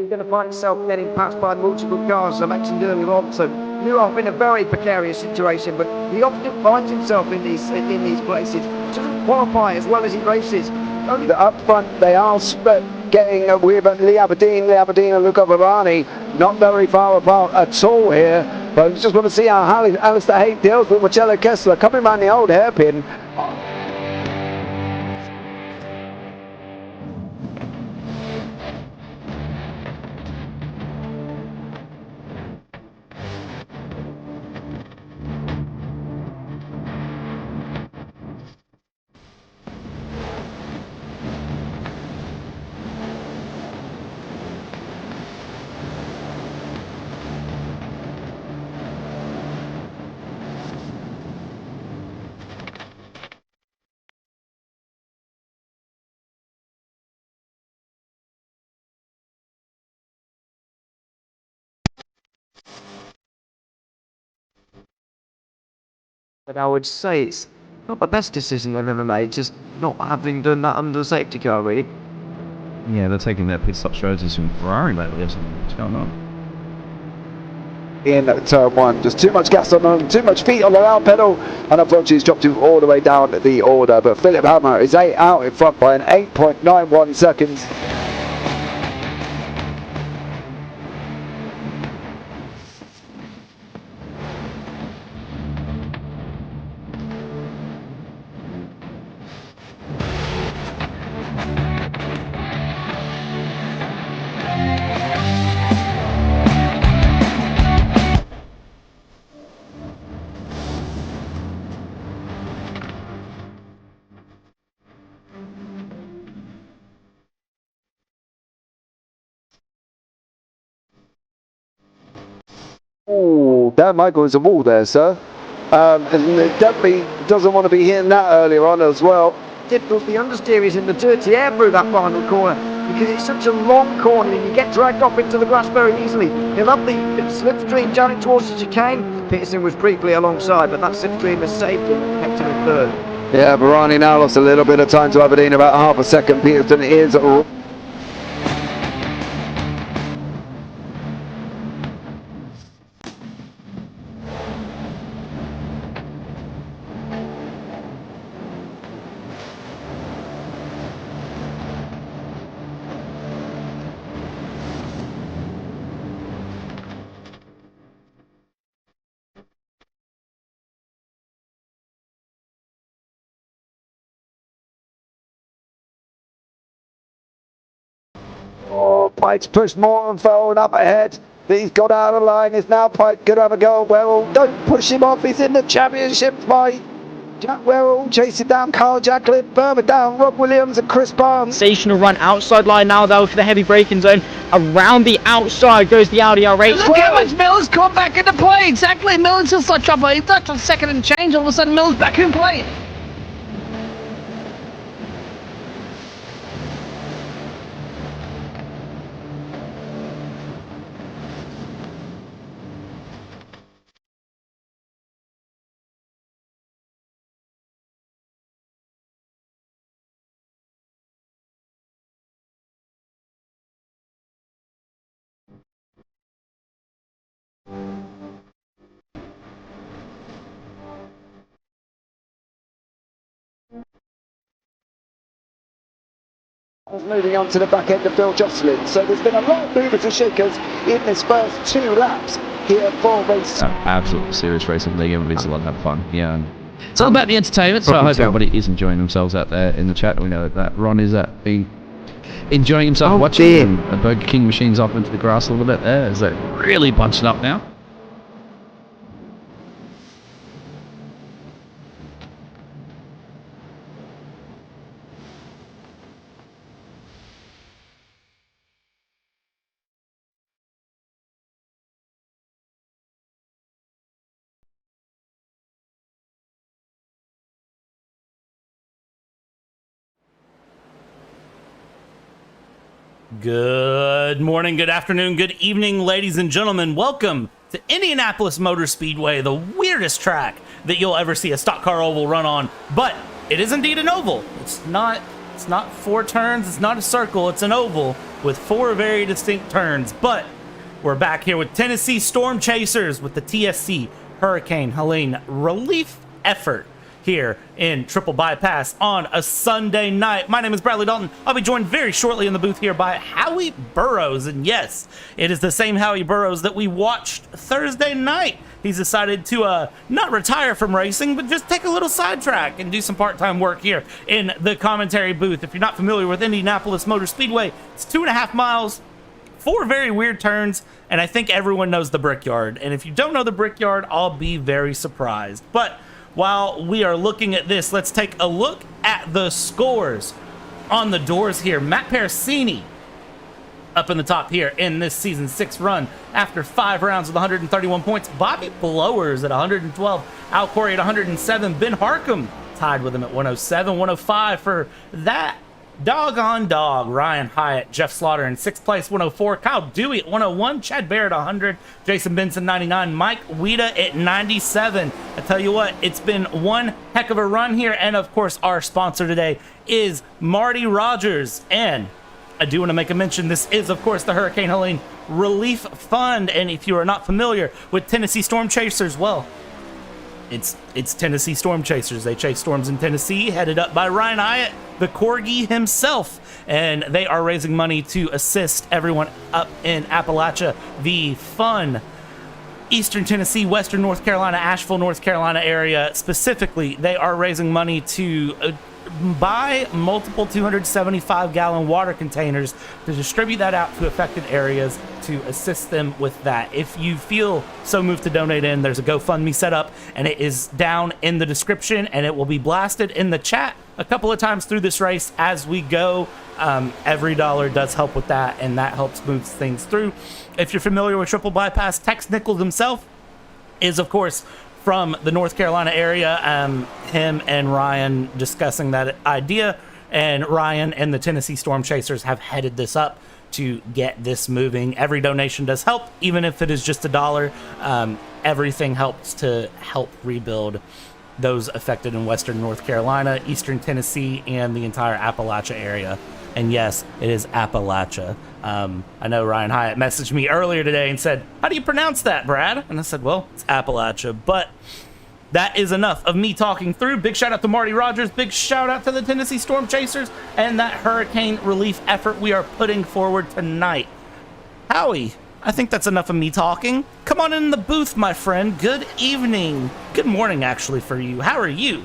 he's going to find himself getting passed by multiple cars, as I mentioned earlier on. So New York in a very precarious situation, but he often finds himself in these places. Doesn't qualify as well as he races. Only Up front, they are getting with Lee Aberdeen and Luca Varani, not very far apart at all here. But I just want to see how Alistair Haight deals with Marcello Kessler coming around the old hairpin. But I would say it's not the best decision I've ever made, just not having done that under the safety car, really. Yeah, they're taking their pit stop strategies from Ferrari lately or something. What's going on? In turn one, just too much gas on them, too much feet on the round pedal, and unfortunately he's dropped him all the way down the order. But Philip Hammer is out in front by an 8.91 seconds. Oh, Dan Michael is a wall there, sir. And it definitely doesn't want to be hitting that earlier on as well. Difficult, the understeer is in the dirty air through that final corner because it's such a long corner and you get dragged off into the grass very easily. He'll have the slipstream down towards the chicane. Peterson was briefly alongside, but that slipstream has saved him and kept him in third. Yeah, Varani now lost a little bit of time to Aberdeen, about half a second. Peterson is Pike's pushed more and forward up ahead. He's got out of the line. Is now Pike going to have a go? Well, don't push him off. He's in the championship fight. Jack Werrell chasing down Carl Jacklin, Berman down, Rob Williams and Chris Barnes. Sensational run outside line now though for the heavy braking zone. Around the outside goes the Audi R8. Look how much Miller's come back into play. Exactly, Miller's just like trouble. He's not a second and change. All of a sudden, Miller's back in play. Moving on to the back end of Bill Jocelyn. So there's been a lot of movers and shakers in this first 2 laps here for race. Absolutely serious racing. They're giving a lot of fun. Yeah. And it's all about the entertainment. So I hope everybody is enjoying themselves out there in the chat. We know that Ron is enjoying himself watching. And Burger King machines off into the grass a little bit there. Is that really bunching up now? Good morning, good afternoon, good evening, ladies and gentlemen. Welcome to Indianapolis Motor Speedway, the weirdest track that you'll ever see a stock car oval run on. But it is indeed an oval. It's not 4 turns, it's not a circle, it's an oval. with 4 very distinct turns. But we're back here with Tennessee Storm Chasers with the TSC Hurricane Helene relief effort here in Triple Bypass on a Sunday night. My name is Bradley Dalton. I'll be joined very shortly in the booth here by Howie Burroughs. And yes, it is the same Howie Burroughs that we watched Thursday night. He's decided to not retire from racing, but just take a little sidetrack and do some part-time work here in the commentary booth. If you're not familiar with Indianapolis Motor Speedway, it's 2.5 miles, 4 very weird turns, and I think everyone knows the Brickyard. And if you don't know the Brickyard, I'll be very surprised. But while we are looking at this, let's take a look at the scores on the doors here. Matt Parasini up in the top here in this season 6 run after 5 rounds with 131 points. Bobby Blowers at 112. Al Corey at 107. Ben Harcum tied with him at 107. 105 for that doggone dog, Ryan Hyatt. Jeff Slaughter in 6th place, 104. Kyle Dewey at 101. Chad Barrett, 100. Jason Benson, 99. Mike Weta at 97. I tell you what, it's been one heck of a run here. And of course, our sponsor today is Marty Rogers. And I do want to make a mention, this is, of course, the Hurricane Helene Relief Fund. And if you are not familiar with Tennessee Storm Chasers, well, it's Tennessee Storm Chasers. They chase storms in Tennessee, headed up by Ryan Hyatt, the Corgi himself. And they are raising money to assist everyone up in Appalachia, the fun Eastern Tennessee, Western North Carolina, Asheville, North Carolina area. Specifically, they are raising money to buy multiple 275-gallon water containers to distribute that out to affected areas to assist them with that. If you feel so moved to donate in, there's a GoFundMe set up, and it is down in the description, and it will be blasted in the chat a couple of times through this race as we go. Every dollar does help with that, and that helps move things through. If you're familiar with Triple Bypass, Tex Nichols himself is, of course, from the North Carolina area. Him and Ryan discussing that idea, and Ryan and the Tennessee Storm Chasers have headed this up to get this moving. Every donation does help, even if it is just $1. Everything helps to help rebuild those affected in Western North Carolina, Eastern Tennessee, and the entire Appalachia area. And yes, it is Appalachia. I know Ryan Hyatt messaged me earlier today and said, "How do you pronounce that, Brad?" And I said, well, it's Appalachia. But that is enough of me talking through. Big shout out to Marty Rogers. Big shout out to the Tennessee Storm Chasers and that hurricane relief effort we are putting forward tonight. Howie, I think that's enough of me talking. Come on in the booth, my friend. Good evening. Good morning, actually, for you. How are you?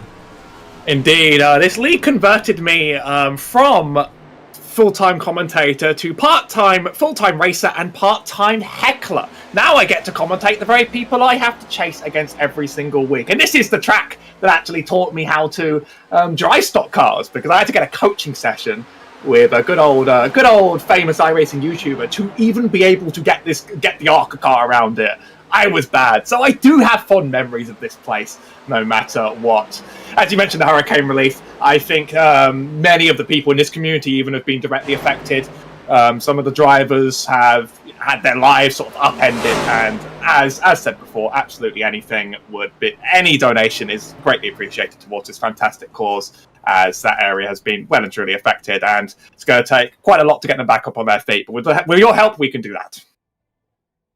Indeed. This league converted me from full-time commentator to part-time full-time racer and part-time heckler. Now I get to commentate the very people I have to chase against every single week. And this is the track that actually taught me how to drive stock cars, because I had to get a coaching session with a good old famous iRacing YouTuber to even be able to get the ARCA car around it. I was bad. So I do have fond memories of this place, no matter what. As you mentioned, the hurricane relief, I think many of the people in this community even have been directly affected. Some of the drivers have had their lives sort of upended, and as said before, absolutely any donation is greatly appreciated towards this fantastic cause, as that area has been well and truly affected, and it's going to take quite a lot to get them back up on their feet. But with your help, we can do that.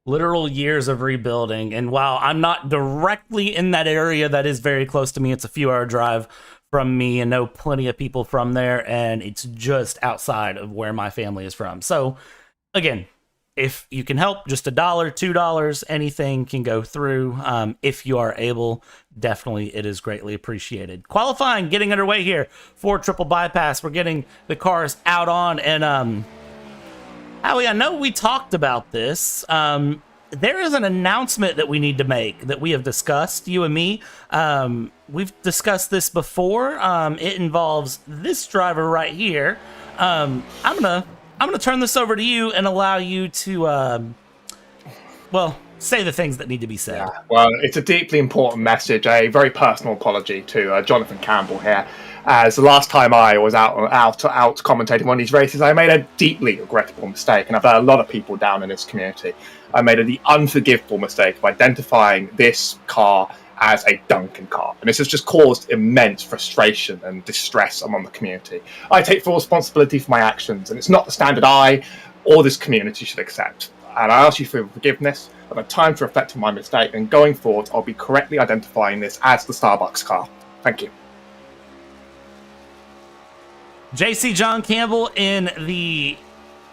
Literal years of rebuilding. And while I'm not directly in that area, that is very close to me. It's a few-hour drive from me, and know plenty of people from there, and it's just outside of where my family is from. So again, if you can help, just $1, $2, anything can go through. If you are able, definitely it is greatly appreciated. Qualifying getting underway here for Triple Bypass. We're getting the cars out on, and Howie, I know we talked about this. There is an announcement that we need to make that we have discussed, you and me. We've discussed this before. It involves this driver right here. I'm gonna turn this over to you and allow you to, say the things that need to be said. Yeah, well, it's a deeply important message. A very personal apology to Jonathan Campbell here. As the last time I was out commentating one of these races, I made a deeply regrettable mistake, and I've had a lot of people down in this community. I made the unforgivable mistake of identifying this car as a Duncan car, and this has just caused immense frustration and distress among the community. I take full responsibility for my actions, and it's not the standard I or this community should accept. And I ask you for forgiveness. I've had time to reflect on my mistake, and going forward, I'll be correctly identifying this as the Starbucks car. Thank you. JC John Campbell in the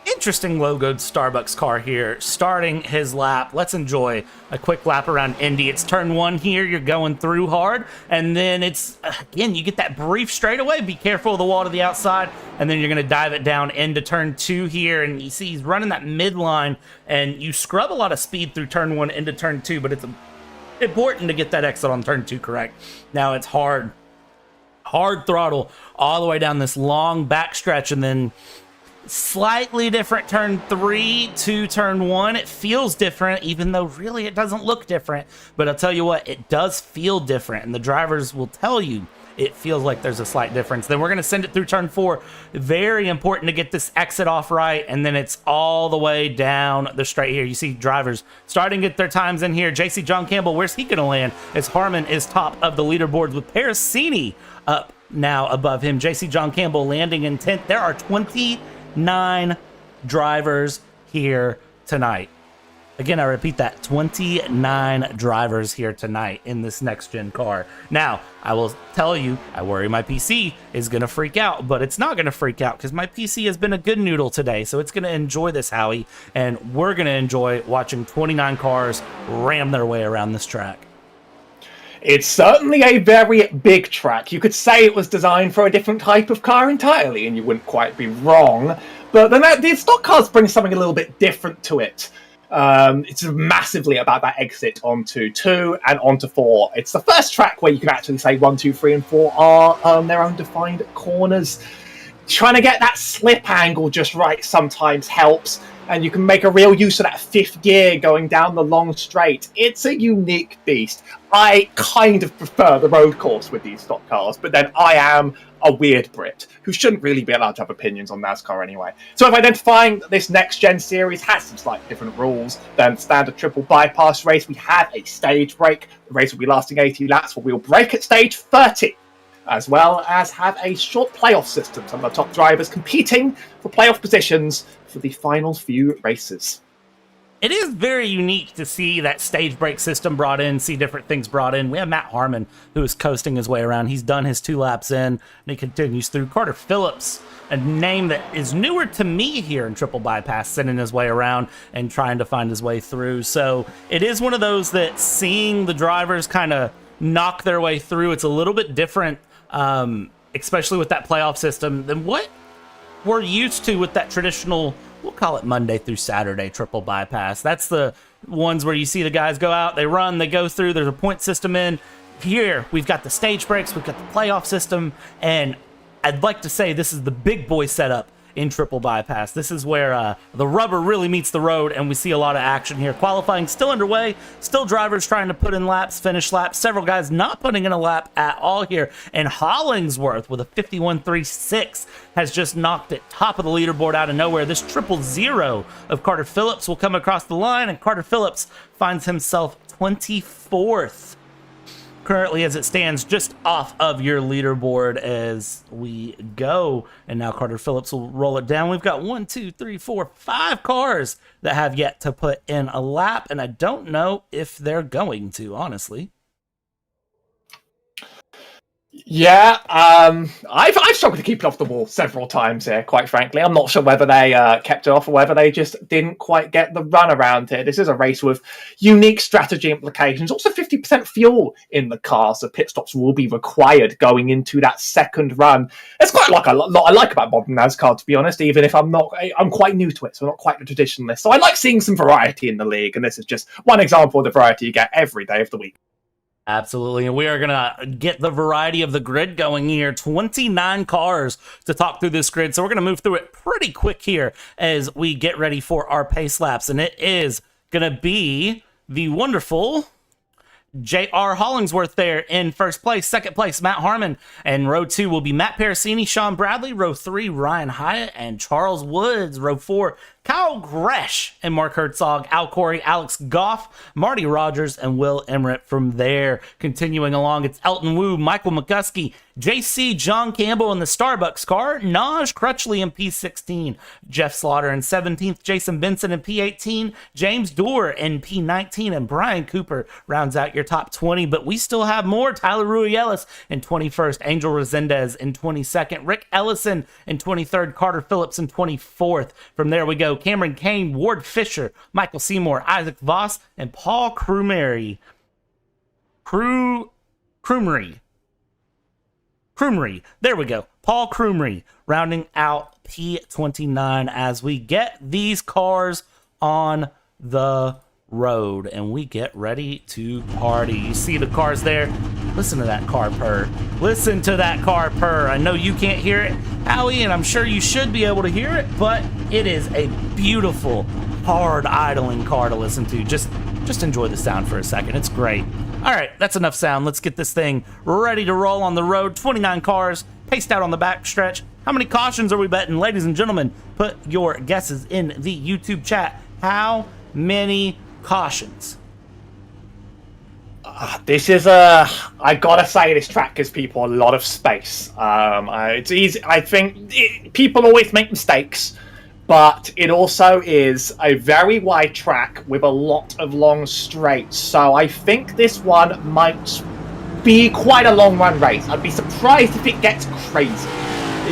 interesting logoed Starbucks car here, starting his lap. Let's enjoy a quick lap around Indy. It's turn 1 here. You're going through hard, and then it's, again, you get that brief straightaway. Be careful of the wall to the outside, and then you're going to dive it down into turn 2 here, and you see he's running that midline, and you scrub a lot of speed through turn 1 into turn 2, but it's important to get that exit on turn 2 correct. Now it's hard throttle all the way down this long back stretch, and then slightly different turn 3 to turn 1. It feels different, even though really it doesn't look different. But I'll tell you what, it does feel different, and the drivers will tell you it feels like there's a slight difference. Then we're going to send it through turn 4. Very important to get this exit off right, and then it's all the way down the straight here. You see drivers starting to get their times in here. JC John Campbell, where's he going to land? As Harmon is top of the leaderboards with Parasini up now above him. JC John Campbell landing in 10th. There are 29 drivers here tonight. Again, I repeat that, 29 drivers here tonight in this next-gen car. Now, I will tell you, I worry my PC is going to freak out, but it's not going to freak out because my PC has been a good noodle today, so it's going to enjoy this, Howie, and we're going to enjoy watching 29 cars ram their way around this track. It's certainly a very big track. You could say it was designed for a different type of car entirely, and you wouldn't quite be wrong. But then the stock cars bring something a little bit different to it. It's massively about that exit onto 2 and onto 4. It's the first track where you can actually say 1, 2, 3, and 4 are their own defined corners. Trying to get that slip angle just right sometimes helps, and you can make a real use of that 5th gear going down the long straight. It's a unique beast. I kind of prefer the road course with these stock cars, but then I am a weird Brit who shouldn't really be allowed to have opinions on NASCAR anyway. So if identifying that this next-gen series has some slightly different rules than standard triple bypass race, we have a stage break. The race will be lasting 80 laps, but we'll break at stage 30, as well as have a short playoff system. Some of the top drivers competing for playoff positions for the final few races. It is very unique to see that stage break system brought in, see different things brought in. We have Matt Harmon, who is coasting his way around. He's done his 2 laps in, and he continues through. Carter Phillips, a name that is newer to me here in Triple Bypass, sending his way around and trying to find his way through. So it is one of those that seeing the drivers kind of knock their way through, it's a little bit different, especially with that playoff system, than what we're used to with that traditional, we'll call it Monday through Saturday triple bypass. That's the ones where you see the guys go out, they run, they go through, there's a point system in. Here, we've got the stage breaks, we've got the playoff system, and I'd like to say this is the big boy setup in triple bypass. This is where the rubber really meets the road, and we see a lot of action here. Qualifying still underway, still drivers trying to put in laps, finish laps, several guys not putting in a lap at all here, and Hollingsworth with a 51.36 has just knocked it top of the leaderboard out of nowhere. This 000 of Carter Phillips will come across the line, and Carter Phillips finds himself 24th. Currently, as it stands, just off of your leaderboard as we go. And now Carter Phillips will roll it down. We've got 1, 2, 3, 4, 5 cars that have yet to put in a lap, and I don't know if they're going to, honestly. Yeah, I've struggled to keep it off the wall several times here, quite frankly. I'm not sure whether they kept it off or whether they just didn't quite get the run around here. This is a race with unique strategy implications. Also 50% fuel in the car, so pit stops will be required going into that second run. It's quite like a lot I like about modern NASCAR, to be honest, even if I'm quite new to it, so I'm not quite a traditionalist. So I like seeing some variety in the league, and this is just one example of the variety you get every day of the week. Absolutely, and we are going to get the variety of the grid going here. 29 cars to talk through this grid, so we're going to move through it pretty quick here as we get ready for our pace laps, and it is going to be the wonderful J.R. Hollingsworth there in first place. Second place, Matt Harmon. And row 2 will be Matt Parasini, Sean Bradley. Row 3, Ryan Hyatt and Charles Woods. Row 4, Kyle Gresh and Mark Herzog, Al Corey, Alex Goff, Marty Rogers, and Will Emmerich. From there, continuing along, it's Elton Wu, Michael McCuskey, JC, John Campbell in the Starbucks car, Naj Crutchley in P16, Jeff Slaughter in 17th, Jason Benson in P18, James Dorr in P19, and Brian Cooper rounds out your top 20. But we still have more. Tyler Ruielis in 21st, Angel Resendez in 22nd, Rick Ellison in 23rd, Carter Phillips in 24th. From there we go, Cameron Kane, Ward Fisher, Michael Seymour, Isaac Voss, and Paul Krumrie. Krumrie. There we go. Paul Krumrie rounding out P29 as we get these cars on the road and we get ready to party. You see the cars there? Listen to that car purr. Listen to that car purr. I know you can't hear it, Howie, and I'm sure you should be able to hear it, but it is a beautiful, hard idling car to listen to. Just enjoy the sound for a second. It's great. All right, that's enough sound. Let's get this thing ready to roll on the road. 29 cars paced out on the back stretch. How many cautions are we betting? Ladies and gentlemen, put your guesses in the YouTube chat. How many cautions? This is I gotta say, this track gives people a lot of space. It's easy. I think people always make mistakes, but it also is a very wide track with a lot of long straights. So I think this one might be quite a long run race. I'd be surprised if it gets crazy.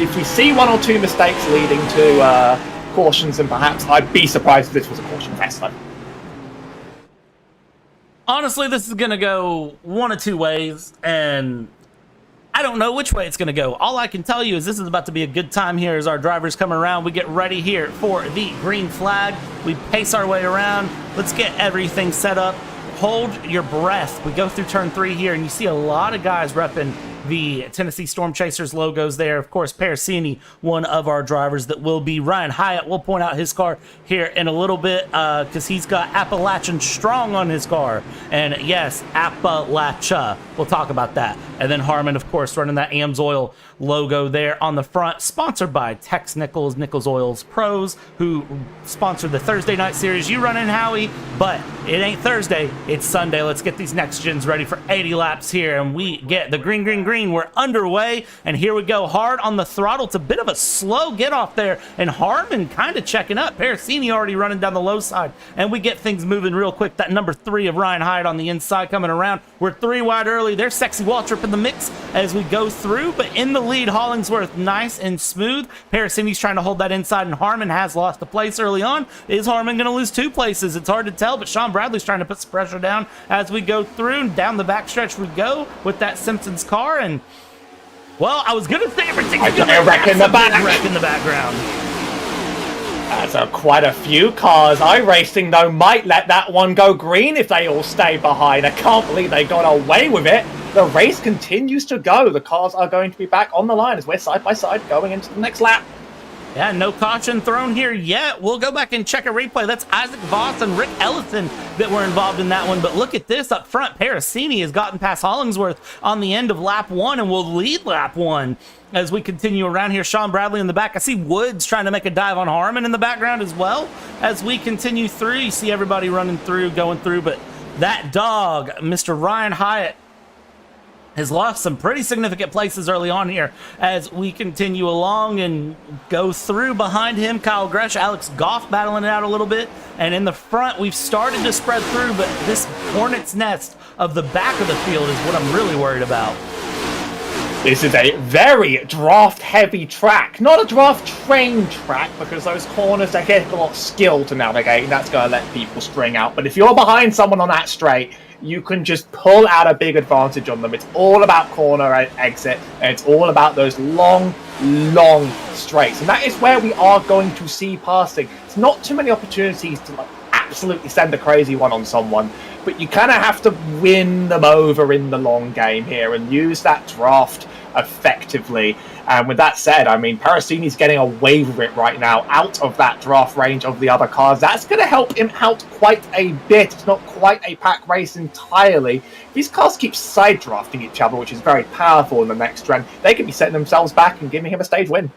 If we see one or two mistakes leading to cautions, and perhaps I'd be surprised if this was a caution test though. Honestly, this is going to go one of two ways, and I don't know which way it's going to go. All I can tell you is this is about to be a good time here as our drivers come around. We get ready here for the green flag. We pace our way around. Let's get everything set up. Hold your breath. We go through turn 3 here, and you see a lot of guys repping the Tennessee Storm Chasers logos there. Of course, Parasini, one of our drivers that will be. Ryan Hyatt will point out his car here in a little bit because he's got Appalachian Strong on his car. And yes, Appalachia. We'll talk about that. And then Harmon, of course, running that AMSOIL logo there on the front, sponsored by Tex Nichols, Nichols Oils Pros, who sponsored the Thursday night series you run in, Howie. But it ain't Thursday, it's Sunday. Let's get these next gens ready for 80 laps here, and we get the green. We're underway, and here we go. Hard on the throttle. It's a bit of a slow get off there, and Harmon kind of checking up. Parasini already running down the low side, and we get things moving real quick. That number 3 of Ryan Hyatt on the inside coming around. We're 3 wide early. There's Sexy Waltrip in the mix as we go through, but in the lead, Hollingsworth nice and smooth. Parasini's trying to hold that inside, and Harmon has lost a place early on. Is Harmon going to lose 2 places? It's hard to tell, but Sean Bradley's trying to put some pressure down as we go through, and down the backstretch we go with that Simpsons car. And well, I was gonna say everything's gonna wreck in the back. Wreck in the background. That's quite a few cars. iRacing though might let that one go green if they all stay behind. I can't believe they got away with it. The race continues to go. The cars are going to be back on the line as we're side by side going into the next lap. Yeah, no caution thrown here yet. We'll go back and check a replay. That's Isaac Voss and Rick Ellison that were involved in that one. But look at this up front. Parasini has gotten past Hollingsworth on the end of lap 1 and will lead lap 1 as we continue around here. Sean Bradley in the back. I see Woods trying to make a dive on Harmon in the background as well. As we continue through, you see everybody running through, going through. But that dog, Mr. Ryan Hyatt, has lost some pretty significant places early on here as we continue along and go through. Behind him, Kyle Gresh, Alex Goff battling it out a little bit. And in the front, we've started to spread through, but this hornet's nest of the back of the field is what I'm really worried about. This is a very draft-heavy track. Not a draft-trained track, because those corners, they get a lot of skill to navigate, and that's going to let people string out. But if you're behind someone on that straight, you can just pull out a big advantage on them. It's all about corner exit, and it's all about those long straights. And that is where we are going to see passing. It's not too many opportunities to absolutely send a crazy one on someone, but you kind of have to win them over in the long game here and use that draft effectively. And with that said, I mean, Parasini's getting away with it right now, out of that draft range of the other cars. That's going to help him out quite a bit. It's not quite a pack race entirely. These cars keep side drafting each other, which is very powerful in the next trend. They could be setting themselves back and giving him a stage win.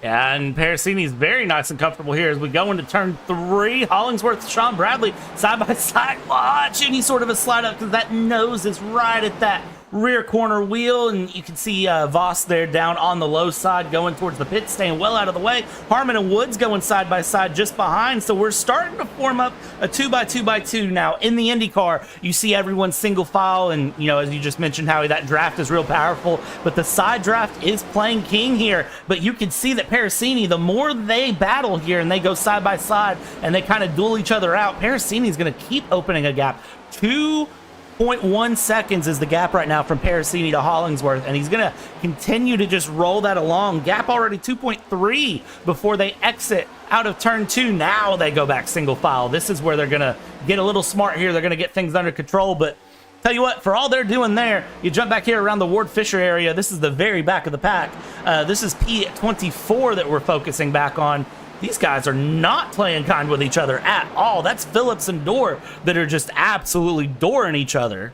Yeah, and Parasini's very nice and comfortable here as we go into turn 3. Hollingsworth, Sean Bradley, side by side. Watch any sort of a slide up because that nose is right at that rear corner wheel, and you can see Voss there down on the low side going towards the pit, staying well out of the way. Harmon and Woods going side by side just behind, so we're starting to form up a 2x2x2 now. In the IndyCar, you see everyone single file, and as you just mentioned, Howie, that draft is real powerful, but the side draft is playing king here. But you can see that Parasini, the more they battle here and they go side by side and they kind of duel each other out, Parasini's going to keep opening a gap. 2.1 seconds is the gap right now from Parasini to Hollingsworth, and he's going to continue to just roll that along. Gap already 2.3 before they exit out of turn 2. Now they go back single file. This is where they're going to get a little smart here. They're going to get things under control, but tell you what, for all they're doing there, you jump back here around the Ward Fisher area. This is the very back of the pack. This is P24 that we're focusing back on. These guys are not playing kind with each other at all. That's Phillips and Dorr that are just absolutely dooring each other.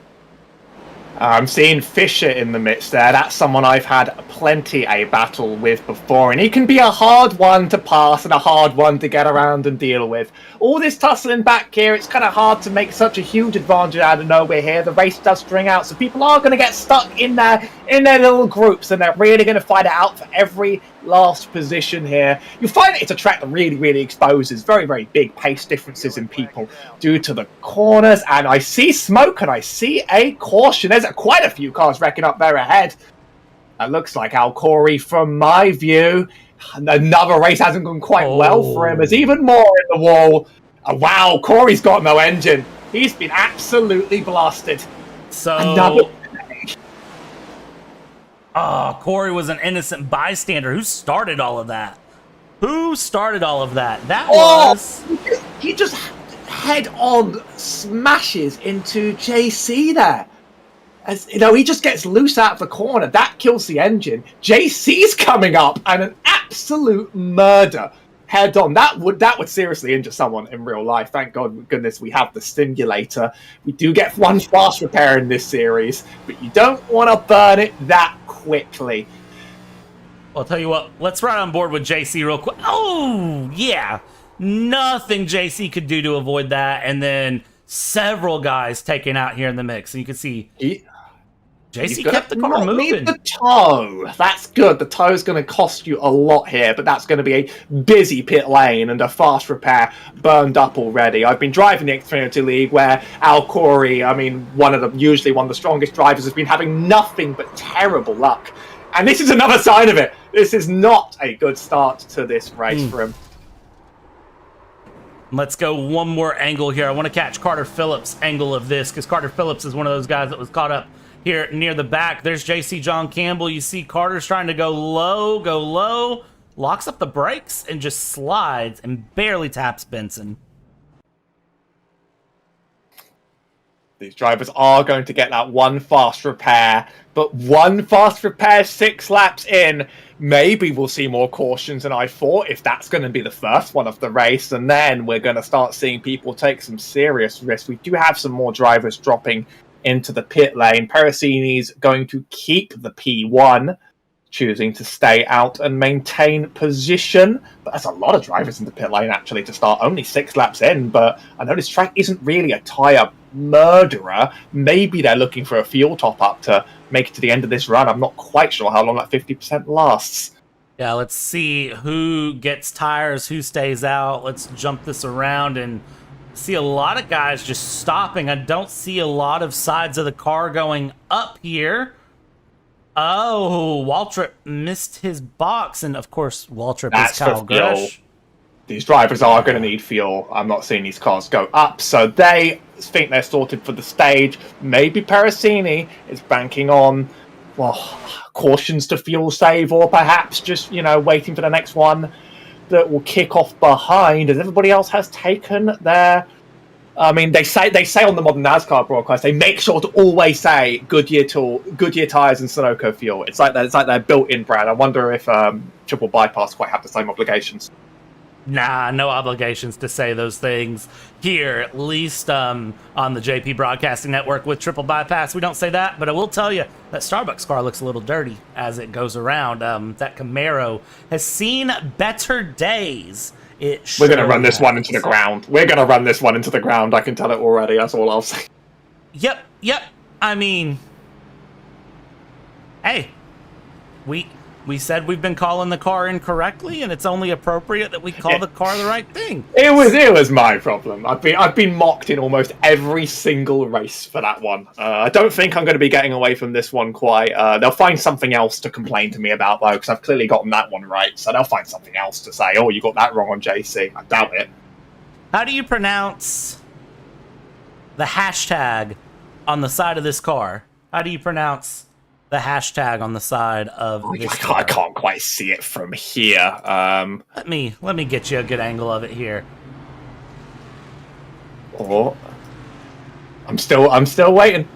I'm seeing Fisher in the midst there. That's someone I've had plenty a battle with before, and he can be a hard one to pass and a hard one to get around and deal with. All this tussling back here, it's kind of hard to make such a huge advantage out of nowhere here. The race does string out, so people are going to get stuck in their little groups, and they're really going to fight it out for every last position here. You'll find that it's a track that really exposes very, very big pace differences in people due to the corners, and I see smoke and I see a caution. There's quite a few cars wrecking up there ahead. That looks like Al Corey from my view. Another race hasn't gone quite well for him. There's even more in the wall. Oh, wow, Corey's got no engine. He's been absolutely blasted. So Corey was an innocent bystander. Who started all of that? That was... He just head-on smashes into JC there. As he just gets loose out of the corner. That kills the engine. JC's coming up and an absolute murder head-on. That would seriously injure someone in real life. Thank goodness we have the simulator. We do get one fast repair in this series, but you don't want to burn it that quickly. I'll tell you what, let's ride on board with JC real quick. Oh, yeah. Nothing JC could do to avoid that. And then several guys taken out here in the mix. And you can see JC kept the car moving. The toe. That's good. The toe's going to cost you a lot here, but that's going to be a busy pit lane and a fast repair burned up already. I've been driving the Xfinity League where Al Corey, usually one of the strongest drivers, has been having nothing but terrible luck. And this is another sign of it. This is not a good start to this race for him. Let's go one more angle here. I want to catch Carter Phillips' angle of this because Carter Phillips is one of those guys that was caught up here near the back. There's JC John Campbell. You see Carter's trying to go low, locks up the brakes and just slides and barely taps Benson. These drivers are going to get that one fast repair, but one fast repair 6 laps in, maybe we'll see more cautions than I thought, if that's going to be the first one of the race, and then we're going to start seeing people take some serious risks. We do have some more drivers dropping into the pit lane. Parasini's going to keep the P1, choosing to stay out and maintain position. But that's a lot of drivers in the pit lane, actually, to start. Only 6 laps in, but I know this track isn't really a tyre murderer. Maybe they're looking for a fuel top-up to make it to the end of this run. I'm not quite sure how long that 50% lasts. Yeah, let's see who gets tires, who stays out. Let's jump this around and see a lot of guys just stopping. I don't see a lot of sides of the car going up here. Oh, Waltrip missed his box, and of course, Waltrip is Kyle Grush. These drivers are going to need fuel. I'm not seeing these cars go up, so they think they're sorted for the stage. Maybe Parasini is banking on, cautions to fuel save, or perhaps just, waiting for the next one that will kick off behind, as everybody else has taken their... they say on the modern NASCAR broadcast, they make sure to always say Goodyear tires and Sunoco fuel. It's like their built-in brand. I wonder if Triple Bypass quite have the same obligations. Nah, no obligations to say those things here, at least on the JP Broadcasting Network with Triple Bypass. We don't say that, but I will tell you that Starbucks car looks a little dirty as it goes around. That Camaro has seen better days. We're going to run this one into the ground. We're going to run this one into the ground. I can tell it already. That's all I'll say. Yep. I mean, hey, we said we've been calling the car incorrectly, and it's only appropriate that we call the car the right thing. It was my problem. I've been mocked in almost every single race for that one. I don't think I'm going to be getting away from this one quite. They'll find something else to complain to me about, though, because I've clearly gotten that one right. So they'll find something else to say. Oh, you got that wrong on JC. I doubt it. How do you pronounce the hashtag on the side of this car? How do you pronounce the hashtag on the side of this car? I can't quite see it from here. Let me get you a good angle of it here. Oh, I'm still waiting.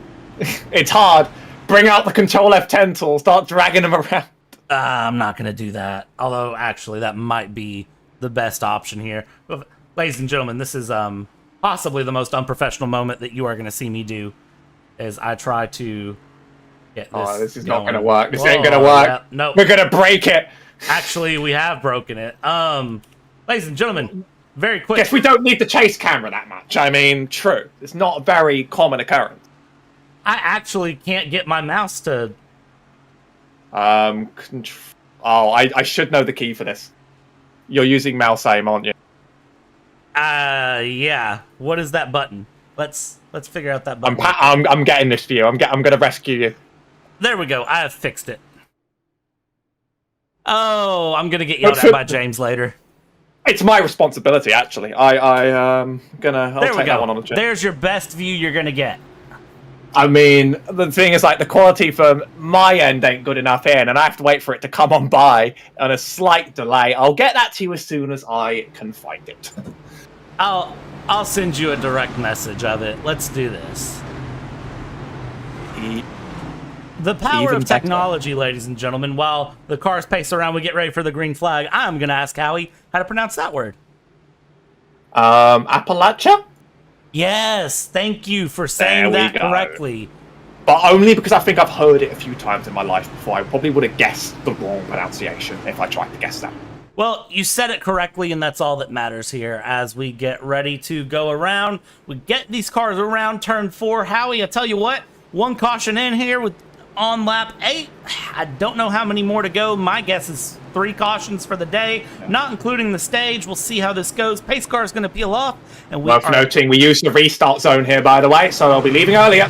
It's hard. Bring out the Control F10 tool. Start dragging them around. I'm not gonna do that. Although, actually, that might be the best option here. Ladies and gentlemen, this is possibly the most unprofessional moment that you are gonna see me do, as I try to get this. This is not going to work. This ain't going to work. Yeah, no. We're going to break it. Actually, we have broken it. Ladies and gentlemen, very quick. Guess we don't need the chase camera that much. I mean, true. It's not a very common occurrence. I actually can't get my mouse to... I should know the key for this. You're using mouse aim, aren't you? Yeah. What is that button? Let's figure out that button. I'm getting this for you. I'm going to rescue you. There we go. I have fixed it. Oh, I'm gonna get yelled at by James later. It's my responsibility, actually. I'll take that one on the chin. There's your best view you're gonna get. I mean, the thing is, like, the quality from my end ain't good enough here, and I have to wait for it to come on by on a slight delay. I'll get that to you as soon as I can find it. I'll send you a direct message of it. Let's do this. The power of technology, ladies and gentlemen. While the cars pace around, we get ready for the green flag. I'm going to ask Howie how to pronounce that word. Appalachia? Yes, thank you for saying that correctly. But only because I think I've heard it a few times in my life before. I probably would have guessed the wrong pronunciation if I tried to guess that. Well, you said it correctly, and that's all that matters here as we get ready to go around. We get these cars around turn 4. Howie, I tell you what, one caution in here with on lap 8. I don't know how many more to go. My guess is 3 cautions for the day, not including the stage. We'll see how this goes. Pace car is going to peel off. And worth noting, we use the restart zone here, by the way, so I'll be leaving earlier.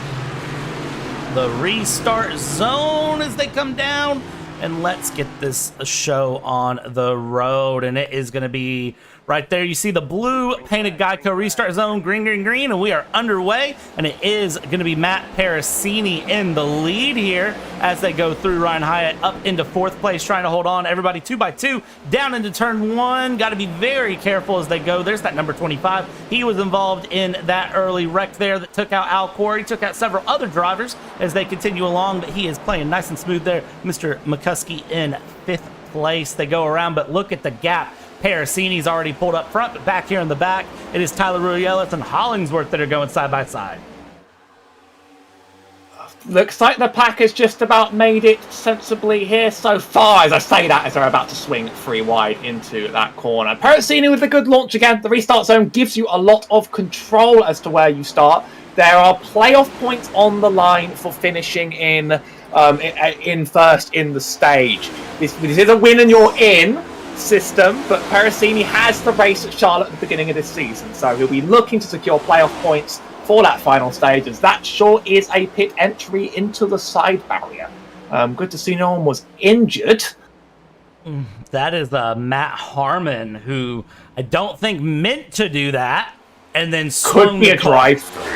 The restart zone as they come down. And let's get this show on the road. And it is going to be right there. You see the blue painted Geico restart zone, green, green, green. And we are underway. And it is going to be Matt Parasini in the lead here as they go through. Ryan Hyatt up into 4th place, trying to hold on. Everybody 2x2 down into turn 1. Got to be very careful as they go. There's that number 25. He was involved in that early wreck there that took out Al Corey. Took out several other drivers as they continue along. But he is playing nice and smooth there. Mr. McCuskey in 5th place. They go around, but look at the gap. Parasini's already pulled up front, but back here in the back, it is Tyler Ruyelis and Hollingsworth that are going side by side. Looks like the pack has just about made it sensibly here so far. As I say that, as they're about to swing 3 wide into that corner. Parasini with a good launch again. The restart zone gives you a lot of control as to where you start. There are playoff points on the line for finishing in first in the stage. This is a win and you're in system, but Parasini has the race at Charlotte at the beginning of this season, so he'll be looking to secure playoff points for that final stage, as that sure is a pit entry into the side barrier. Good to see no one was injured. That is Matt Harmon, who I don't think meant to do that, and then swung could be a drive-through.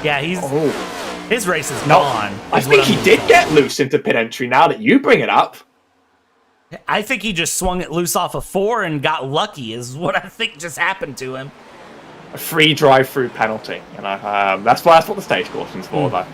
Yeah, his race is gone. I think he did get loose into pit entry now that you bring it up. I think he just swung it loose off of 4 and got lucky is what I think just happened to him. A free drive-through penalty, you know. That's what the stage caution's for, though.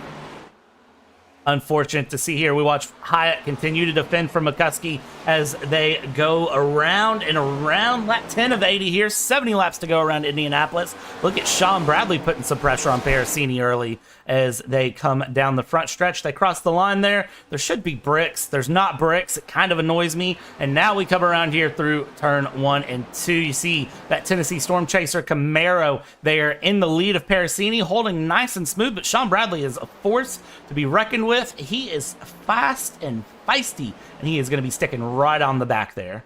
unfortunate to see here. We watch Hyatt continue to defend from McCuskey as they go around and around. Lap 10 of 80 here, 70 laps to go around Indianapolis. Look at Sean Bradley putting some pressure on Parasini early as they come down the front stretch. They cross the line there. There should be bricks. There's not bricks. It kind of annoys me. And now we come around here through turn 1 and 2. You see that Tennessee Storm Chaser Camaro there in the lead of Parasini, holding nice and smooth, but Sean Bradley is a force to be reckoned with. He is fast and feisty, and he is going to be sticking right on the back there.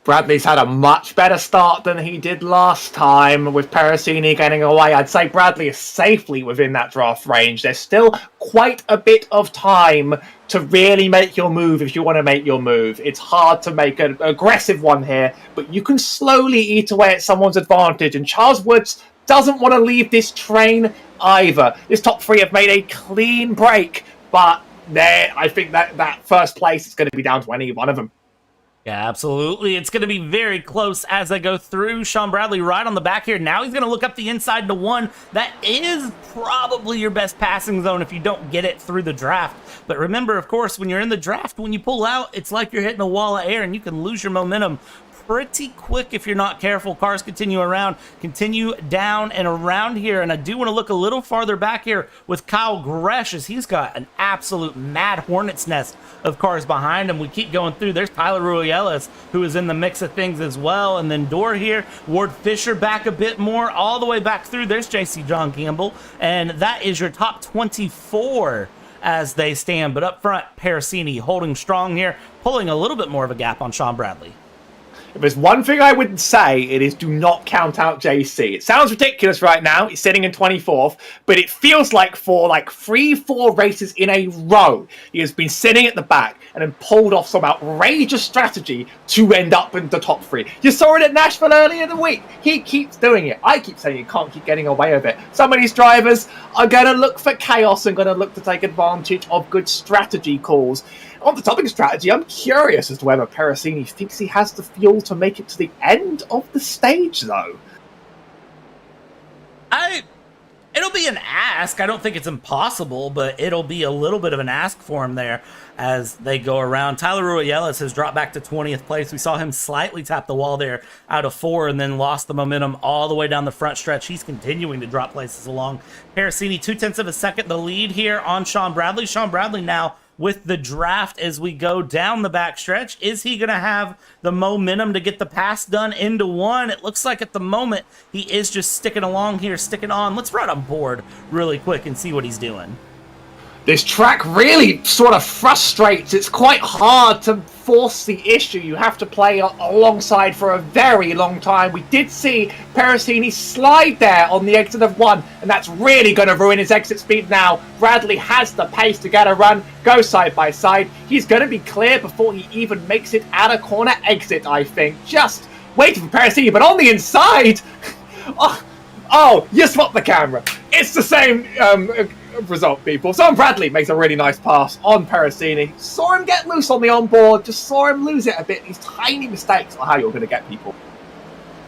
Bradley's had a much better start than he did last time, with Parasini getting away. I'd say Bradley is safely within that draft range. There's still quite a bit of time to really make your move if you want to make your move. It's hard to make an aggressive one here, but you can slowly eat away at someone's advantage, and Charles Woods doesn't want to leave this train either. This top 3 have made a clean break, but I think that first place is going to be down to any one of them. Yeah, absolutely. It's going to be very close as they go through. Sean Bradley right on the back here. Now he's going to look up the inside to 1. That is probably your best passing zone if you don't get it through the draft. But remember, of course, when you're in the draft, when you pull out, it's like you're hitting a wall of air and you can lose your momentum pretty quick if you're not careful. Cars continue down and around here, and I do want to look a little farther back here with Kyle Gresh, as he's got an absolute mad hornet's nest of cars behind him. We keep going through. There's Tyler Ruielas, who is in the mix of things as well, and then Dorr here, Ward Fisher back a bit more, all the way back through. There's JC John Campbell, and that is your top 24 as they stand. But up front, Parasini holding strong here, pulling a little bit more of a gap on Sean Bradley. If there's one thing I would say, it is do not count out JC. It sounds ridiculous right now. He's sitting in 24th, but it feels like for 3-4 races in a row, he has been sitting at the back and then pulled off some outrageous strategy to end up in the top 3. You saw it at Nashville earlier in the week. He keeps doing it. I keep saying you can't keep getting away with it. Some of these drivers are going to look for chaos and going to look to take advantage of good strategy calls. On the topic of strategy, I'm curious as to whether Parasini thinks he has the fuel to make it to the end of the stage, though. It'll be an ask. I don't think it's impossible, but it'll be a little bit of an ask for him there as they go around. Tyler Ruielas has dropped back to 20th place. We saw him slightly tap the wall there out of 4 and then lost the momentum all the way down the front stretch. He's continuing to drop places along. Parasini, 0.2 of a second, the lead here on Sean Bradley. Sean Bradley now with the draft as we go down the back stretch. Is he going to have the momentum to get the pass done into 1? It looks like at the moment he is just sticking along here, sticking on. Let's run on board really quick and see what he's doing. This track really sort of frustrates. It's quite hard to force the issue. You have to play alongside for a very long time. We did see Parasini slide there on the exit of 1, and that's really going to ruin his exit speed now. Bradley has the pace to get a run, go side by side. He's going to be clear before he even makes it out of corner exit, I think. Just waiting for Parasini, but on the inside... Oh, you swapped the camera. It's the same result, people. Sean Bradley makes a really nice pass on Parasini. Saw him get loose on the onboard, just saw him lose it a bit. These tiny mistakes are how you're going to get people.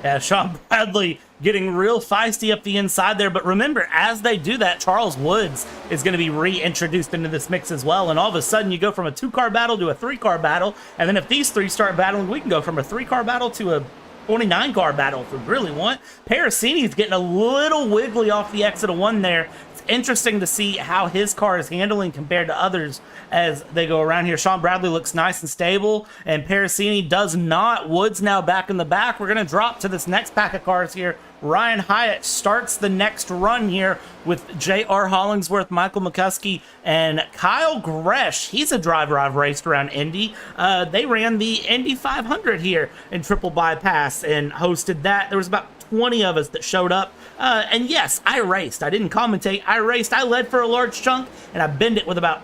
Yeah, Sean Bradley getting real feisty up the inside there. But remember, as they do that, Charles Woods is going to be reintroduced into this mix as well. And all of a sudden, you go from a 2-car battle to a 3-car battle. And then if these 3 start battling, we can go from a 3-car battle to a 29-car battle if we really want. Parasini's getting a little wiggly off the exit of 1 there. It's interesting to see how his car is handling compared to others as they go around here. Sean Bradley looks nice and stable, and Parasini does not. Woods now back in the back. We're going to drop to this next pack of cars here. Ryan Hyatt starts the next run here with J.R. Hollingsworth, Michael McCuskey, and Kyle Gresh. He's a driver I've raced around Indy. They ran the Indy 500 here in Triple Bypass and hosted that. There was about 20 of us that showed up. And yes, I raced. I didn't commentate. I raced. I led for a large chunk, and I binned it with about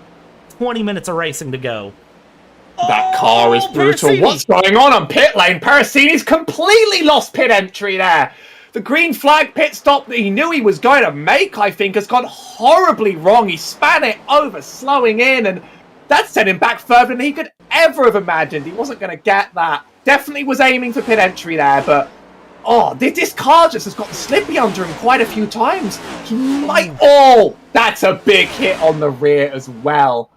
20 minutes of racing to go. That car is brutal. Parasini. What's going on pit lane? Parasini's completely lost pit entry there. The green flag pit stop that he knew he was going to make, I think, has gone horribly wrong. He span it over, slowing in, and that sent him back further than he could ever have imagined. He wasn't going to get that. Definitely was aiming for pit entry there, but this car just has gotten slippy under him quite a few times. He might... Oh, that's a big hit on the rear as well.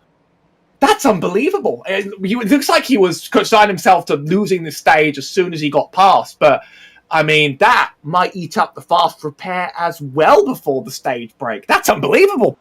That's unbelievable. It looks like he was consigning himself to losing the stage as soon as he got past, but I mean, that might eat up the fast repair as well before the stage break. That's unbelievable.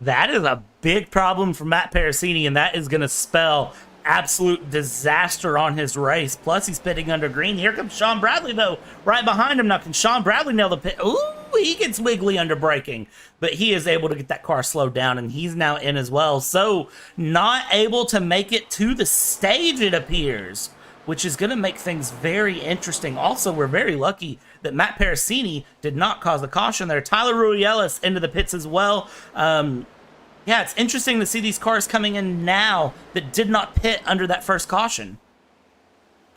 That is a big problem for Matt Parasini, and that is going to spell absolute disaster on his race. Plus, he's pitting under green. Here comes Sean Bradley, though, right behind him. Now, can Sean Bradley nail the pit? Ooh, he gets wiggly under braking, but he is able to get that car slowed down, and he's now in as well. So, not able to make it to the stage, it appears, which is going to make things very interesting. Also, we're very lucky that Matt Parasini did not cause the caution there. Tyler Ruielis into the pits as well. Yeah, it's interesting to see these cars coming in now that did not pit under that first caution.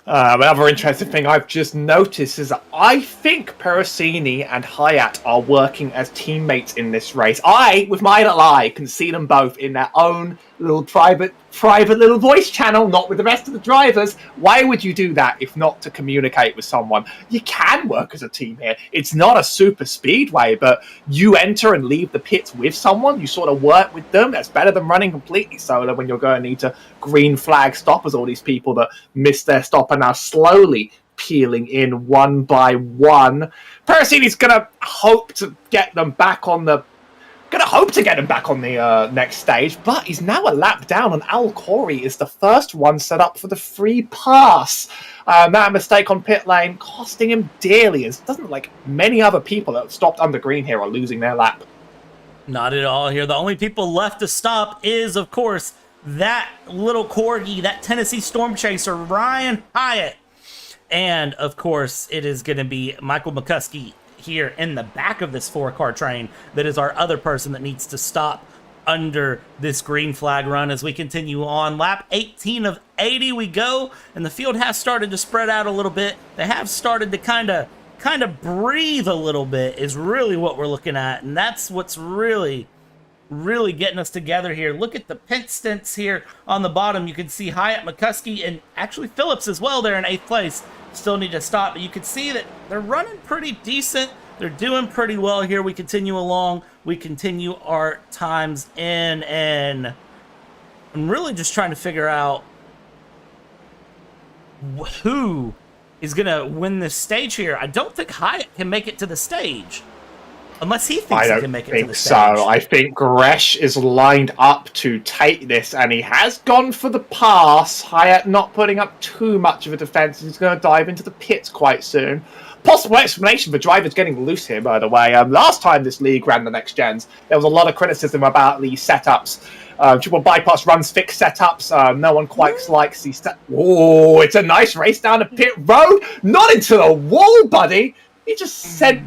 Another interesting thing I've just noticed is that I think Parasini and Hyatt are working as teammates in this race. I, with my little eye, can see them both in their own little private little voice channel, not with the rest of the drivers. Why would you do that if not to communicate with someone? You can work as a team here. It's not a super speedway, but you enter and leave the pits with someone. You sort of work with them. That's better than running completely solo when you're going to need to green flag stop, as all these people that missed their stop are now slowly peeling in one by one. Parasini's gonna hope to get them back on the next stage, but he's now a lap down, and Al Corey is the first one set up for the free pass. That mistake on pit lane costing him dearly, as it doesn't look like many other people that have stopped under green here are losing their lap. Not at all here. The only people left to stop is, of course, that little corgi, that Tennessee Storm Chaser, Ryan Hyatt. And, of course, it is going to be Michael McCuskey here in the back of this 4-car train that is our other person that needs to stop under this green flag run as we continue on. Lap 18 of 80 we go, and the field has started to spread out a little bit. They have started to kind of breathe a little bit is really what we're looking at, and that's what's really getting us together here. Look at the pit stints here on the bottom. You can see Hyatt, McCuskey, and actually Phillips as well there in 8th place. Still need to stop, but you can see that they're running pretty decent. They're doing pretty well here. We continue along. We continue our times in, and I'm really just trying to figure out who is going to win this stage here. I don't think Hyatt can make it to the stage. Unless he thinks he can make it to the stage. So. I think Gresh is lined up to take this, and he has gone for the pass. Hyatt not putting up too much of a defense. He's going to dive into the pits quite soon. Possible explanation for drivers getting loose here, by the way. Last time this league ran the next gens, there was a lot of criticism about the setups. Triple bypass runs fixed setups. No one quite likes these. Oh, it's a nice race down the pit road. Not into the wall, buddy. He just said.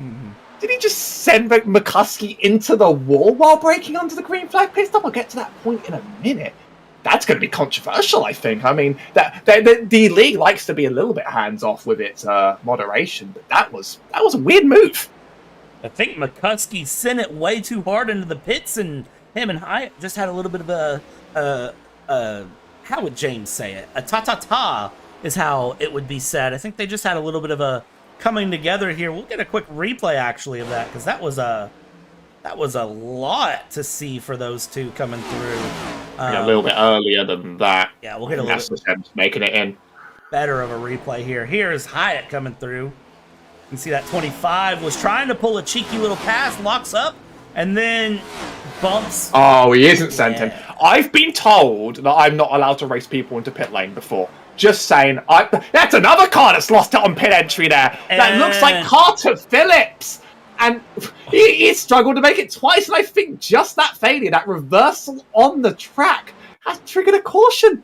Did he just send McCuskey into the wall while braking onto the green flag pit stop? I'll get to that point in a minute. That's going to be controversial, I think. I mean, the league likes to be a little bit hands-off with its moderation, but that was a weird move. I think McCuskey sent it way too hard into the pits, and him and Hyatt just had a little bit of a how would James say it? A ta-ta-ta is how it would be said. I think they just had a little bit of a coming together here. We'll get a quick replay actually of that, because that was a lot to see for those two coming through. A little bit earlier than that. Yeah, we'll get a little bit making it in. Better of a replay here. Here's Hyatt coming through. You can see that 25 was trying to pull a cheeky little pass, locks up, and then bumps. Oh, he isn't sent in. I've been told that I'm not allowed to race people into pit lane before. Just saying. That's another car that's lost it on pit entry there. That looks like Carter Phillips. And he struggled to make it twice. And I think just that failure, that reversal on the track, has triggered a caution.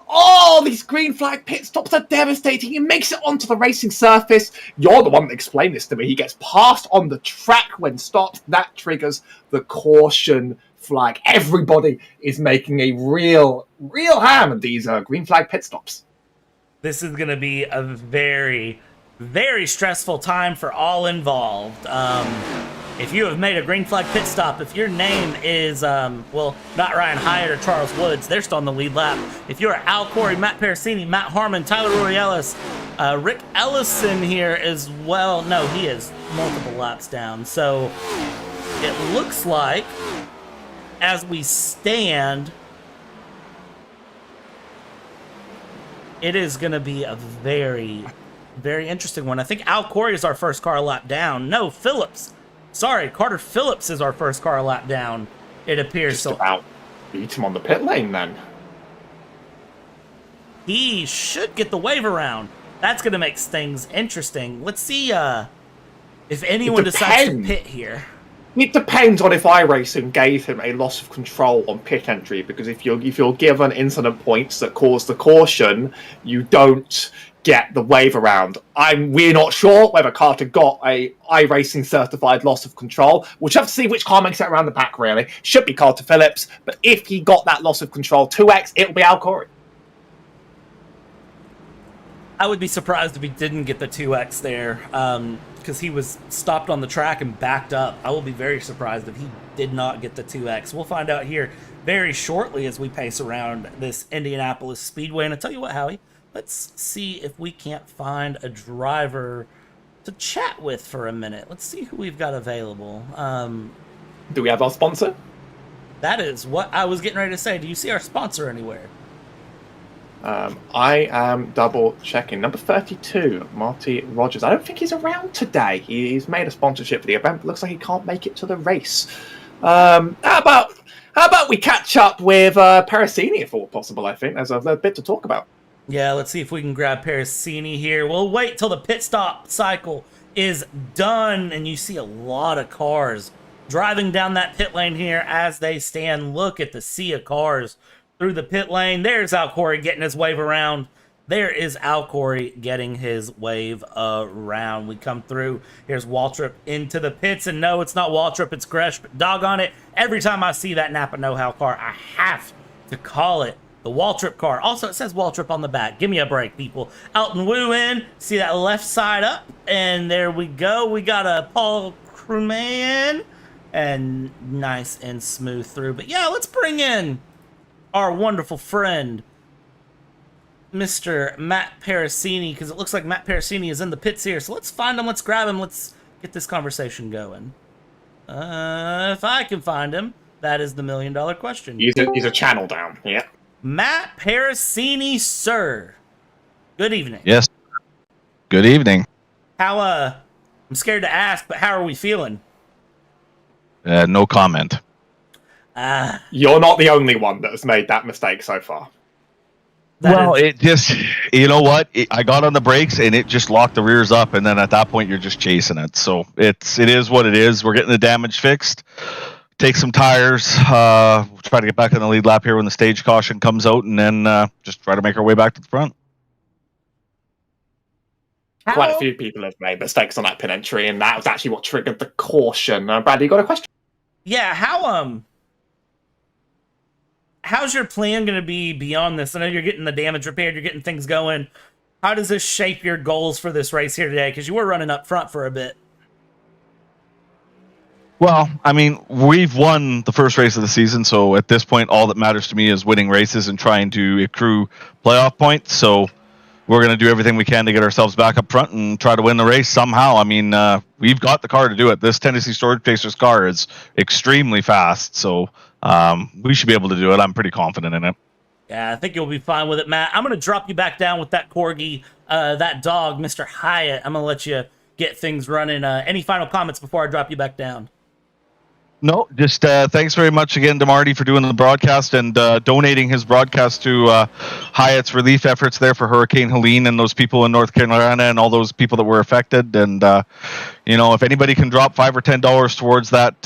Oh, these green flag pit stops are devastating. He makes it onto the racing surface. You're the one that explained this to me. He gets passed on the track when stopped. That triggers the caution flag. Everybody is making a real ham of these green flag pit stops. This is going to be a very, very stressful time for all involved. If you have made a green flag pit stop, if your name is, well, not Ryan Hyatt or Charles Woods, they're still on the lead lap. If you're Al Corey, Matt Parasini, Matt Harmon, Tyler Ruielis, Rick Ellison here as well. No, he is multiple laps down. So it looks like, as we stand, It is going to be a very, very interesting one. I think Al Corey is our first car a lap down. No, Phillips. Sorry, Carter Phillips is our first car a lap down, it appears. Just so about beat him on the pit lane then. He should get the wave around. That's going to make things interesting. Let's see if anyone decides to pit here. It depends on if iRacing gave him a loss of control on pit entry, because if you're given incident points that cause the caution, you don't get the wave around. We're not sure whether Carter got a iRacing certified loss of control. We'll have to see which car makes it around the back, really. Should be Carter Phillips, but if he got that loss of control 2x, it'll be Al Corey. I would be surprised if he didn't get the 2x there, because he was stopped on the track and backed up. I will be very surprised if he did not get the 2x. We'll find out here very shortly as we pace around this Indianapolis Speedway. And I'll tell you what, Howie, let's see if we can't find a driver to chat with for a minute. Let's see who we've got available. Do we have our sponsor? That is what I was getting ready to say. Do you see our sponsor anywhere? I am double checking. Number 32, Marty Rogers. I don't think he's around today. He's made a sponsorship for the event, but looks like he can't make it to the race. How about we catch up with Parasini if all possible? I think there's a bit to talk about. Yeah, let's see if we can grab Parasini here. We'll wait till the pit stop cycle is done, and you see a lot of cars driving down that pit lane here as they stand. Look at the sea of cars through the pit lane. There's Al Corey getting his wave around. There is Al Corey getting his wave around. We come through. Here's Waltrip into the pits. And no, it's not Waltrip, it's Gresh. But doggone it, every time I see that Napa Know-How car, I have to call it the Waltrip car. Also, it says Waltrip on the back. Give me a break, people. Elton Wu in. See that left side up? And there we go. We got a Paul Crewman. And nice and smooth through. But yeah, let's bring in our wonderful friend, Mr. Matt Parasini, because it looks like Matt Parasini is in the pits here. So let's find him, let's grab him, let's get this conversation going. If I can find him, that is the million-dollar question. He's a channel down, yeah. Matt Parasini, sir. Good evening. Yes. Good evening. How, I'm scared to ask, but how are we feeling? No comment. You're not the only one that has made that mistake so far. It just, you know what? I got on the brakes and it just locked the rears up, and then at that point you're just chasing it. So it is what it is. We're getting the damage fixed. Take some tires. Try to get back on the lead lap here when the stage caution comes out, and then just try to make our way back to the front. Quite a few people have made mistakes on that pin entry, and that was actually what triggered the caution. Brad, you got a question? Yeah, how's your plan going to be beyond this? I know you're getting the damage repaired, you're getting things going. How does this shape your goals for this race here today? Because you were running up front for a bit. Well, I mean, we've won the first race of the season, so at this point, all that matters to me is winning races and trying to accrue playoff points. So we're going to do everything we can to get ourselves back up front and try to win the race somehow. I mean, we've got the car to do it. This Tennessee Storage Chasers car is extremely fast, so we should be able to do it. I'm pretty confident in it. Yeah, I think you'll be fine with it, Matt. I'm going to drop you back down with that corgi, that dog, Mr. Hyatt. I'm going to let you get things running. Any final comments before I drop you back down? No, just thanks very much again to Marty for doing the broadcast and donating his broadcast to Hyatt's relief efforts there for Hurricane Helene and those people in North Carolina and all those people that were affected. And, if anybody can drop $5 or $10 towards that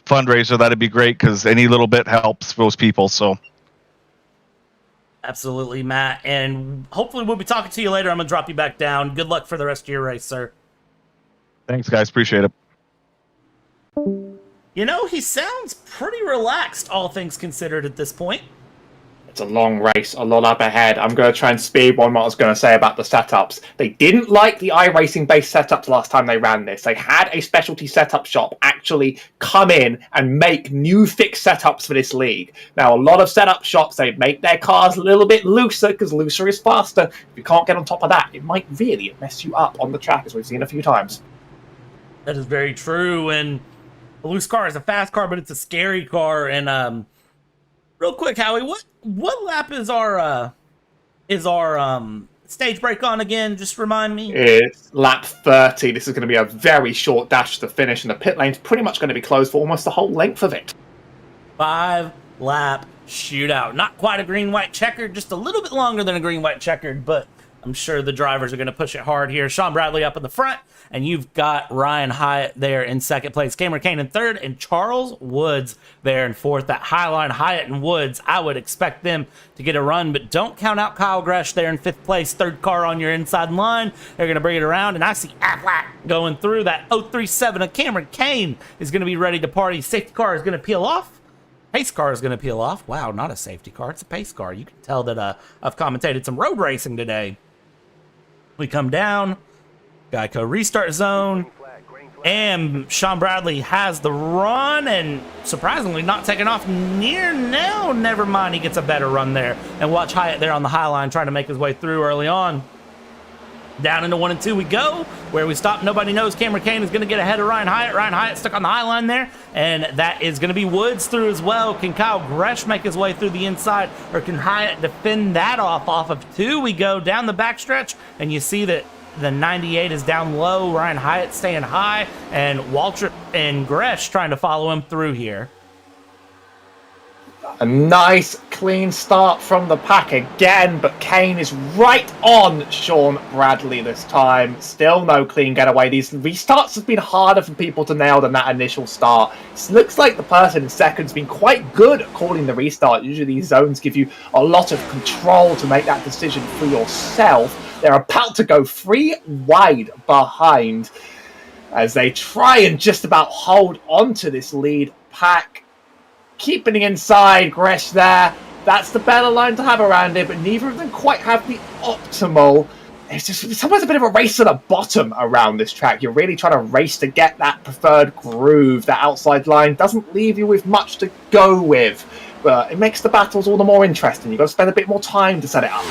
fundraiser, that'd be great, because any little bit helps those people. So, absolutely, Matt. And hopefully we'll be talking to you later. I'm going to drop you back down. Good luck for the rest of your race, sir. Thanks, guys. Appreciate it. You know, he sounds pretty relaxed, all things considered, at this point. It's a long race, a lot up ahead. I'm going to try and speed what I was going to say about the setups. They didn't like the iRacing-based setups last time they ran this. They had a specialty setup shop actually come in and make new fixed setups for this league. Now, a lot of setup shops, they make their cars a little bit looser because looser is faster. If you can't get on top of that, it might really mess you up on the track, as we've seen a few times. That is very true, and a loose car is a fast car, but it's a scary car. And real quick, Howie, what lap is our is our stage break on again? Just remind me. It's lap 30. This is going to be a very short dash to the finish, and the pit lane's pretty much going to be closed for almost the whole length of it. 5-lap shootout. Not quite a green-white checkered, just a little bit longer than a green-white checkered, but I'm sure the drivers are going to push it hard here. Sean Bradley up in the front, and you've got Ryan Hyatt there in second place. Cameron Kane in third, and Charles Woods there in fourth. That high line, Hyatt and Woods, I would expect them to get a run, but don't count out Kyle Gresh there in fifth place. Third car on your inside line. They're going to bring it around, and I see Affleck going through that 037 of Cameron Kane is going to be ready to party. Safety car is going to peel off. Pace car is going to peel off. Wow, not a safety car. It's a pace car. You can tell that I've commentated some road racing today. We come down. Geico restart zone. And Sean Bradley has the run and surprisingly not taking off near now. Never mind. He gets a better run there. And watch Hyatt there on the high line trying to make his way through early on. Down into 1 and 2 we go. Where we stop, nobody knows. Cameron Kane is going to get ahead of Ryan Hyatt. Ryan Hyatt stuck on the high line there. And that is going to be Woods through as well. Can Kyle Gresh make his way through the inside? Or can Hyatt defend that off of 2? We go down the backstretch. And you see that the 98 is down low. Ryan Hyatt staying high. And Waltrip and Gresh trying to follow him through here. A nice clean start from the pack again, but Kane is right on Sean Bradley this time. Still no clean getaway. These restarts have been harder for people to nail than that initial start. It looks like the person in second's been quite good at calling the restart. Usually these zones give you a lot of control to make that decision for yourself. They're about to go 3 wide behind as they try and just about hold on to this lead pack. Keeping it inside, Gresh there. That's the better line to have around it, but neither of them quite have the optimal. It's just sometimes a bit of a race to the bottom around this track. You're really trying to race to get that preferred groove. That outside line doesn't leave you with much to go with, but it makes the battles all the more interesting. You've got to spend a bit more time to set it up.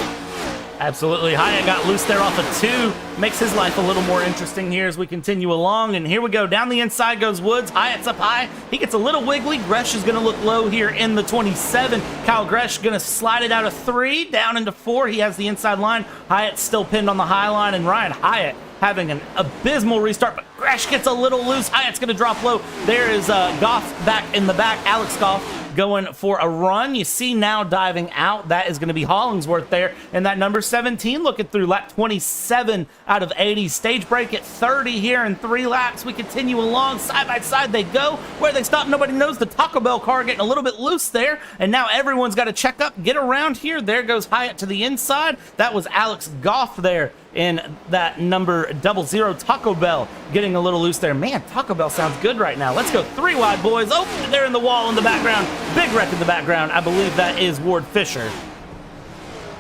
Absolutely. Hyatt got loose there off of 2. Makes his life a little more interesting here as we continue along. And here we go. Down the inside goes Woods. Hyatt's up high. He gets a little wiggly. Gresh is going to look low here in the 27. Kyle Gresh going to slide it out of 3. Down into 4. He has the inside line. Hyatt's still pinned on the high line. And Ryan Hyatt having an abysmal restart. But Gresh gets a little loose. Hyatt's going to drop low. There is Goff back in the back. Alex Goff going for a run. You see now diving out. That is going to be Hollingsworth there. And that number 17 looking through lap 27 out of 80. Stage break at 30 here in 3 laps. We continue along. Side by side they go. Where they stop, nobody knows. The Taco Bell car getting a little bit loose there. And now everyone's got to check up, get around here. There goes Hyatt to the inside. That was Alex Goff there in that number 00 Taco Bell getting a little loose there. Man, Taco Bell sounds good right now. Let's go 3 wide, boys. Oh, they're in the wall in the background. Big wreck in the background. I believe that is Ward Fisher.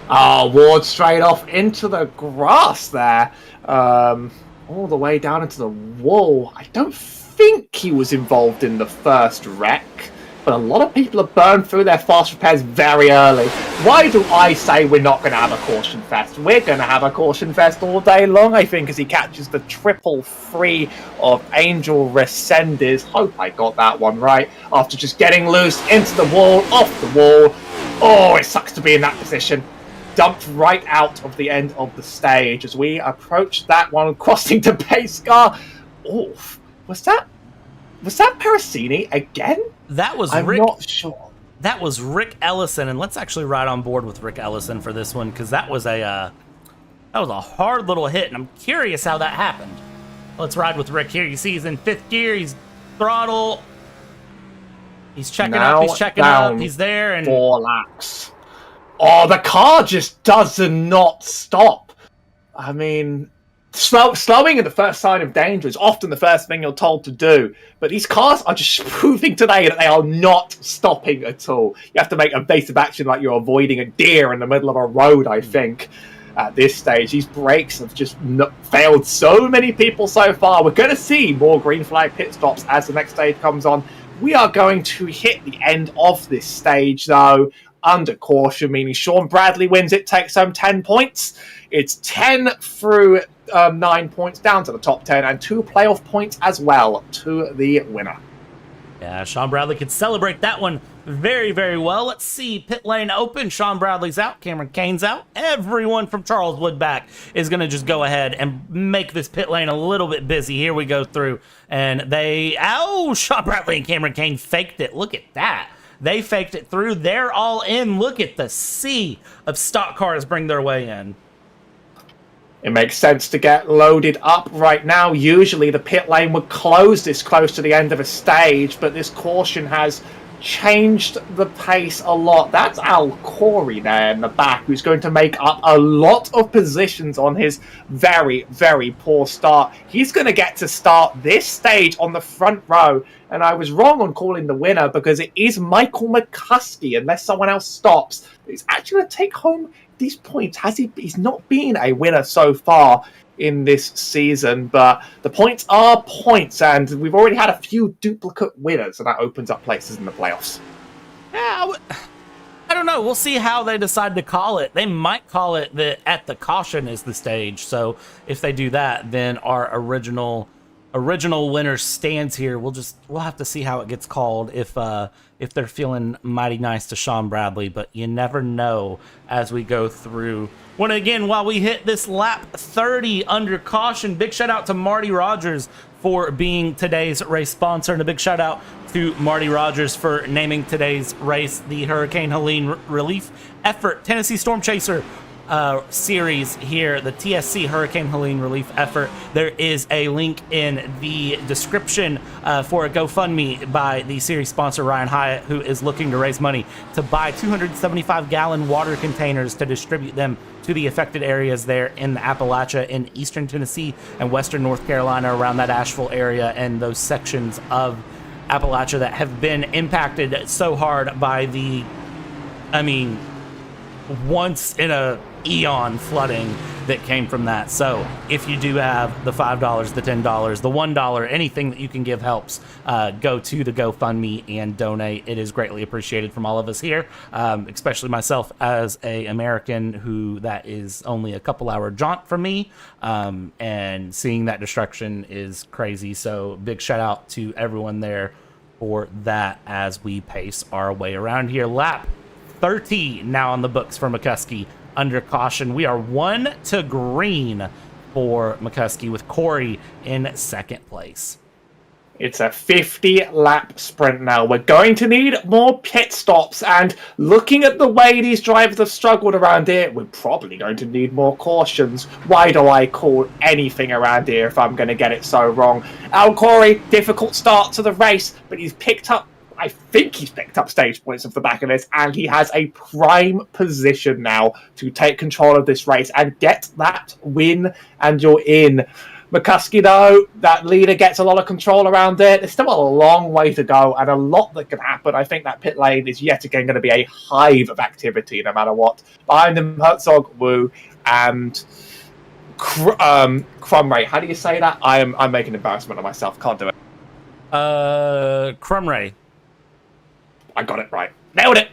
Oh, Ward straight off into the grass there. All the way down into the wall. I don't think he was involved in the first wreck, but a lot of people have burned through their fast repairs very early. Why do I say we're not going to have a caution fest? We're going to have a caution fest all day long, I think, as he catches the 333 of Angel Resendez. Hope I got that one right. After just getting loose into the wall, off the wall. Oh, it sucks to be in that position. Dumped right out of the end of the stage as we approach that one, crossing to pace car. Oof. Was that Pericini again? That was I'm Rick. not sure. That was Rick Ellison, and let's actually ride on board with Rick Ellison for this one because that was a hard little hit, and I'm curious how that happened. Let's ride with Rick here. You see, he's in 5th gear. He's throttle. He's checking up. He's checking up. He's there, and 4 laps. Oh, the car just does not stop. I mean, slowing at the first sign of danger is often the first thing you're told to do. But these cars are just proving today that they are not stopping at all. You have to make evasive action like you're avoiding a deer in the middle of a road, I think, at this stage. These brakes have just failed so many people so far. We're going to see more green flag pit stops as the next stage comes on. We are going to hit the end of this stage, though, under caution, meaning Sean Bradley wins it, takes home 10 points. It's 10 through 9 points down to the top 10 and 2 playoff points as well to the winner. yeah, Sean Bradley could celebrate that one very, very well. Let's see. Pit lane open. Sean Bradley's out. Cameron Kane's out. Everyone from Charles Woodback is going to just go ahead and make this pit lane a little bit busy. Here we go through. And Sean Bradley and Cameron Kane faked it. Look at that. They faked it through. They're all in. Look at the sea of stock cars bring their way in. It makes sense to get loaded up right now. Usually the pit lane would close this close to the end of a stage, but this caution has changed the pace a lot. That's Al Corey there in the back, who's going to make up a lot of positions on his very, very poor start. He's going to get to start this stage on the front row, and I was wrong on calling the winner because it is Michael McCuskey, unless someone else stops. He's actually going to take home these points. He's not been a winner so far in this season, but the points are points, and we've already had a few duplicate winners, and that opens up places in the playoffs. Yeah, I don't know. We'll see how they decide to call it. They might call it that at the caution is the stage. So if they do that, then our original winner stands here. We'll have to see how it gets called if they're feeling mighty nice to Sean Bradley, but you never know as we go through. While we hit this lap 30 under caution, big shout out to Marty Rogers for being today's race sponsor, and a big shout out to Marty Rogers for naming today's race the Hurricane Helene Relief Effort Tennessee Storm Chaser series here, the TSC Hurricane Helene Relief Effort. There is a link in the description for a GoFundMe by the series sponsor Ryan Hyatt, who is looking to raise money to buy 275-gallon water containers to distribute them to the affected areas there in the Appalachia in eastern Tennessee and western North Carolina, around that Asheville area and those sections of Appalachia that have been impacted so hard by the, once in a eon flooding that came from that. So if you do have the $5, the $10, the $1, anything that you can give helps, go to the GoFundMe and donate. It is greatly appreciated from all of us here, especially myself as a American who that is only a couple hour jaunt from me, and seeing that destruction is crazy. So big shout out to everyone there for that as we pace our way around here. Lap 30 now on the books for McCuskey under caution. We are 1 to green for McCuskey, with Corey in second place. It's a 50-lap sprint now. We're going to need more pit stops, and looking at the way these drivers have struggled around here, we're probably going to need more cautions. Why do I call anything around here if I'm going to get it so wrong? Al Corey, difficult start to the race, but he's picked up stage points off the back of this, and he has a prime position now to take control of this race and get that win, and you're in. McCuskey, though, that leader gets a lot of control around it. There's still a long way to go and a lot that can happen. I think that pit lane is yet again going to be a hive of activity no matter what. Behind them, Herzog, Wu, and Crumray. How do you say that? I'm making an embarrassment of myself. Can't do it. Crumray. I got it right. Nailed it.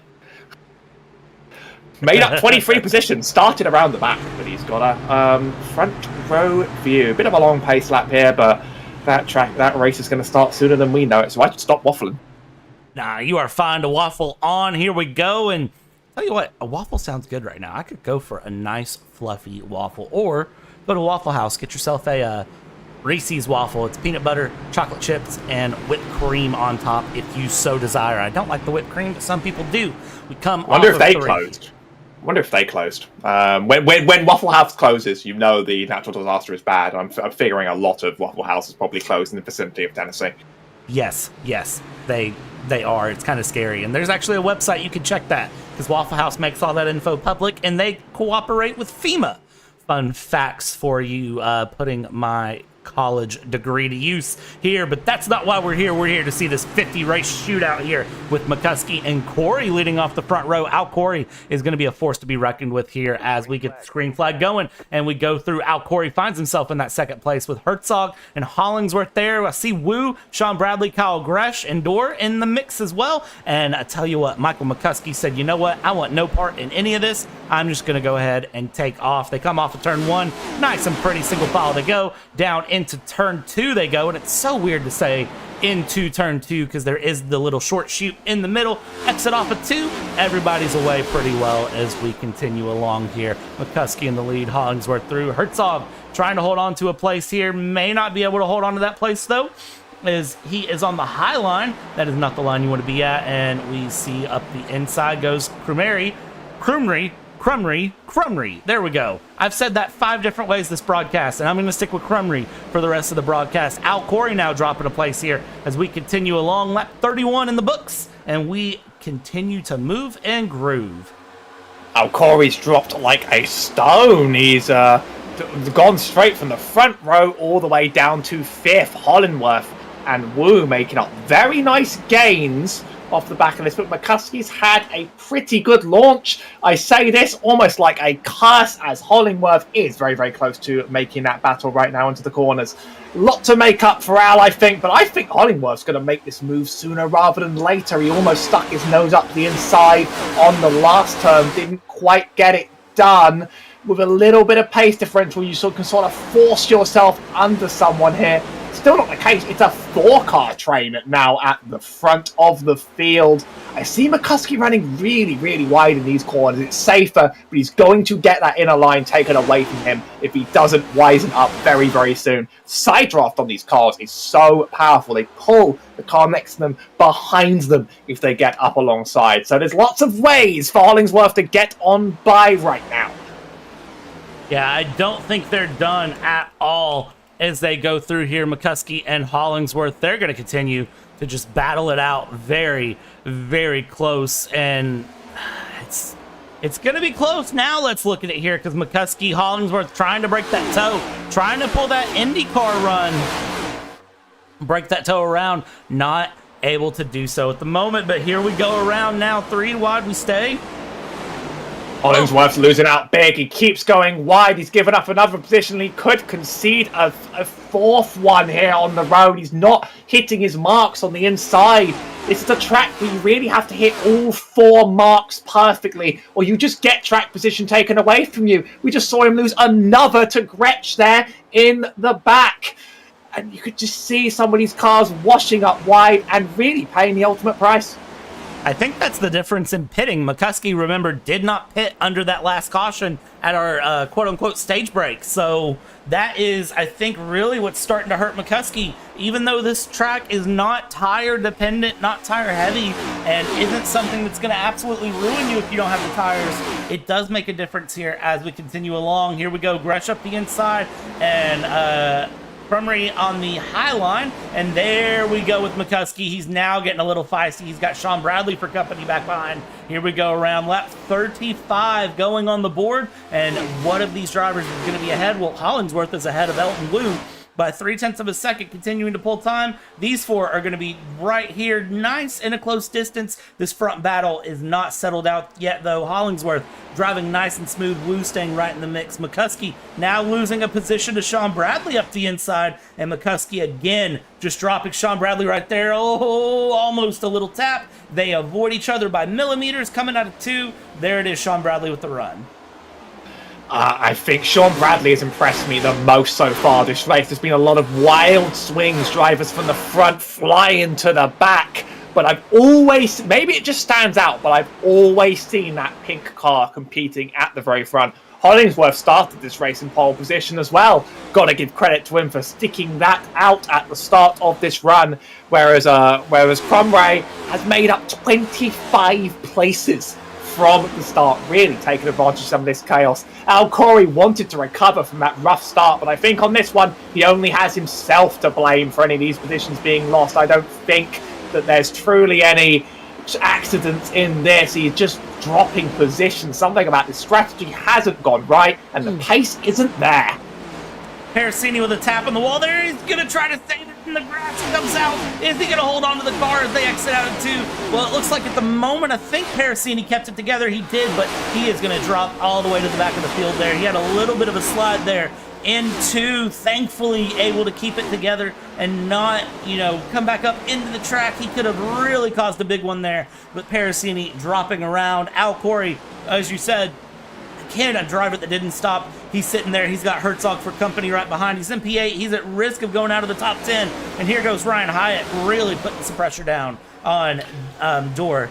Made up 23 positions. Started around the back, but he's got a front row view. Bit of a long pace lap here, but that race is going to start sooner than we know it, so I should stop waffling. Nah, you are fine to waffle on. Here we go, and tell you what, a waffle sounds good right now. I could go for a nice fluffy waffle, or go to Waffle House, get yourself a Reese's waffle. It's peanut butter, chocolate chips, and whipped cream on top if you so desire. I don't like the whipped cream, but some people do. We come Wonder if off they of closed. When Waffle House closes, you know the natural disaster is bad. I'm figuring a lot of Waffle House is probably closed in the vicinity of Tennessee. Yes, they are. It's kind of scary. And there's actually a website you can check that, because Waffle House makes all that info public, and they cooperate with FEMA. Fun facts for you, putting my college degree to use here, but that's not why we're here. We're here to see this 50 race shootout here with McCuskey and Corey leading off the front row. Al Corey is going to be a force to be reckoned with here as we get the screen flag going and we go through. Al Corey finds himself in that second place with Herzog and Hollingsworth there. I see Wu, Sean Bradley, Kyle Gresh, and Dorr in the mix as well. And I tell you what, Michael McCuskey said, you know what, I want no part in any of this. I'm just going to go ahead and take off. They come off of turn 1, nice and pretty single file. They go down into turn 2 they go, and it's so weird to say into turn 2 because there is the little short chute in the middle. Exit off of 2. Everybody's away pretty well as we continue along here. McCuskey in the lead, Hollingsworth through. Herzog trying to hold on to a place here. May not be able to hold on to that place though, as he is on the high line. That is not the line you want to be at. And we see up the inside goes Crumry. There we go. I've said that 5 different ways this broadcast, and I'm going to stick with Crumry for the rest of the broadcast. Al Corey now dropping a place here as we continue along. Lap 31 in the books, and we continue to move and groove. Al Corey's dropped like a stone. He's gone straight from the front row all the way down to 5th. Hollingworth and Wu making up very nice gains off the back of this, but McCuskey's had a pretty good launch. I say this almost like a curse, as Hollingworth is very, very close to making that battle right now into the corners. Lot to make up for Al, I think, but I think Hollingworth's going to make this move sooner rather than later. He almost stuck his nose up the inside on the last turn, didn't quite get it done. With a little bit of pace differential, you can sort of force yourself under someone here. Still not the case. It's a 4-car train now at the front of the field. I see McCuskey running really, really wide in these corners. It's safer, but he's going to get that inner line taken away from him if he doesn't wisen up very, very soon. Side draft on these cars is so powerful. They pull the car next to them behind them if they get up alongside. So there's lots of ways for Hollingsworth to get on by right now. Yeah, I don't think they're done at all as they go through here. McCuskey and Hollingsworth, they're going to continue to just battle it out very, very close. And it's going to be close now. Let's look at it here because McCuskey, Hollingsworth trying to break that toe, trying to pull that IndyCar run, break that toe around, not able to do so at the moment. But here we go around now. 3 wide we stay. Hollingsworth's losing out big. He keeps going wide. He's given up another position. He could concede a 4th one here on the road. He's not hitting his marks on the inside. This is a track where you really have to hit all 4 marks perfectly, or you just get track position taken away from you. We just saw him lose another to Gretsch there in the back. And you could just see some of these cars washing up wide and really paying the ultimate price. I think that's the difference in pitting. McCuskey, remember, did not pit under that last caution at our quote-unquote stage break. So that is, I think, really what's starting to hurt McCuskey. Even though this track is not tire-dependent, not tire-heavy, and isn't something that's going to absolutely ruin you if you don't have the tires, it does make a difference here as we continue along. Here we go, Gretsch up the inside, and Crumry on the high line, and there we go with McCuskey. He's now getting a little feisty. He's got Sean Bradley for company back behind. Here we go around lap 35 going on the board, and what of these drivers is going to be ahead? Well, Hollingsworth is ahead of Elton Wu by 0.3 of a second, continuing to pull time. These 4 are going to be right here, nice in a close distance. This front battle is not settled out yet, though. Hollingsworth driving nice and smooth, Wu staying right in the mix. McCuskey now losing a position to Sean Bradley up the inside, and McCuskey again just dropping Sean Bradley right there. Oh, almost a little tap. They avoid each other by millimeters, coming out of 2. There it is, Sean Bradley with the run. I think Sean Bradley has impressed me the most so far this race. There's been a lot of wild swings, drivers from the front flying to the back. But I've always, maybe it just stands out, but I've always seen that pink car competing at the very front. Hollingsworth started this race in pole position as well. Got to give credit to him for sticking that out at the start of this run. Whereas Crumry has made up 25 places from the start, really taking advantage of some of this chaos. Al Corey wanted to recover from that rough start, but I think on this one, he only has himself to blame for any of these positions being lost. I don't think that there's truly any accidents in this. He's just dropping positions. Something about this strategy hasn't gone right, and the pace isn't there. Parasini with a tap on the wall there. He's going to try to save it in the grass. He comes out. Is he going to hold on to the car as they exit out of 2? Well, it looks like at the moment, I think Parasini kept it together. He did, but he is going to drop all the way to the back of the field there. He had a little bit of a slide there into, thankfully able to keep it together and not, come back up into the track. He could have really caused a big one there, but Parasini dropping around. Al Corey, as you said, Canada driver that didn't stop. He's sitting there. He's got Herzog for company right behind. He's in P8. He's at risk of going out of the top 10. And here goes Ryan Hyatt really putting some pressure down on Dorr.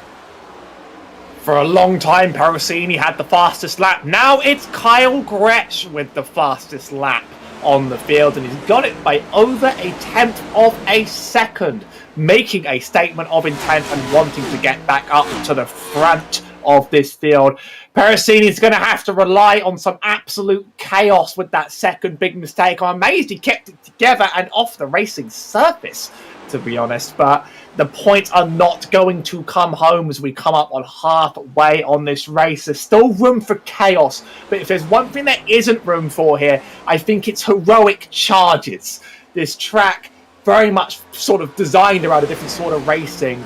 For a long time, Perosini had the fastest lap. Now it's Kyle Gretsch with the fastest lap on the field, and he's got it by over 1/10 of a second, making a statement of intent and wanting to get back up to the front of this field. Perosini's going to have to rely on some absolute chaos with that second big mistake. I'm amazed he kept it together and off the racing surface, to be honest, but the points are not going to come home as we come up on halfway on this race. There's still room for chaos, but if there's one thing there isn't room for here, I think it's heroic charges. This track very much sort of designed around a different sort of racing.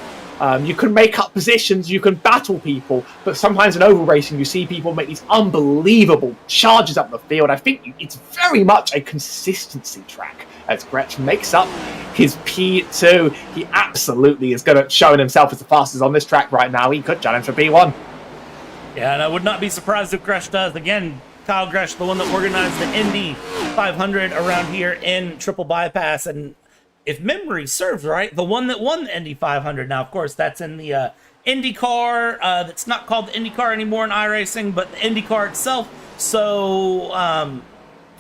You can make up positions, you can battle people, but sometimes in oval racing you see people make these unbelievable charges up the field. I think it's very much a consistency track as Gretsch makes up his P2. He absolutely is going to showing himself as the fastest on this track right now. He could challenge for P1. Yeah, and I would not be surprised if Gretsch does. Again, Kyle Gretsch, the one that organized the Indy 500 around here in Triple Bypass, and if memory serves right, the one that won the Indy 500. Now, of course, that's in the IndyCar. That's not called the IndyCar anymore in iRacing, but the IndyCar itself. So,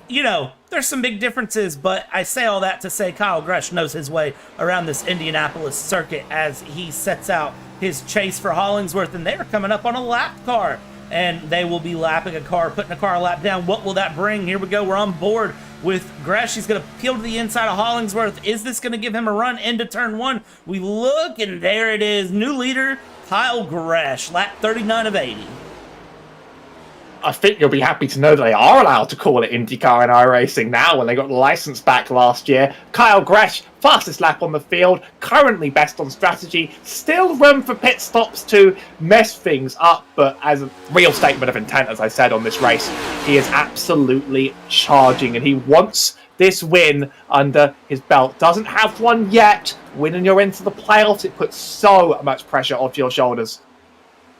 you know, there's some big differences, but I say all that to say Kyle Gretsch knows his way around this Indianapolis circuit as he sets out his chase for Hollingsworth, and they're coming up on a lap car, and they will be lapping a car, putting a car lap down. What will that bring? Here we go. We're on board with Gretsch. He's going to peel to the inside of Hollingsworth. Is this going to give him a run into turn one? We look, and there it is. New leader, Kyle Gretsch, lap 39 of 80. I think you'll be happy to know that they are allowed to call it IndyCar and iRacing now when they got the license back last year. Kyle Gretsch, fastest lap on the field, currently best on strategy, still room for pit stops to mess things up, but as a real statement of intent, as I said on this race, he is absolutely charging and he wants this win under his belt. Doesn't have one yet. Winning you're into the playoffs, it puts so much pressure off your shoulders.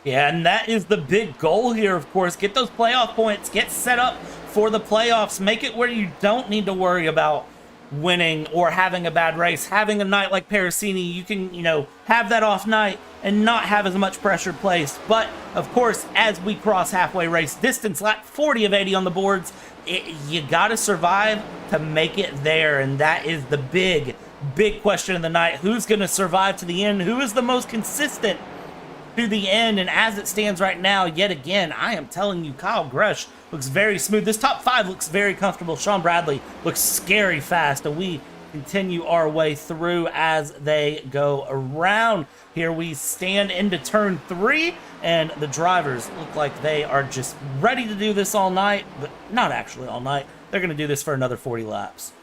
Yeah, and that is the big goal here, of course. Get those playoff points. Get set up for the playoffs. Make it where you don't need to worry about winning or having a bad race. Having a night like Perosini, you can, you know, have that off night and not have as much pressure placed. But, of course, as we cross halfway race distance, lap 40 of 80 on the boards, you got to survive to make it there. And that is the big question of the night. Who's going to survive to the end? Who is the most consistent to the end? And as it stands right now, yet again, I am telling you, Kyle Gretsch looks very smooth. This top five looks very comfortable. Sean Bradley looks scary fast, and we continue our way through as they go around. Here we stand into turn three, and the drivers look like they are just ready to do this all night, but not actually all night. They're going to do this for another 40 laps.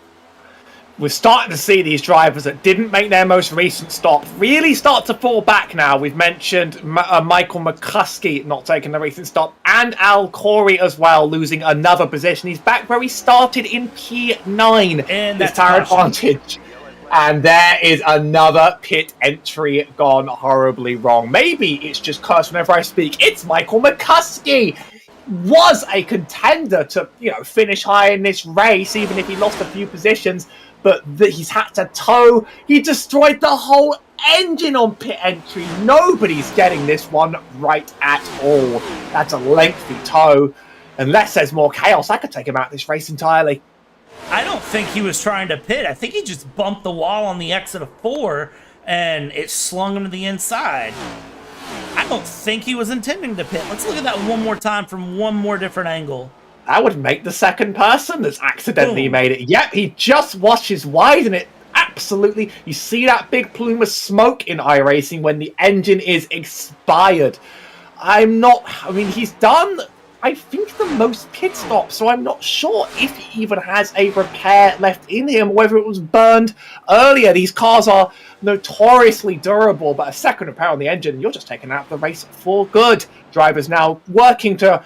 We're starting to see these drivers that didn't make their most recent stop really start to fall back now. We've mentioned Michael McCuskey not taking the recent stop, and Al Corey as well, losing another position. He's back where he started in P9. And that's tire advantage. And there is another pit entry gone horribly wrong. Maybe it's just cursed whenever I speak. It's Michael McCuskey. Was a contender to, you know, finish high in this race, even if he lost a few positions. But he's had to tow. He destroyed the whole engine on pit entry. Nobody's getting this one right at all. That's a lengthy tow. Unless there's more chaos, I could take him out of this race entirely. I don't think he was trying to pit. I think he just bumped the wall on the exit of 4, and it slung him to the inside. I don't think he was intending to pit. Let's look at that one more time from one more different angle. That would make the second person that's accidentally made it. Yep, he just washes wide, and it absolutely... You see that big plume of smoke in iRacing when the engine is expired. I mean, he's done, I think, the most pit stops, so I'm not sure if he even has a repair left in him, whether it was burned earlier. These cars are notoriously durable, but a second repair on the engine, you're just taking out the race for good. Drivers now working to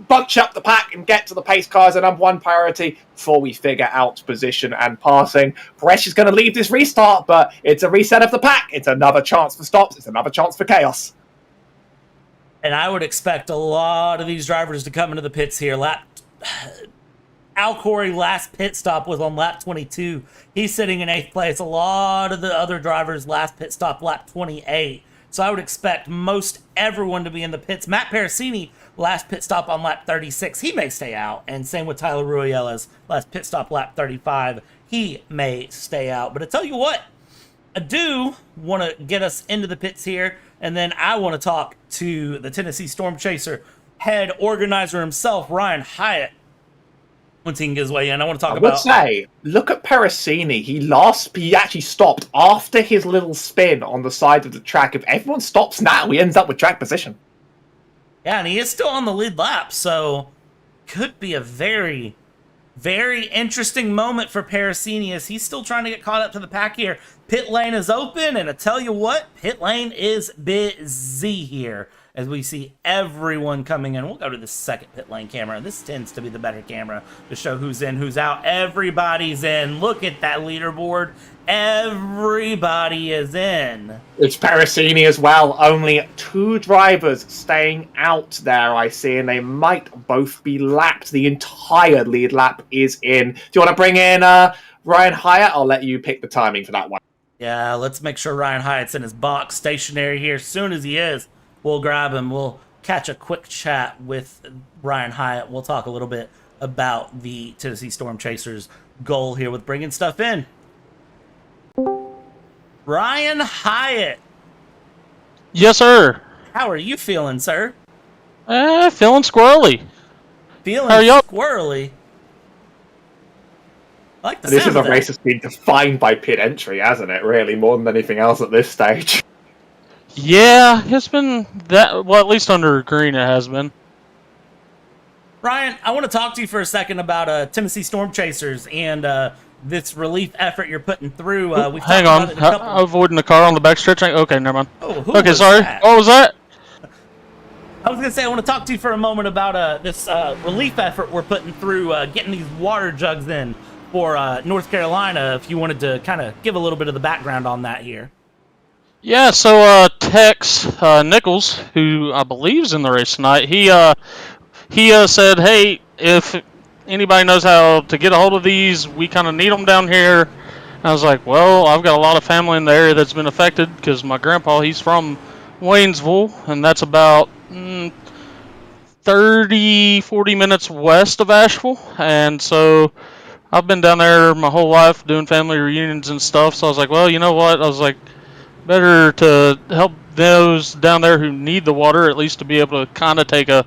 bunch up the pack and get to the pace cars, and number one priority before we figure out position and passing. Gretsch is going to leave this restart, but it's a reset of the pack. It's another chance for stops. It's another chance for chaos. And I would expect a lot of these drivers to come into the pits here. Al Corey last pit stop was on lap 22. He's sitting in 8th place. A lot of the other drivers last pit stop lap 28. So I would expect most everyone to be in the pits. Matt Parasini last pit stop on lap 36. He may stay out. And same with Tyler Ruielas last pit stop lap 35. He may stay out. But I tell you what, I do want to get us into the pits here. And then I want to talk to the Tennessee Storm Chaser head organizer himself, Ryan Hyatt. Once he can get his way in, I want to talk about... I would say, look at Parasini. He actually stopped after his little spin on the side of the track. If everyone stops now, he ends up with track position. Yeah, and he is still on the lead lap, so could be a very, very interesting moment for Parasini as he's still trying to get caught up to the pack here. Pit lane is open, and I tell you what, pit lane is busy here as we see everyone coming in. We'll go to the second pit lane camera. This tends to be the better camera to show who's in, who's out. Everybody's in. Look at that leaderboard. Everybody is in. It's Parasini as well. Only 2 drivers staying out there, I see, and they might both be lapped. The entire lead lap is in. Do you want to bring in Ryan Hyatt? I'll let you pick the timing for that one. Yeah, let's make sure Ryan Hyatt's in his box stationary here. As soon as he is, we'll grab him. We'll catch a quick chat with Ryan Hyatt. We'll talk a little bit about the Tennessee Storm Chasers' goal here with bringing stuff in. Ryan Hyatt. Yes, sir. How are you feeling, sir? Feeling squirrely. Feeling How are y'all? squirrely. I like the This sound is a of that. race that's been defined by pit entry, hasn't it, really, more than anything else at this stage. Yeah, it's been that. Well, at least under green, it has been. Ryan, I want to talk to you for a second about Tennessee Storm Chasers and this relief effort you're putting through. We've Hang talked on, about it in a couple... avoiding the car on the backstretch. Okay, never mind. Oh, who Okay, was sorry. that? What was that? I was going to say, I want to talk to you for a moment about this relief effort we're putting through, getting these water jugs in for North Carolina, if you wanted to kind of give a little bit of the background on that here. Yeah, so Tex Nichols, who I believe is in the race tonight, he said, hey, if anybody knows how to get a hold of these, we kind of need them down here. And I was like, well, I've got a lot of family in the area that's been affected because my grandpa, he's from Waynesville, and that's about 30, 40 minutes west of Asheville. And so I've been down there my whole life doing family reunions and stuff. So I was like, well, you know what? I was like, better to help those down there who need the water, at least to be able to kind of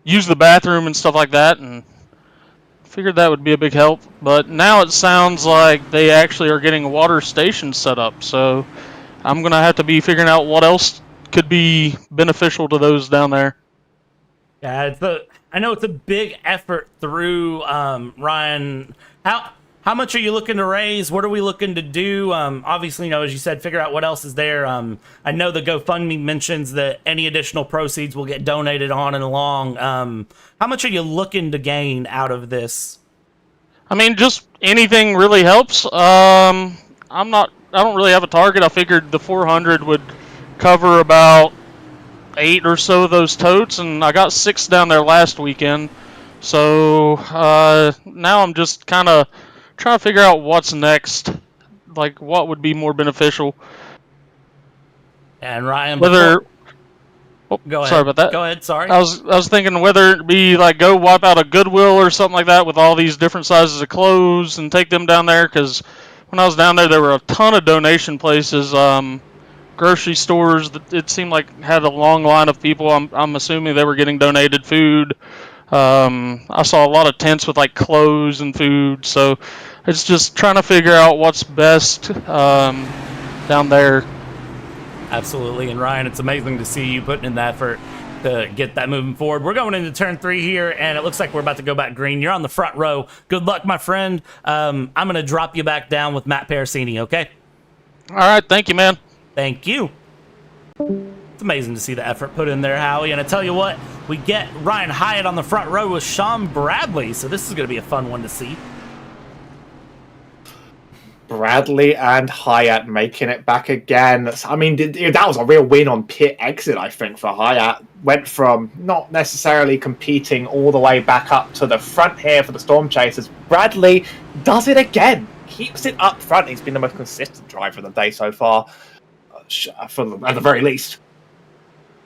use the bathroom and stuff like that, and figured that would be a big help. But now it sounds like they actually are getting a water station set up, so I'm going to have to be figuring out what else could be beneficial to those down there. Yeah, I know it's a big effort through, Ryan. How much are you looking to raise? What are we looking to do? Obviously, as you said, figure out what else is there. I know the GoFundMe mentions that any additional proceeds will get donated on and along. How much are you looking to gain out of this? I mean, just anything really helps. I don't really have a target. I figured the 400 would cover about 8 or so of those totes, and I got 6 down there last weekend. So now I'm just kind of trying to figure out what's next, like what would be more beneficial. And Ryan, go ahead. Sorry about that. Go ahead. Sorry. I was thinking whether it be like go wipe out a Goodwill or something like that with all these different sizes of clothes and take them down there, because when I was down there were a ton of donation places, grocery stores that it seemed like had a long line of people. I'm assuming they were getting donated food. I saw a lot of tents with like clothes and food, so it's just trying to figure out what's best down there. Absolutely, and Ryan, it's amazing to see you putting in the effort to get that moving forward. We're going into turn 3 here, and it looks like we're about to go back green. You're on the front row. Good luck, my friend. I'm going to drop you back down with Matt Parasini, okay? All right, thank you, man. Thank you. It's amazing to see the effort put in there, Howie. And I tell you what, we get Ryan Hyatt on the front row with Sean Bradley. So this is going to be a fun one to see. Bradley and Hyatt making it back again. I mean, that was a real win on pit exit, I think, for Hyatt. Went from not necessarily competing all the way back up to the front here for the Storm Chasers. Bradley does it again. Keeps it up front. He's been the most consistent driver of the day so far, at the very least.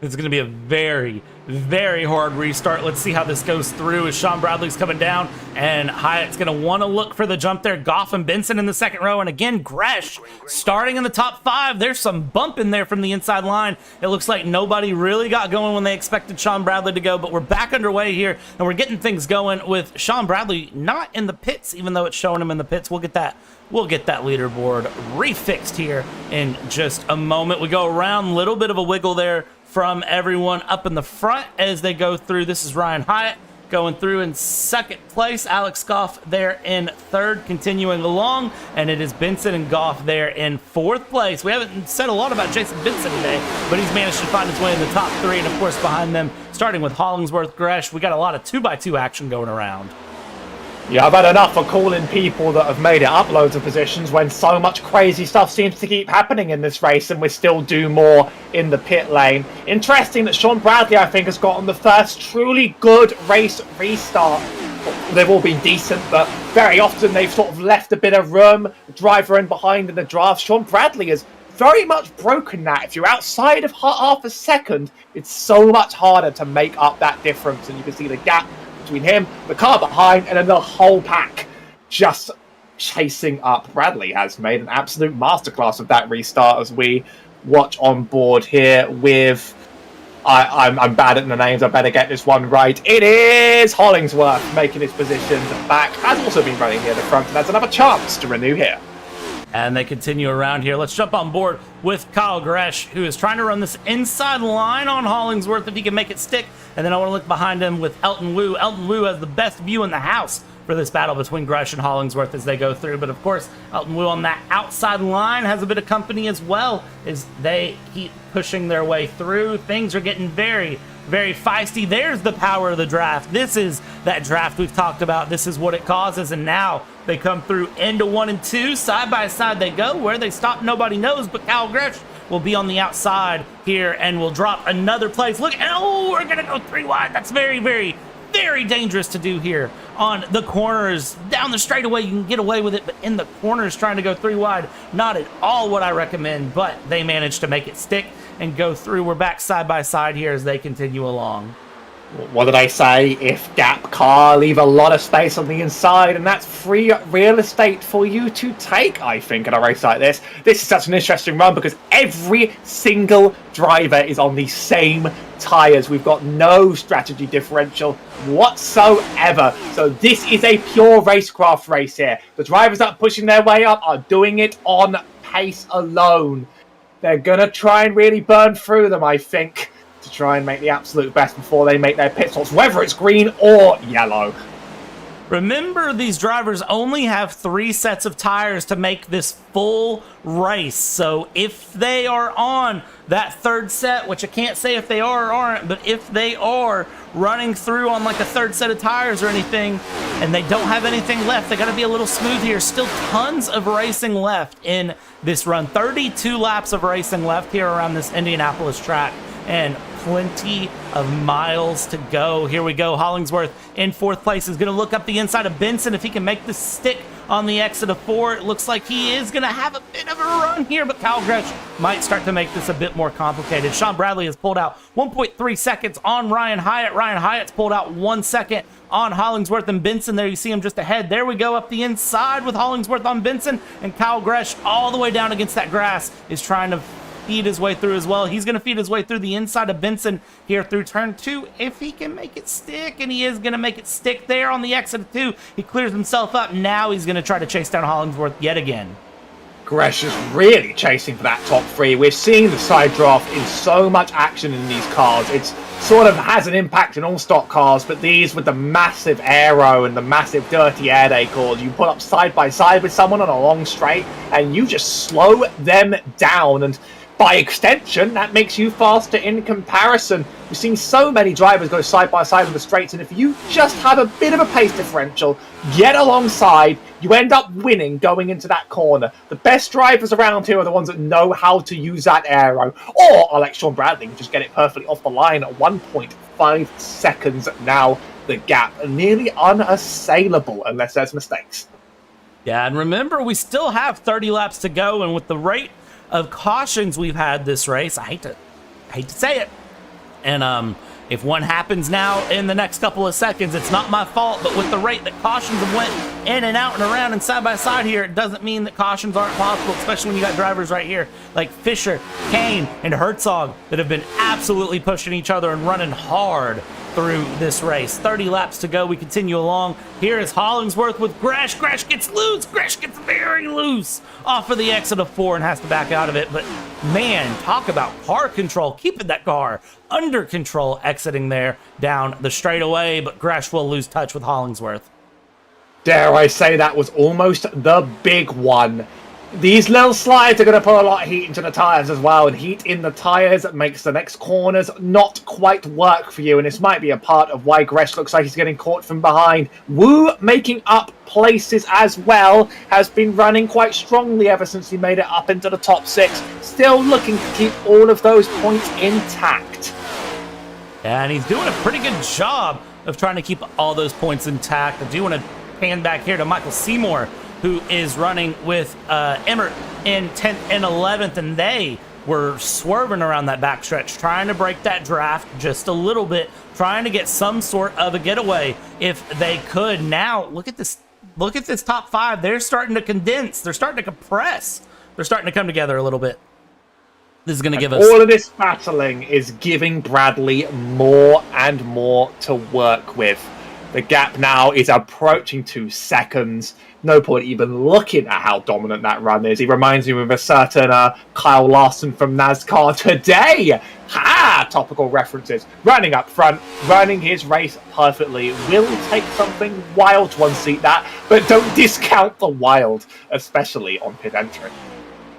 It's going to be a very, very hard restart. Let's see how this goes through as Sean Bradley's coming down, and Hyatt's going to want to look for the jump there. Goff and Benson in the second row, and again, Gresh starting in the top 5. There's some bump in there from the inside line. It looks like nobody really got going when they expected Sean Bradley to go, but we're back underway here, and we're getting things going with Sean Bradley not in the pits, even though it's showing him in the pits. We'll get that leaderboard refixed here in just a moment. We go around, little bit of a wiggle there from everyone up in the front as they go through. This is Ryan Hyatt going through in second place. Alex Goff there in third, continuing along. And it is Benson and Goff there in fourth place. We haven't said a lot about Jason Benson today, but he's managed to find his way in the top 3. And of course, behind them, starting with Hollingsworth, Gresh, we got a lot of 2x2 action going around. Yeah, I've had enough of calling people that have made it up loads of positions when so much crazy stuff seems to keep happening in this race, and we still do more in the pit lane. Interesting that Sean Bradley, I think, has gotten the first truly good race restart. They've all been decent, but very often they've sort of left a bit of room, driver in behind in the draft. Sean Bradley has very much broken that. If you're outside of half a second, it's so much harder to make up that difference, and you can see the gap between him, the car behind, and then the whole pack just chasing up. Bradley has made an absolute masterclass of that restart as we watch on board here with... I'm bad at the names, I better get this one right. It is Hollingsworth making his position back. Has also been running here at the front, and has another chance to renew here. And they continue around here. Let's jump on board with Kyle Gresh, who is trying to run this inside line on Hollingsworth if he can make it stick. And then I want to look behind him with Elton Wu. Elton Wu has the best view in the house for this battle between Gresh and Hollingsworth as they go through. But of course, Elton Wu on that outside line has a bit of company as well as they keep pushing their way through. Things are getting very, very feisty. There's the power of the draft. This is that draft we've talked about. This is what it causes. And now they come through into 1 and 2. Side by side they go. Where they stop, nobody knows. But Kyle Gresh will be on the outside here and will drop another place. Look, oh, we're going to go 3 wide. That's very, very, very dangerous to do here on the corners. Down the straightaway, you can get away with it, but in the corners trying to go 3 wide, not at all what I recommend, but they managed to make it stick and go through. We're back side by side here as they continue along. What did I say? If gap car, leave a lot of space on the inside, and that's free real estate for you to take, I think, in a race like this. This is such an interesting run because every single driver is on the same tyres. We've got no strategy differential whatsoever. So this is a pure racecraft race here. The drivers that are pushing their way up are doing it on pace alone. They're going to try and really burn through them, I think, to try and make the absolute best before they make their pit stops, whether it's green or yellow. Remember, these drivers only have 3 sets of tires to make this full race. So if they are on that 3rd set, which I can't say if they are or aren't, but if they are running through on like a 3rd set of tires or anything, and they don't have anything left, they got to be a little smooth here. Still tons of racing left in this run. 32 laps of racing left here around this Indianapolis track, and plenty of miles to go. Here we go. Hollingsworth in 4th place is going to look up the inside of Benson. If he can make this stick on the exit of 4, it looks like he is going to have a bit of a run here, but Kyle Gresh might start to make this a bit more complicated. Sean Bradley has pulled out 1.3 seconds on Ryan Hyatt. Ryan Hyatt's pulled out 1 second on Hollingsworth and Benson. There you see him just ahead. There we go up the inside with Hollingsworth on Benson, and Kyle Gresh all the way down against that grass is trying to feed his way through as well. He's going to feed his way through the inside of Benson here through turn 2 if he can make it stick, and he is going to make it stick there on the exit of 2. He clears himself up. Now he's going to try to chase down Hollingsworth yet again. Gresh is really chasing for that top 3. We're seeing the side draft in so much action in these cars. It's sort of has an impact in all stock cars, but these with the massive aero and the massive dirty air they call, you put up side by side with someone on a long straight and you just slow them down. And by extension, that makes you faster in comparison. We've seen so many drivers go side by side in the straights, and if you just have a bit of a pace differential, get alongside, you end up winning going into that corner. The best drivers around here are the ones that know how to use that aero. Or, I like Sean Bradley, just get it perfectly off the line at 1.5 seconds now. The gap nearly unassailable unless there's mistakes. Yeah, and remember, we still have 30 laps to go, and with the rate of cautions we've had this race, I hate to say it, and if one happens now in the next couple of seconds, it's not my fault, but with the rate that cautions have went in and out and around and side by side here, it doesn't mean that cautions aren't possible, especially when you got drivers right here like Fisher, Kane, and Herzog that have been absolutely pushing each other and running hard through this race. 30 laps to go. We continue along. Here is Hollingsworth with Gresh. Gresh gets loose. Gresh gets very loose off of the exit of 4 and has to back out of it. But man, talk about car control. Keeping that car under control, exiting there down the straightaway. But Gresh will lose touch with Hollingsworth. Dare I say that was almost the big one. These little slides are going to put a lot of heat into the tyres as well, and heat in the tyres makes the next corners not quite work for you, and this might be a part of why Gresh looks like he's getting caught from behind. Wu making up places as well, has been running quite strongly ever since he made it up into the top 6, still looking to keep all of those points intact. And he's doing a pretty good job of trying to keep all those points intact. I do want to pan back here to Michael Seymour, who is running with Emmert in 10th and 11th, and they were swerving around that backstretch, trying to break that draft just a little bit, trying to get some sort of a getaway if they could. Now, look at this top 5. They're starting to condense. They're starting to compress. They're starting to come together a little bit. This is going to give us... All of this battling is giving Bradley more and more to work with. The gap now is approaching 2 seconds. No point even looking at how dominant that run is. He reminds me of a certain Kyle Larson from NASCAR today. Ha! Topical references. Running up front, running his race perfectly. Will take something wild to unseat that, but don't discount the wild, especially on pit entry.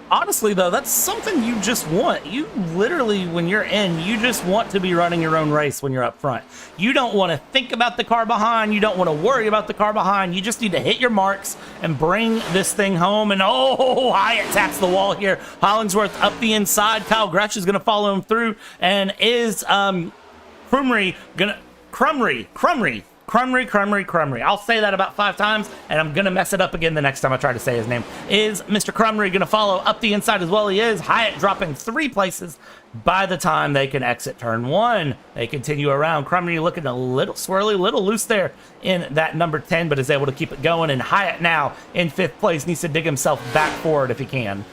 Honestly, though, that's something you just want. You literally, when you're in, you just want to be running your own race when you're up front. You don't want to think about the car behind. You don't want to worry about the car behind. You just need to hit your marks and bring this thing home. And oh, Hyatt taps the wall here. Hollingsworth up the inside. Kyle Gresh is going to follow him through. And is Crumry going to... Crumry. I'll say that about 5 times, and I'm going to mess it up again the next time I try to say his name. Is Mr. Crumry going to follow up the inside as well? He is. Hyatt dropping 3 places by the time they can exit turn 1. They continue around. Crumry looking a little swirly, a little loose there in that number 10, but is able to keep it going. And Hyatt now in 5th place needs to dig himself back forward if he can.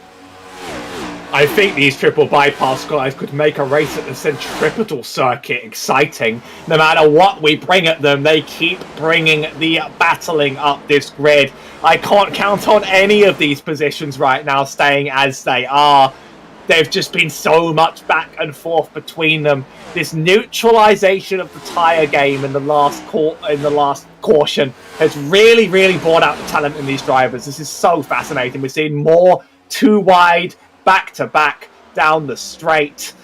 I think these triple bypass guys could make a race at the centripetal circuit exciting. No matter what we bring at them, they keep bringing the battling up this grid. I can't count on any of these positions right now staying as they are. They've just been so much back and forth between them. This neutralization of the tyre game in the last caution has really, really brought out the talent in these drivers. This is so fascinating. We're seeing more 2 wide, back-to-back down the straight.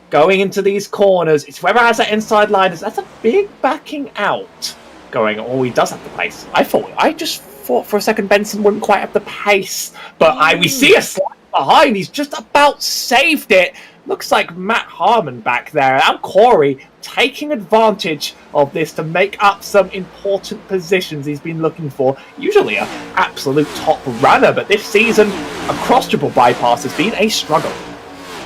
Going into these corners, it's whoever has that inside line. That's a big backing out. He does have the pace. I just thought for a second Benson wouldn't quite have the pace. But we see a slide behind. He's just about saved it. Looks like Matt Harmon back there. And Corey taking advantage of this to make up some important positions he's been looking for. Usually an absolute top runner, but this season across triple bypass has been a struggle.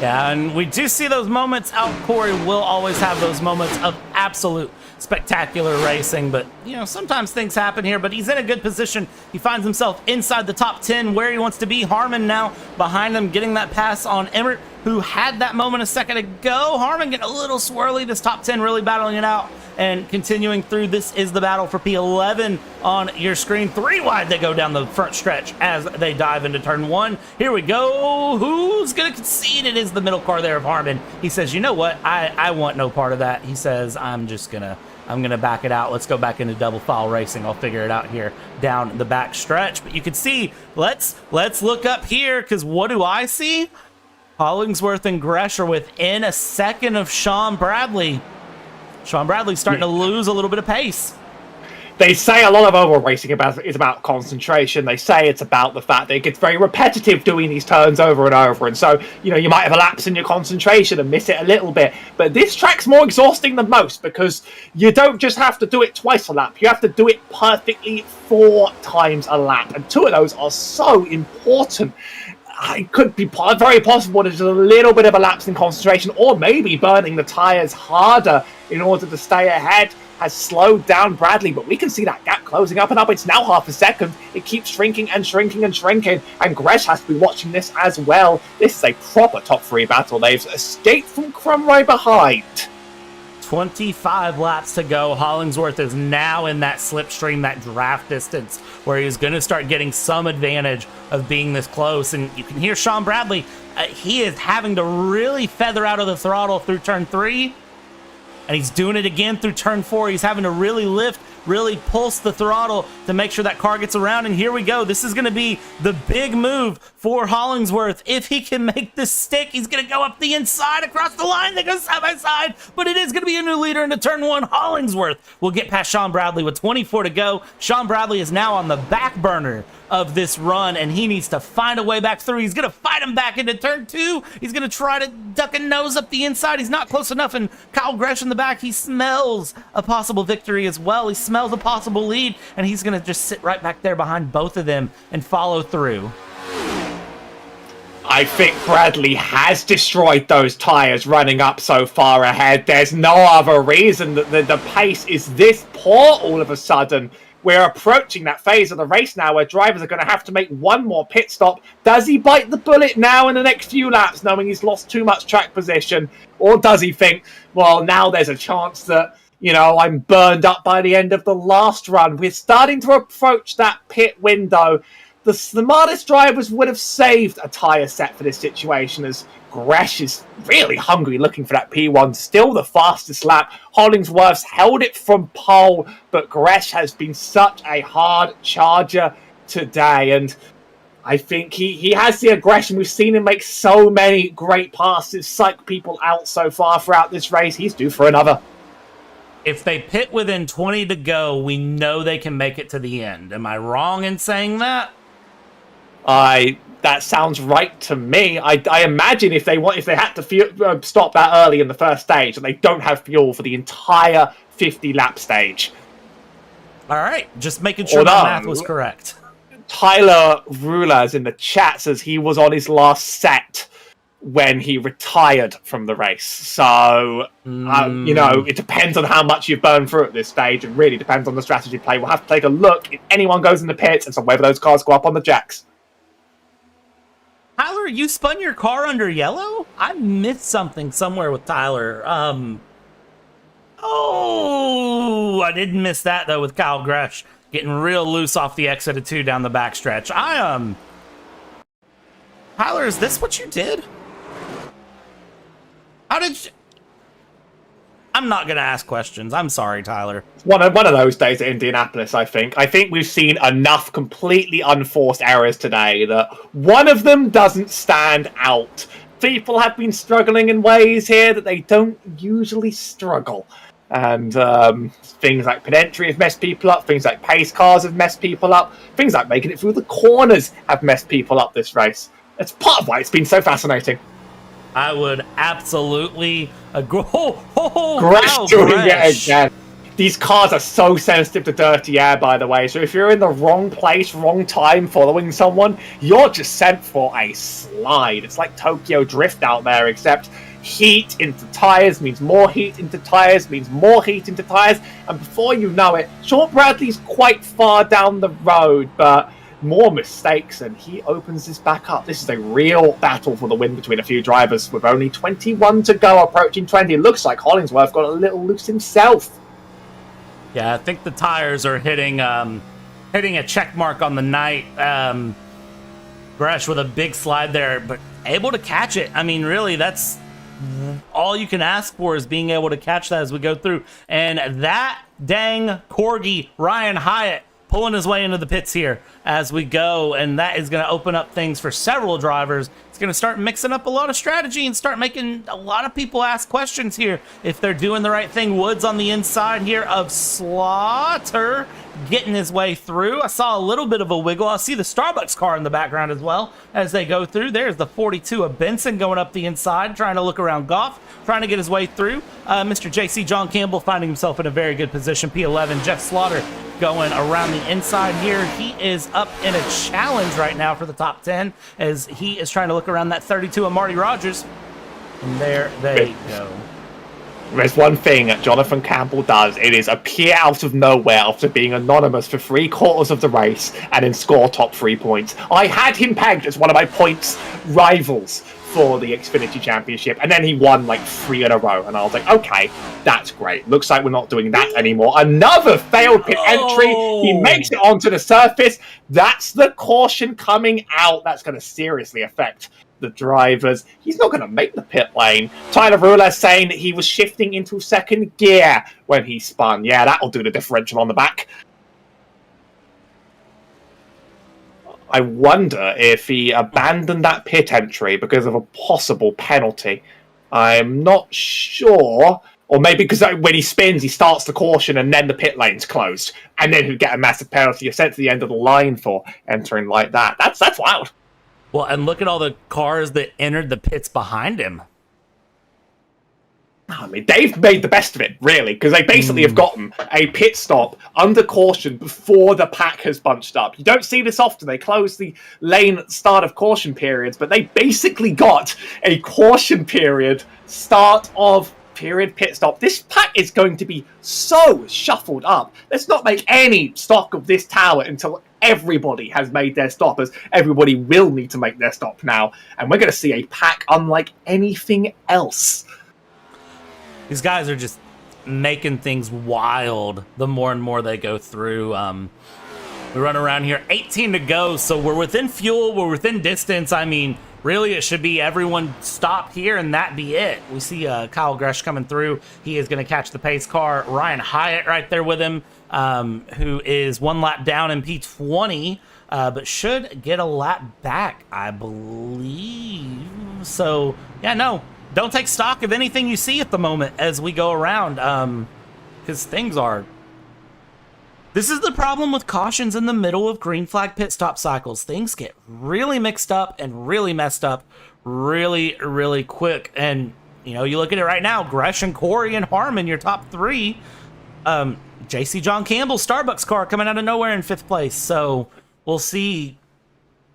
Yeah, and we do see those moments out. Corey will always have those moments of absolute spectacular racing, but sometimes things happen here, but he's in a good position. He finds himself inside the top 10 where he wants to be. Harmon now behind him, getting that pass on Emmert, who had that moment a second ago. Harmon getting a little swirly. This top 10 really battling it out and continuing through. This is the battle for P11 on your screen. 3 wide they go down the front stretch as they dive into turn 1. Here we go. Who's going to concede? It is the middle car there of Harmon. He says, you know what? I want no part of that. He says, I'm gonna back it out. Let's go back into double file racing. I'll figure it out here down the back stretch. But you can see, let's look up here, because what do I see? Hollingsworth and Gresh are within a second of Sean Bradley. Sean Bradley's starting to lose a little bit of pace. They say a lot of oval racing is about concentration. They say it's about the fact that it gets very repetitive doing these turns over and over. And so, you might have a lapse in your concentration and miss it a little bit. But this track's more exhausting than most because you don't just have to do it twice a lap. You have to do it perfectly 4 times a lap. And 2 of those are so important. It could be very possible there's a little bit of a lapse in concentration, or maybe burning the tyres harder in order to stay ahead has slowed down Bradley, but we can see that gap closing up and up. It's now half a second. It keeps shrinking and shrinking and shrinking, and Gresh has to be watching this as well. This is a proper top 3 battle. They've escaped from Crumray behind. 25 laps to go. Hollingsworth is now in that slipstream, that draft distance, where he's going to start getting some advantage of being this close. And you can hear Sean Bradley, he is having to really feather out of the throttle through turn 3. And he's doing it again through turn 4. He's having to really lift, really pulse the throttle to make sure that car gets around. And here we go. This is going to be the big move for Hollingsworth. If he can make this stick, he's going to go up the inside across the line. They go side by side, but it is going to be a new leader into turn 1. Hollingsworth will get past Sean Bradley with 24 to go. Sean Bradley is now on the back burner of this run, and he needs to find a way back through. He's going to fight him back into turn 2. He's going to try to duck and nose up the inside. He's not close enough, and Kyle Gresh in the back, he smells a possible victory as well. He smells a possible lead, and he's going to just sit right back there behind both of them and follow through. I think Bradley has destroyed those tyres running up so far ahead. There's no other reason that the pace is this poor all of a sudden. We're approaching that phase of the race now where drivers are going to have to make one more pit stop. Does he bite the bullet now in the next few laps, knowing he's lost too much track position? Or does he think, well, now there's a chance that, I'm burned up by the end of the last run? We're starting to approach that pit window. The smartest drivers would have saved a tyre set for this situation, as Gresh is really hungry looking for that P1. Still the fastest lap. Hollingsworth's held it from pole, but Gresh has been such a hard charger today. And I think he has the aggression. We've seen him make so many great passes, psych people out so far throughout this race. He's due for another. If they pit within 20 to go, we know they can make it to the end. Am I wrong in saying that? That sounds right to me. I imagine if they had to stop that early in the first stage, and they don't have fuel for the entire 50-lap stage. All right, just making sure my math was correct. Tyler Rulers in the chat says he was on his last set when he retired from the race. So, it depends on how much you've burned through at this stage. It really depends on the strategy play. We'll have to take a look if anyone goes in the pits and so whether those cars go up on the jacks. Tyler, you spun your car under yellow? I missed something somewhere with Tyler. I didn't miss that, though, with Kyle Gresh getting real loose off the exit of 2 down the backstretch. Tyler, is this what you did? How did you... I'm not going to ask questions. I'm sorry, Tyler. One of those days at Indianapolis, I think. I think we've seen enough completely unforced errors today that one of them doesn't stand out. People have been struggling in ways here that they don't usually struggle. And things like pit entry have messed people up. Things like pace cars have messed people up. Things like making it through the corners have messed people up this race. It's part of why it's been so fascinating. I would absolutely agree. Gresh doing it again. These cars are so sensitive to dirty air, by the way. So if you're in the wrong place, wrong time, following someone, you're just sent for a slide. It's like Tokyo Drift out there, except heat into tyres means more heat into tyres, means more heat into tyres. And before you know it, Sean Bradley's quite far down the road, but more mistakes, and he opens this back up. This is a real battle for the win between a few drivers with only 21 to go, approaching 20. It looks like Hollingsworth got a little loose himself. Yeah, I think the tires are hitting a check mark on the night. Gresh with a big slide there, but able to catch it. I mean, really, that's all you can ask for, is being able to catch that as we go through. And that dang corgi, Ryan Hyatt, pulling his way into the pits here as we go, and that is going to open up things for several drivers. It's going to start mixing up a lot of strategy and start making a lot of people ask questions here if they're doing the right thing. Woods on the inside here of Slaughter getting his way through. I saw a little bit of a wiggle. I see the Starbucks car in the background as well as they go through. There's the 42 of Benson going up the inside, trying to look around Goff, trying to get his way through. Mr. JC John Campbell finding himself in a very good position. P11 Jeff Slaughter going around the inside here. He is up in a challenge right now for the top 10 as he is trying to look around that 32 of Marty Rogers. And there they go. There's one thing Jonathan Campbell does. It is appear out of nowhere after being anonymous for 3/4 of the race and then score top 3 points. I had him pegged as one of my points rivals for the Xfinity Championship, and then he won like 3 in a row, and I was like, okay, that's great. Looks like we're not doing that anymore. Another failed pit entry. He makes it onto the surface. That's the caution coming out. That's going to seriously affect the drivers. He's not going to make the pit lane. Tyler Ruler saying that he was shifting into second gear when he spun. Yeah, that'll do the differential on the back. I wonder if he abandoned that pit entry because of a possible penalty. I'm not sure. Or maybe because when he spins, he starts the caution and then the pit lane's closed. And then he'd get a massive penalty. You're sent to the end of the line for entering like that. That's wild. Well, and look at all the cars that entered the pits behind him. I mean, they've made the best of it, really, because they basically have gotten a pit stop under caution before the pack has bunched up. You don't see this often. They close the lane at the start of caution periods, but they basically got a caution period, start of period pit stop. This pack is going to be so shuffled up. Let's not make any stock of this tower until everybody has made their stop, as everybody will need to make their stop now. And we're going to see a pack unlike anything else. These guys are just making things wild the more and more they go through. We run around here, 18 to go, so we're within fuel, we're within distance. I mean, really, it should be everyone stop here and that be it. We see Kyle Gresh coming through. He is going to catch the pace car. Ryan Hyatt right there with him, who is 1 lap down in P20, but should get a lap back, I believe. So, yeah, no. Don't take stock of anything you see at the moment as we go around, because things are... This is the problem with cautions in the middle of green flag pit stop cycles. Things get really mixed up and really messed up really, really quick. And, you know, you look at it right now, Gresh and Corey and Harmon, your top 3. JC John Campbell, Starbucks car coming out of nowhere in 5th place. So we'll see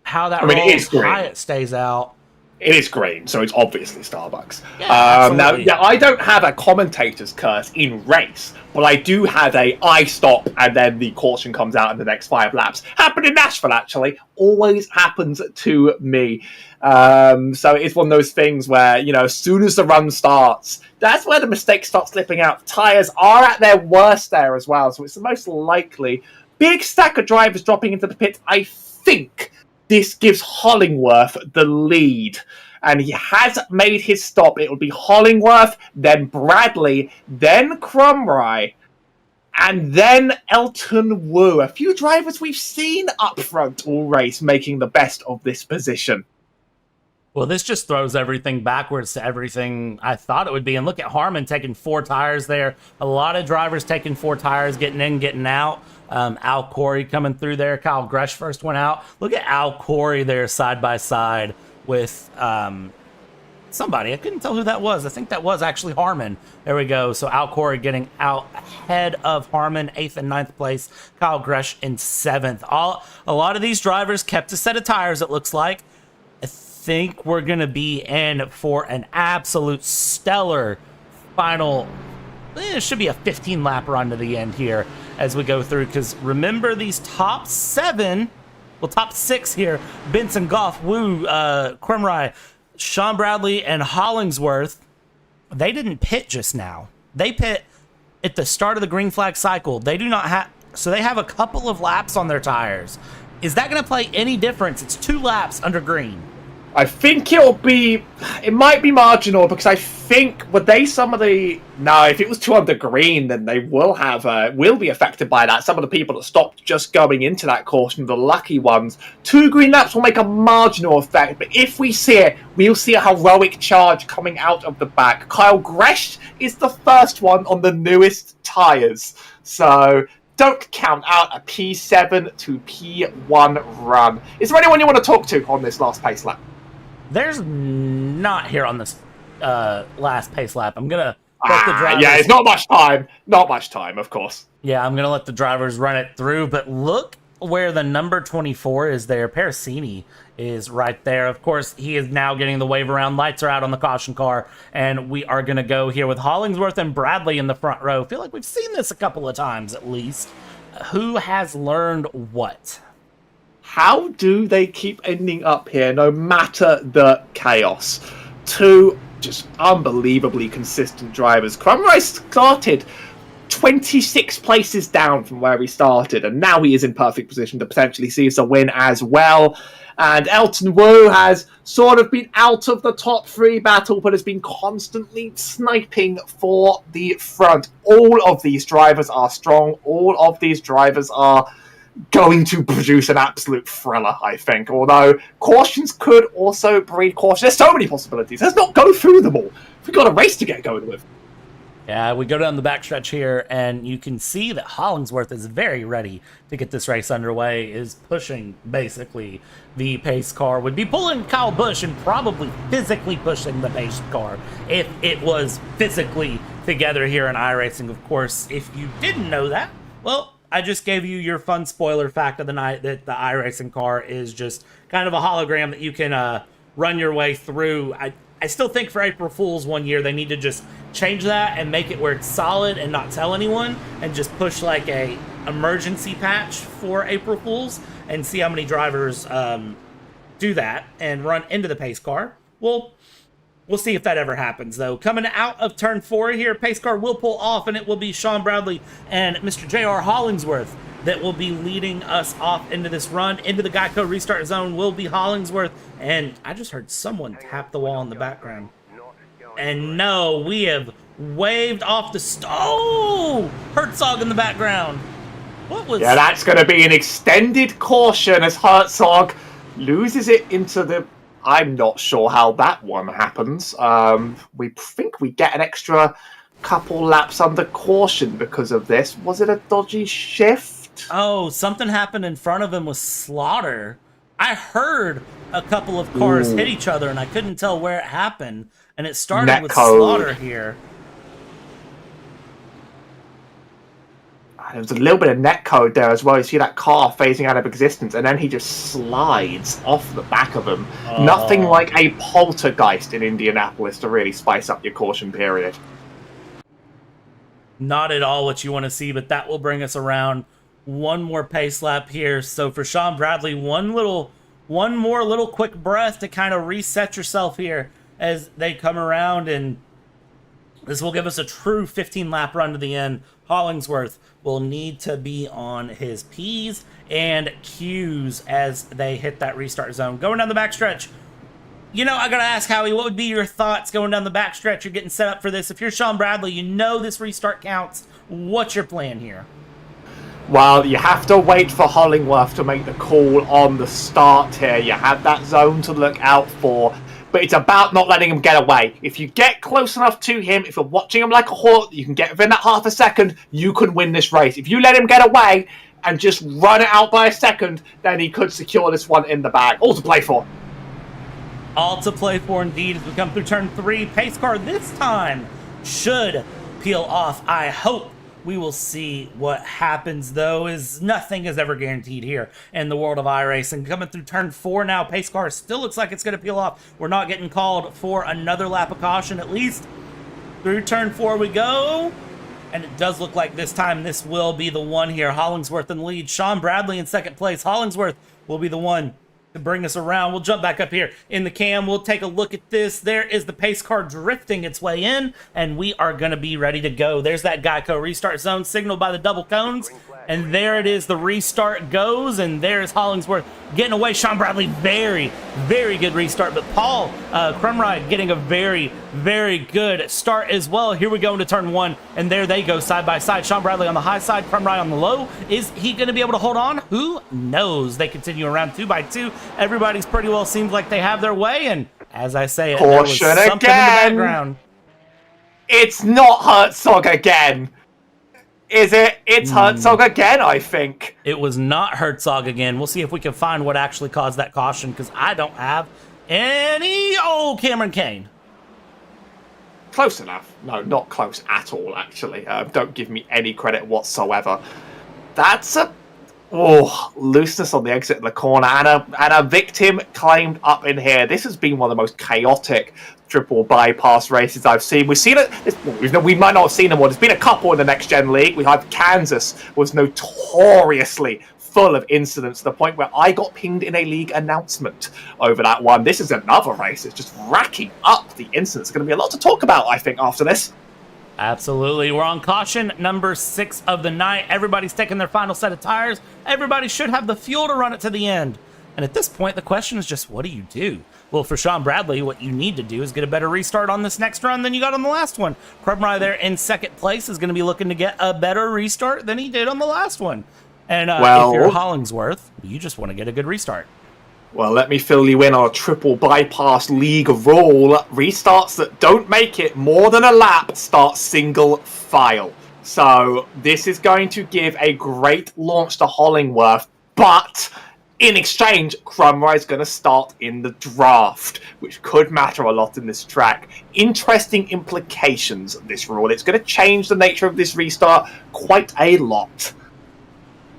how that Hyatt stays out. It is green, so it's obviously Starbucks. Yeah, now, yeah, I don't have a commentator's curse in race, but I do have I stop and then the caution comes out in the next 5 laps. Happened in Nashville, actually. Always happens to me. So it's one of those things where, you know, as soon as the run starts, that's where the mistakes start slipping out. Tyres are at their worst there as well, so it's the most likely. Big stack of drivers dropping into the pits, I think. This gives Hollingworth the lead, and he has made his stop. It will be Hollingworth, then Bradley, then Crumry, and then Elton Wu. A few drivers we've seen up front all race making the best of this position. Well, this just throws everything backwards to everything I thought it would be. And look at Harmon taking 4 tires there. A lot of drivers taking 4 tires, getting in, getting out. Al Corey coming through there. Kyle Gresh first went out. Look at Al Corey there side by side with somebody. I couldn't tell who that was. I think that was actually Harmon. There we go. So Al Corey getting out ahead of Harmon, 8th and 9th place. Kyle Gresh in 7th. A lot of these drivers kept a set of tires, it looks like. I think we're going to be in for an absolute stellar final. It should be a 15-lap run to the end here as we go through, because remember these top 7, well, top 6 here, Benson, Goff, Wu, Crumry, Sean Bradley, and Hollingsworth, they didn't pit just now. They pit at the start of the green flag cycle. They do not have, so they have a couple of laps on their tires. Is that going to play any difference? It's 2 laps under green. I think it might be marginal because I think if it was 2 under green, then they will be affected by that. Some of the people that stopped just going into that caution, the lucky ones, 2 green laps will make a marginal effect. But if we see it, we'll see a heroic charge coming out of the back. Kyle Gresh is the first one on the newest tyres. So don't count out a P7 to P1 run. Is there anyone you want to talk to on this last pace lap? There's not here on this last pace lap. I'm gonna let the drivers. Yeah, it's not much time. Not much time, of course. Yeah, I'm gonna let the drivers run it through. But look where the number 24 is there. Parasini is right there. Of course, he is now getting the wave around. Lights are out on the caution car, and we are gonna go here with Hollingsworth and Bradley in the front row. Feel like we've seen this a couple of times at least. Who has learned what? How do they keep ending up here no matter the chaos? 2 just unbelievably consistent drivers. Crumrice started 26 places down from where he started, and now he is in perfect position to potentially seize a win as well. And Elton Wu has sort of been out of the top 3 battle, but has been constantly sniping for the front. All of these drivers are strong. All of these drivers are going to produce an absolute thriller, I think. Although cautions could also breed caution. There's so many possibilities. Let's not go through them all. We've got a race to get going with. Yeah, we go down the backstretch here, and you can see that Hollingsworth is very ready to get this race underway, is pushing, basically, the pace car. Would be pulling Kyle Busch and probably physically pushing the pace car if it was physically together here in iRacing. Of course, if you didn't know that, well, I just gave you your fun spoiler fact of the night that the iRacing car is just kind of a hologram that you can run your way through. I still think for April Fool's one year, they need to just change that and make it where it's solid and not tell anyone, and just push like a emergency patch for April Fool's and see how many drivers do that and run into the pace car. We'll see if that ever happens, though. Coming out of turn 4 here, pace car will pull off, and it will be Sean Bradley and Mr. J.R. Hollingsworth that will be leading us off into this run. Into the Geico restart zone will be Hollingsworth, and I just heard someone tap the wall in the background. And no, we have waved off the Herzog in the background. What was... Yeah, that's going to be an extended caution as Herzog loses it into the... I'm not sure how that one happens. We think we get an extra couple laps under caution because of this. Was it a dodgy shift? Oh, something happened in front of him with Slaughter. I heard a couple of cars hit each other, and I couldn't tell where it happened. And it started with Slaughter here. There was a little bit of netcode there as well. You see that car phasing out of existence, and then he just slides off the back of him. Nothing like a poltergeist in Indianapolis to really spice up your caution period. Not at all what you want to see, but that will bring us around one more pace lap here. So for Sean Bradley, one more little quick breath to kind of reset yourself here as they come around, and this will give us a true 15-lap run to the end. Hollingsworth will need to be on his P's and Q's as they hit that restart zone. Going down the backstretch, you know, I gotta ask, Howie, what would be your thoughts going down the backstretch? You're getting set up for this. If you're Sean Bradley, you know this restart counts. What's your plan here? Well, you have to wait for Hollingworth to make the call on the start here. You have that zone to look out for. But it's about not letting him get away. If you get close enough to him, if you're watching him like a hawk, you can get within that half a second, you can win this race. If you let him get away and just run it out by a second, then he could secure this one in the bag. All to play for. All to play for indeed as we come through turn 3. Pace car this time should peel off. I hope we will see what happens, though, as nothing is ever guaranteed here in the world of iRacing. Coming through turn 4 now, pace car still looks like it's going to peel off. We're not getting called for another lap of caution, at least. Through turn 4 we go, and it does look like this time this will be the one here. Hollingsworth in the lead, Sean Bradley in second place. Hollingsworth will be the one to bring us around. We'll jump back up here in the cam. We'll take a look at this. There is the pace car drifting its way in, and we are going to be ready to go. There's that Geico restart zone signaled by the double cones, And there it is. The restart goes, and there's Hollingsworth getting away. Sean Bradley, very, very good restart. But Paul Crumride getting a very, very good start as well. Here we go into turn 1, and there they go side by side. Sean Bradley on the high side, Crumride on the low. Is he going to be able to hold on? Who knows? They continue around 2 by 2. Everybody's pretty well seems like they have their way, and as I say, there was Caution something in the again. background. It's not Herzog again. Is it? It's Herzog again, I think. It was not Herzog again. We'll see if we can find what actually caused that caution, because I don't have any... Oh, Cameron Kane. Close enough. No, not close at all, actually. Don't give me any credit whatsoever. That's a... Oh, looseness on the exit of the corner, and a victim claimed up in here. This has been one of the most chaotic triple bypass races I've seen. We've seen it. We might not have seen them all. There's been a couple in the Next Gen League. We have Kansas was notoriously full of incidents to the point where I got pinged in a league announcement over that one. This is another race. It's just racking up the incidents. There's going to be a lot to talk about, I think, after this. Absolutely. We're on caution number 6 of the night. Everybody's taking their final set of tires. Everybody should have the fuel to run it to the end. And at this point, the question is just, what do you do? Well, for Sean Bradley, what you need to do is get a better restart on this next run than you got on the last one. Crumride there in second place is going to be looking to get a better restart than he did on the last one. And if you're Hollingsworth, you just want to get a good restart. Well, let me fill you in on a triple bypass league rule. Restarts that don't make it more than a lap start single file. So this is going to give a great launch to Hollingworth, but in exchange, Crumride's going to start in the draft, which could matter a lot in this track. Interesting implications of this rule. It's going to change the nature of this restart quite a lot.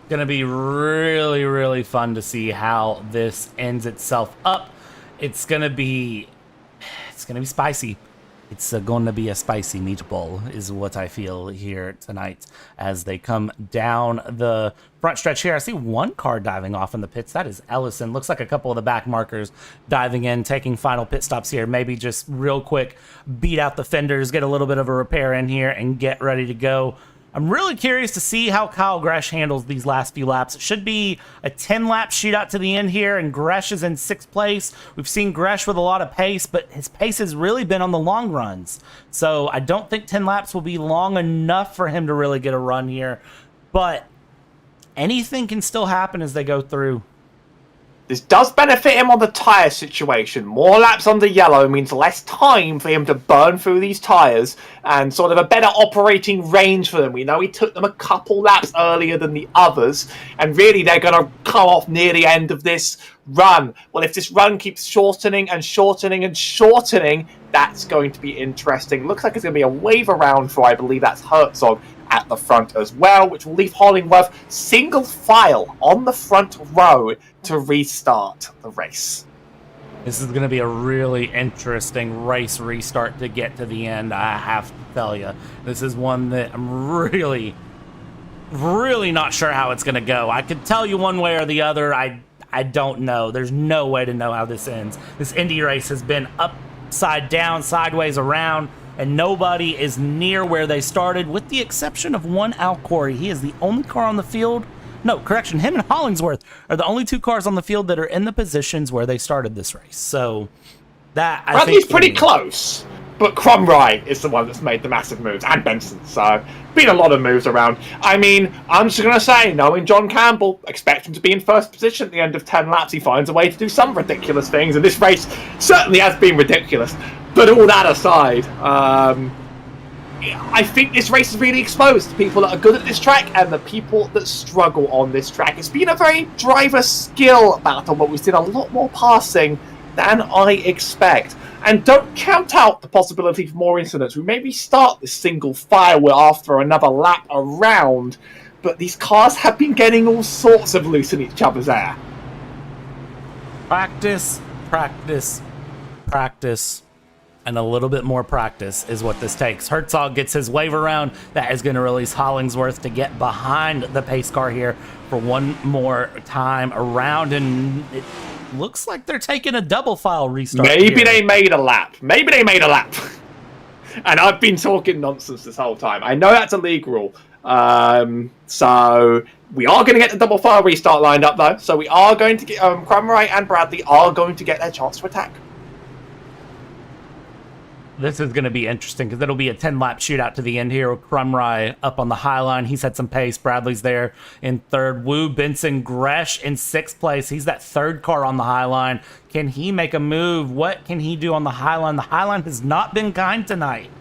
Going to be really, really fun to see how this ends itself up. It's going to be spicy. It's going to be a spicy meatball is what I feel here tonight as they come down the front stretch here. I see one car diving off in the pits. That is Ellison. Looks like a couple of the back markers diving in, taking final pit stops here. Maybe just real quick beat out the fenders, get a little bit of a repair in here, and get ready to go. I'm really curious to see how Kyle Gresh handles these last few laps. It should be a 10-lap shootout to the end here, and Gresh is in 6th place. We've seen Gresh with a lot of pace, but his pace has really been on the long runs. So I don't think 10 laps will be long enough for him to really get a run here. But anything can still happen as they go through. This does benefit him on the tyre situation. More laps on the yellow means less time for him to burn through these tyres and sort of a better operating range for them. We know he took them a couple laps earlier than the others, and really they're going to come off near the end of this run. Well, if this run keeps shortening and shortening and shortening, that's going to be interesting. Looks like it's going to be a wave around for, I believe that's Herzog at the front as well, which will leave Hollingworth single file on the front row to restart the race. This is going to be a really interesting race restart to get to the end, I have to tell you. This is one that I'm really not sure how it's going to go. I could tell you one way or the other. I don't know. There's no way to know how this ends. This Indy race has been upside down, sideways, around, and nobody is near where they started, with the exception of one Al Corey. He is the only car on the field. No, correction, him and Hollingsworth are the only 2 cars on the field that are in the positions where they started this race. So that I Bradley's think pretty close, but Crumride is the one that's made the massive moves, and Benson. So been a lot of moves around. I mean, I'm just going to say, knowing John Campbell, expect him to be in first position at the end of 10 laps. He finds a way to do some ridiculous things, and this race certainly has been ridiculous. But all that aside, I think this race is really exposed to people that are good at this track and the people that struggle on this track. It's been a very driver skill battle, but we've seen a lot more passing than I expect. And don't count out the possibility for more incidents. We maybe start this single file after another lap around, but these cars have been getting all sorts of loose in each other's air. practice, and a little bit more practice is what this takes. Herzog gets his wave around. That is going to release Hollingsworth to get behind the pace car here for one more time around, and it looks like they're taking a double file restart. Maybe they made a lap. And I've been talking nonsense this whole time. I know that's a league rule. So we are going to get the double file restart lined up, though. So we are going to get Crumray and Bradley are going to get their chance to attack. This is going to be interesting because it'll be a 10-lap shootout to the end here with Crumray up on the high line. He's had some pace. Bradley's there in third. Wu, Benson, Gresh in sixth place. He's that third car on the high line. Can he make a move? What can he do on the high line? The high line has not been kind tonight,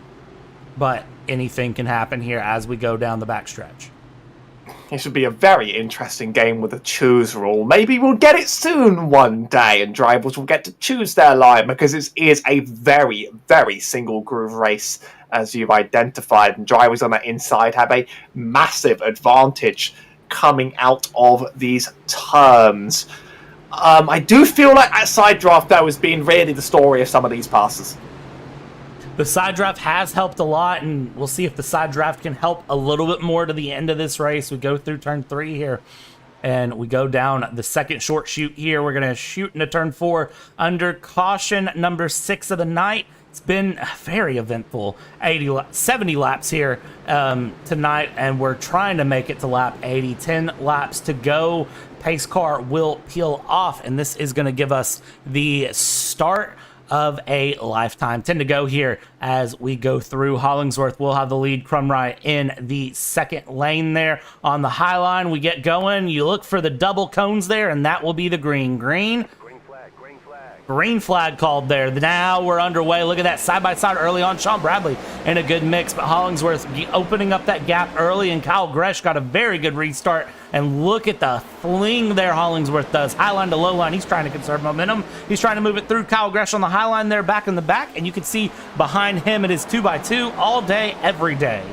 but anything can happen here as we go down the backstretch. This would be a very interesting game with a choose rule. Maybe we'll get it soon one day and drivers will get to choose their line, because it is a very, very single groove race, as you've identified, and drivers on that inside have a massive advantage coming out of these turns. I do feel like that side draft, though, has been really the story of some of these passes. The side draft has helped a lot, and we'll see if the side draft can help a little bit more to the end of this race. We go through turn 3 here, and we go down the second short shoot here. We're going to shoot into turn 4 under caution number 6 of the night. It's been very eventful. 70 laps here tonight, and we're trying to make it to lap 80. 10 laps to go. Pace car will peel off, and this is going to give us the start of a lifetime. 10 to go here as we go through. Hollingsworth will have the lead. Crumray in the second lane there on the high line. We get going. You look for the double cones there, and that will be the green. Green flag called there. Now we're underway. Look at that side-by-side early on. Sean Bradley in a good mix, but Hollingsworth opening up that gap early, and Kyle Gresh got a very good restart. And look at the fling there Hollingsworth does. High line to low line. He's trying to conserve momentum. He's trying to move it through. Kyle Gresh on the high line there, back in the back, and you can see behind him it is 2x2 all day, every day.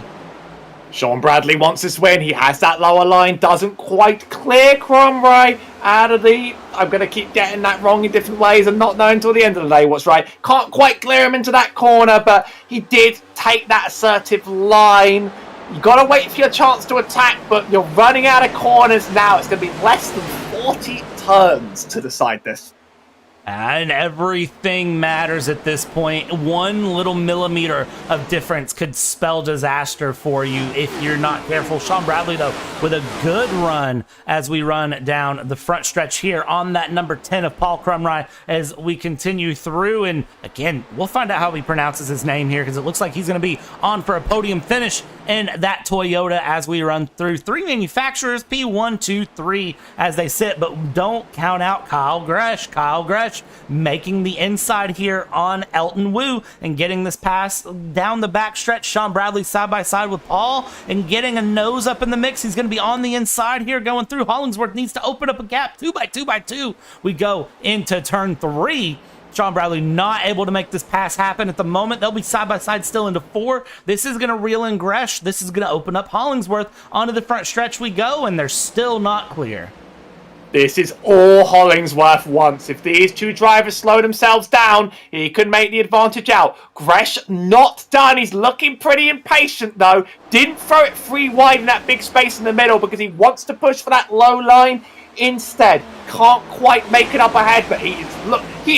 Sean Bradley wants this win. He has that lower line. Doesn't quite clear Crumray out of the... I'm going to keep getting that wrong in different ways and not know until the end of the day what's right. Can't quite clear him into that corner, but he did take that assertive line. You got to wait for your chance to attack, but you're running out of corners now. It's going to be less than 40 turns to decide this. And everything matters at this point. 1 little millimeter of difference could spell disaster for you if you're not careful. Sean Bradley, though, with a good run as we run down the front stretch here on that number 10 of Paul Crumray as we continue through. And again, we'll find out how he pronounces his name here, because it looks like he's going to be on for a podium finish in that Toyota as we run through 3 manufacturers, P1, 2, 3 as they sit. But don't count out Kyle Gresh. Kyle Gresh making the inside here on Elton Wu and getting this pass down the backstretch. Sean Bradley side by side with Paul and getting a nose up in the mix. He's going to be on the inside here going through. Hollingsworth needs to open up a gap. 2x2. We go into turn 3. Sean Bradley not able to make this pass happen at the moment. They'll be side by side still into 4. This is going to reel in Gresh. This is going to open up Hollingsworth. Onto the front stretch we go, and they're still not clear. This is all Hollingsworth wants. If these two drivers slow themselves down, he could make the advantage out. Gresh not done. He's looking pretty impatient, though. Didn't throw it free wide in that big space in the middle because he wants to push for that low line. Instead, can't quite make it up ahead, but he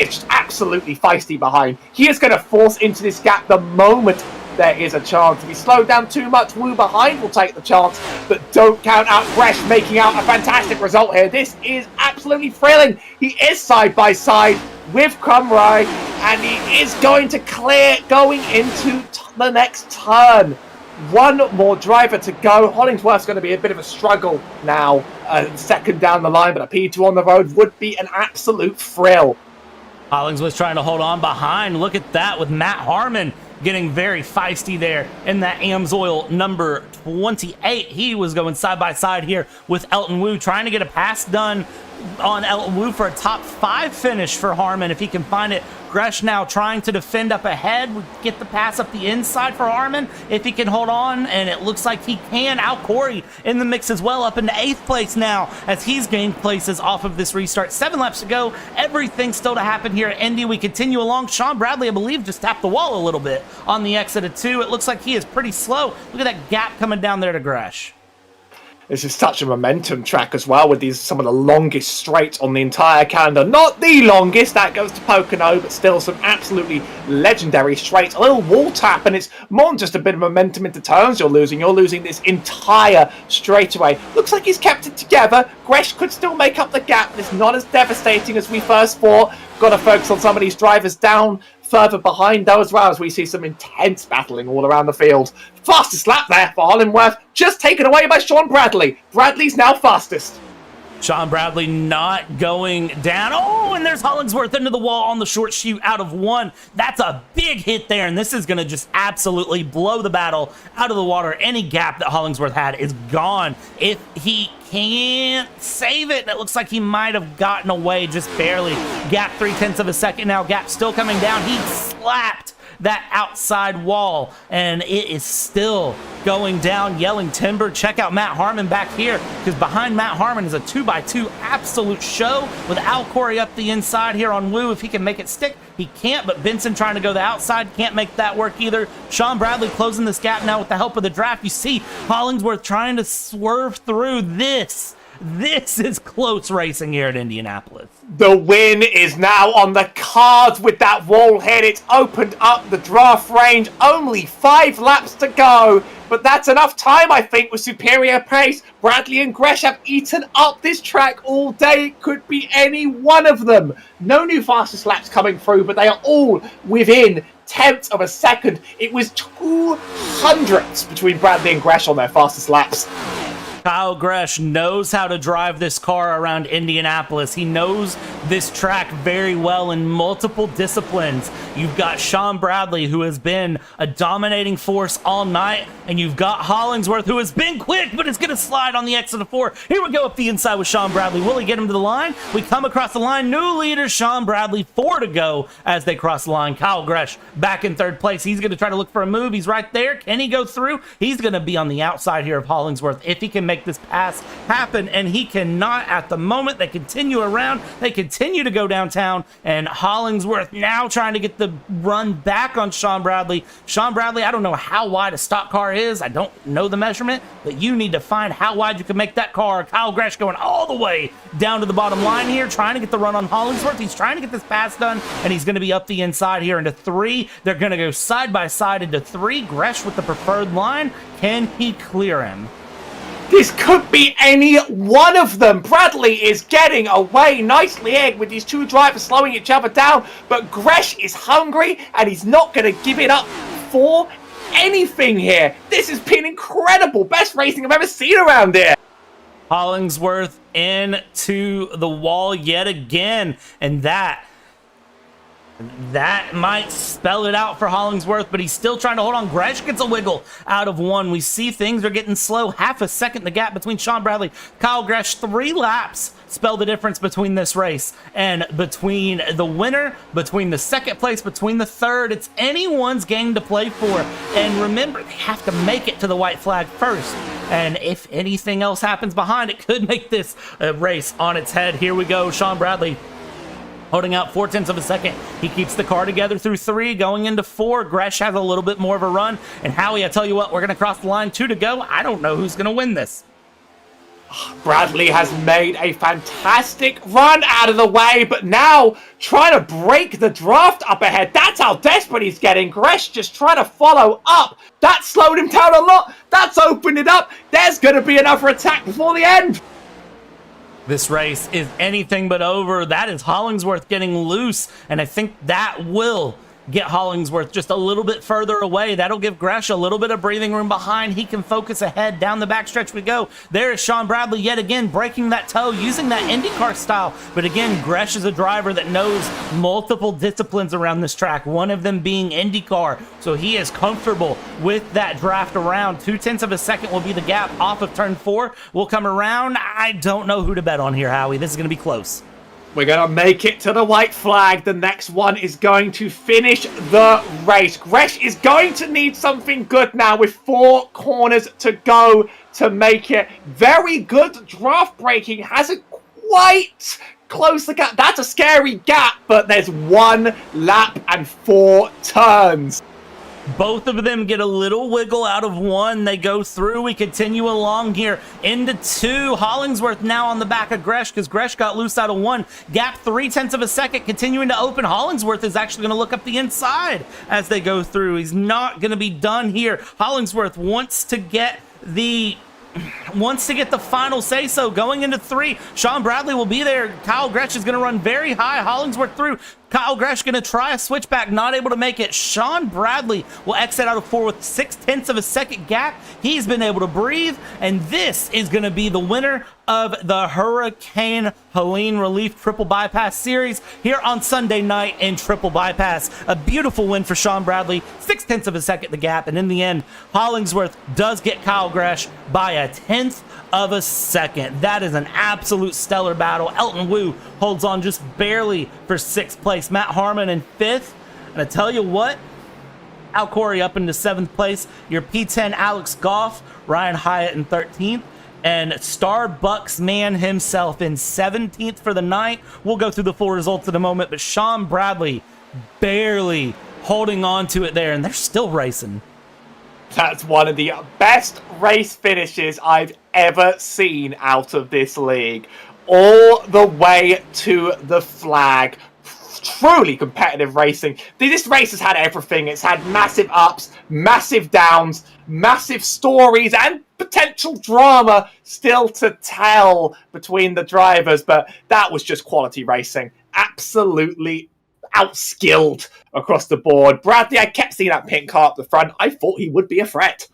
is just absolutely feisty behind. He is going to force into this gap the moment there is a chance. If he slowed down too much, Wu behind will take the chance, but don't count out Gresh making out a fantastic result here. This is absolutely thrilling. He is side by side with Crumray, and he is going to clear going into the next turn. 1 more driver to go. Hollingsworth's going to be a bit of a struggle now, second down the line, but a P2 on the road would be an absolute thrill. Hollingsworth trying to hold on behind. Look at that with Matt Harmon getting very feisty there in that Amsoil number 28. He was going side by side here with Elton Wu, trying to get a pass done on Elton Wu for a top 5 finish for Harmon if he can find it. Gresh now trying to defend up ahead, get the pass up the inside for Harmon if he can hold on, and it looks like he can. Al Corey in the mix as well, up into 8th place now as he's gained places off of this restart. 7 laps to go. Everything still to happen here at Indy. We continue along. Sean Bradley, I believe, just tapped the wall a little bit on the exit of 2. It looks like he is pretty slow. Look at that gap coming down there to Gresh. This is such a momentum track as well, with some of the longest straights on the entire calendar. Not the longest, that goes to Pocono, but still some absolutely legendary straights. A little wall tap, and it's more than just a bit of momentum into turns you're losing. You're losing this entire straightaway. Looks like he's kept it together. Gresh could still make up the gap, but it's not as devastating as we first thought. Got to focus on some of these drivers down further behind though as well, as we see some intense battling all around the field. Fastest lap there for Hollingworth, just taken away by Sean Bradley. Bradley's now fastest. Sean Bradley not going down. Oh, and there's Hollingsworth into the wall on the short chute out of 1. That's a big hit there, and this is going to just absolutely blow the battle out of the water. Any gap that Hollingsworth had is gone. If he can't save it, it looks like he might have gotten away just barely. Gap 0.3 of a second now. Gap still coming down. He slapped that outside wall, and it is still going down. Yelling timber. Check out Matt Harmon back here, because behind Matt Harmon is a 2x2 absolute show with Al Corey up the inside here on Woo. If he can make it stick, he can't, but Benson trying to go the outside, can't make that work either. Sean Bradley closing this gap now with the help of the draft. You see Hollingsworth trying to swerve through this. This is close racing here at Indianapolis. The win is now on the cards with that wall hit. It's opened up the draft range. Only 5 laps to go, but that's enough time, I think, with superior pace. Bradley and Gresh have eaten up this track all day. It could be any one of them. No new fastest laps coming through, but they are all within 0.1 of a second. It was 200ths between Bradley and Gresh on their fastest laps. Kyle Gresh knows how to drive this car around Indianapolis. He knows this track very well in multiple disciplines. You've got Sean Bradley, who has been a dominating force all night, and you've got Hollingsworth, who has been quick, but is going to slide on the exit of 4. Here we go up the inside with Sean Bradley. Will he get him to the line? We come across the line. New leader, Sean Bradley, 4 to go as they cross the line. Kyle Gresh back in 3rd place. He's going to try to look for a move. He's right there. Can he go through? He's going to be on the outside here of Hollingsworth if he can make this pass happen, and he cannot at the moment. They continue around, they continue to go downtown, and Hollingsworth now trying to get the run back on Sean Bradley. Sean Bradley, I don't know how wide a stock car is. I don't know the measurement, but you need to find how wide you can make that car. Kyle Gresh going all the way down to the bottom line here, trying to get the run on Hollingsworth. He's trying to get this pass done, and he's going to be up the inside here into 3. They're going to go side by side into 3. Gresh with the preferred line. Can he clear him? This could be any one of them. Bradley is getting away nicely here with these 2 drivers slowing each other down, but Gresh is hungry and he's not going to give it up for anything here. This has been incredible. Best racing I've ever seen around here. Hollingsworth into the wall yet again, and that might spell it out for Hollingsworth, but he's still trying to hold on. Gresh gets a wiggle out of 1. We see things are getting slow. 0.5 second the gap between Sean Bradley, Kyle Gresh. 3 laps spell the difference between this race and between the winner, between the 2nd place, between the 3rd. It's anyone's game to play for. And remember, they have to make it to the white flag first. And if anything else happens behind, it could make this race on its head. Here we go. Sean Bradley holding out 0.4 of a second. He keeps the car together through 3, going into 4. Gresh has a little bit more of a run. And Howie, I tell you what, we're going to cross the line. 2 to go. I don't know who's going to win this. Bradley has made a fantastic run out of the way, but now trying to break the draft up ahead. That's how desperate he's getting. Gresh just trying to follow up. That slowed him down a lot. That's opened it up. There's going to be another attack before the end. This race is anything but over. That is Hollingsworth getting loose, and I think that will get Hollingsworth just a little bit further away. That'll give Gresh a little bit of breathing room behind. He can focus ahead. Down the backstretch we go. There is Sean Bradley yet again breaking that toe, using that IndyCar style. But again, Gresh is a driver that knows multiple disciplines around this track, one of them being IndyCar. So he is comfortable with that draft around. 0.2 of a second will be the gap off of turn 4. We'll come around. I don't know who to bet on here, Howie. This is going to be close. We're going to make it to the white flag. The next one is going to finish the race. Gresh is going to need something good now with 4 corners to go to make it. Very good draft braking. Hasn't quite closed the gap. That's a scary gap, but there's 1 lap and 4 turns. Both of them get a little wiggle out of one. They go through. We continue along here into two. Hollingsworth now on the back of Gresh because Gresh got loose out of one. Gap 0.3 of a second, continuing to open. Hollingsworth is actually going to look up the inside as they go through. He's not going to be done here. Hollingsworth wants to get the final say-so going into three. Sean Bradley will be there. Kyle Gresh is going to run very high. Hollingsworth through. Kyle Gresh going to try a switchback, not able to make it. Sean Bradley will exit out of four with 0.6 of a second gap. He's been able to breathe, and this is going to be the winner of the Hurricane Helene Relief Triple Bypass Series here on Sunday night in Triple Bypass. A beautiful win for Sean Bradley, 0.6 of a second the gap, and in the end, Hollingsworth does get Kyle Gresh by 1/10 of a second. That is an absolute stellar battle. Elton Wu holds on just barely for 6th place. Matt Harmon in 5th. And I tell you what, Al Corey up into 7th place. Your P10 Alex Goff, Ryan Hyatt in 13th. And Starbucks man himself in 17th for the night. We'll go through the full results in a moment, but Sean Bradley barely holding on to it there, and they're still racing. That's one of the best race finishes I've ever seen out of this league. All the way to the flag. Truly competitive racing. This race has had everything. It's had massive ups, massive downs, massive stories, and potential drama still to tell between the drivers. But that was just quality racing. Absolutely outskilled across the board. Bradley, I kept seeing that pink car up the front. I thought he would be a threat.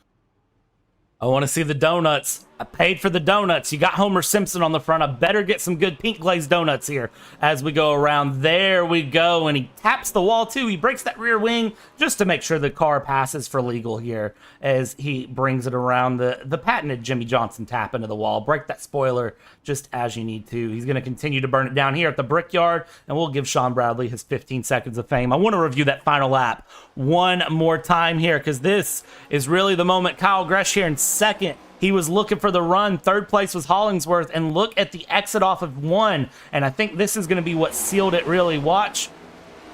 I want to see the donuts. I paid for the donuts. You got Homer Simpson on the front. I better get some good pink glazed donuts here as we go around. There we go. And he taps the wall too. He breaks that rear wing just to make sure the car passes for legal here as he brings it around. The patented Jimmy Johnson tap into the wall. Break that spoiler just as you need to. He's going to continue to burn it down here at the Brickyard, and we'll give Sean Bradley his 15 seconds of fame. I want to review that final lap one more time here because this is really the moment. Kyle Gresh here in 2nd. He was looking for the run. 3rd place was Hollingsworth. And look at the exit off of 1. And I think this is going to be what sealed it, really. Watch.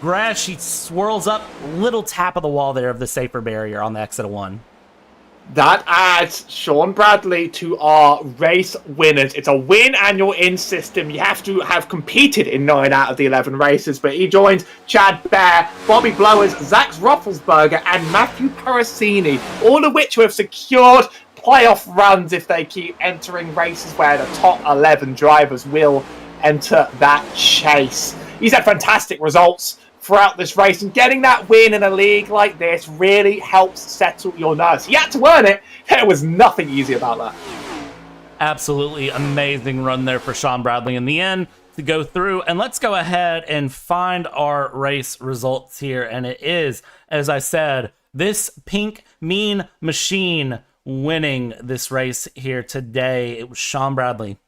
Gresh, he swirls up. Little tap of the wall there of the safer barrier on the exit of 1. That adds Sean Bradley to our race winners. It's a win and you're in system. You have to have competed in 9 out of the 11 races, but he joins Chad Bear, Bobby Blowers, Zach Roethlisberger, and Matthew Parasini, all of which have secured playoff runs if they keep entering races where the top 11 drivers will enter that chase. He's had fantastic results throughout this race, and getting that win in a league like this really helps settle your nerves. He had to earn it. There was nothing easy about that. Absolutely amazing run there for Sean Bradley in the end to go through. And let's go ahead and find our race results here. And it is, as I said, this pink mean machine winning this race here today. It was Sean Bradley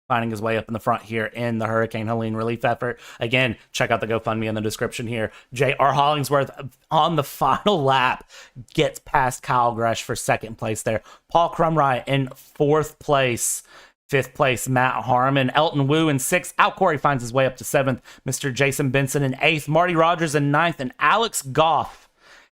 finding his way up in the front here in the Hurricane Helene relief effort. Again, check out the GoFundMe in the description here. J.R. Hollingsworth on the final lap gets past Kyle Gresh for 2nd place there. Paul Crumry in 4th place. 5th place, Matt Harmon. Elton Wu in 6th. Al Corey finds his way up to 7th. Mr. Jason Benson in 8th. Marty Rogers in 9th. And Alex Goff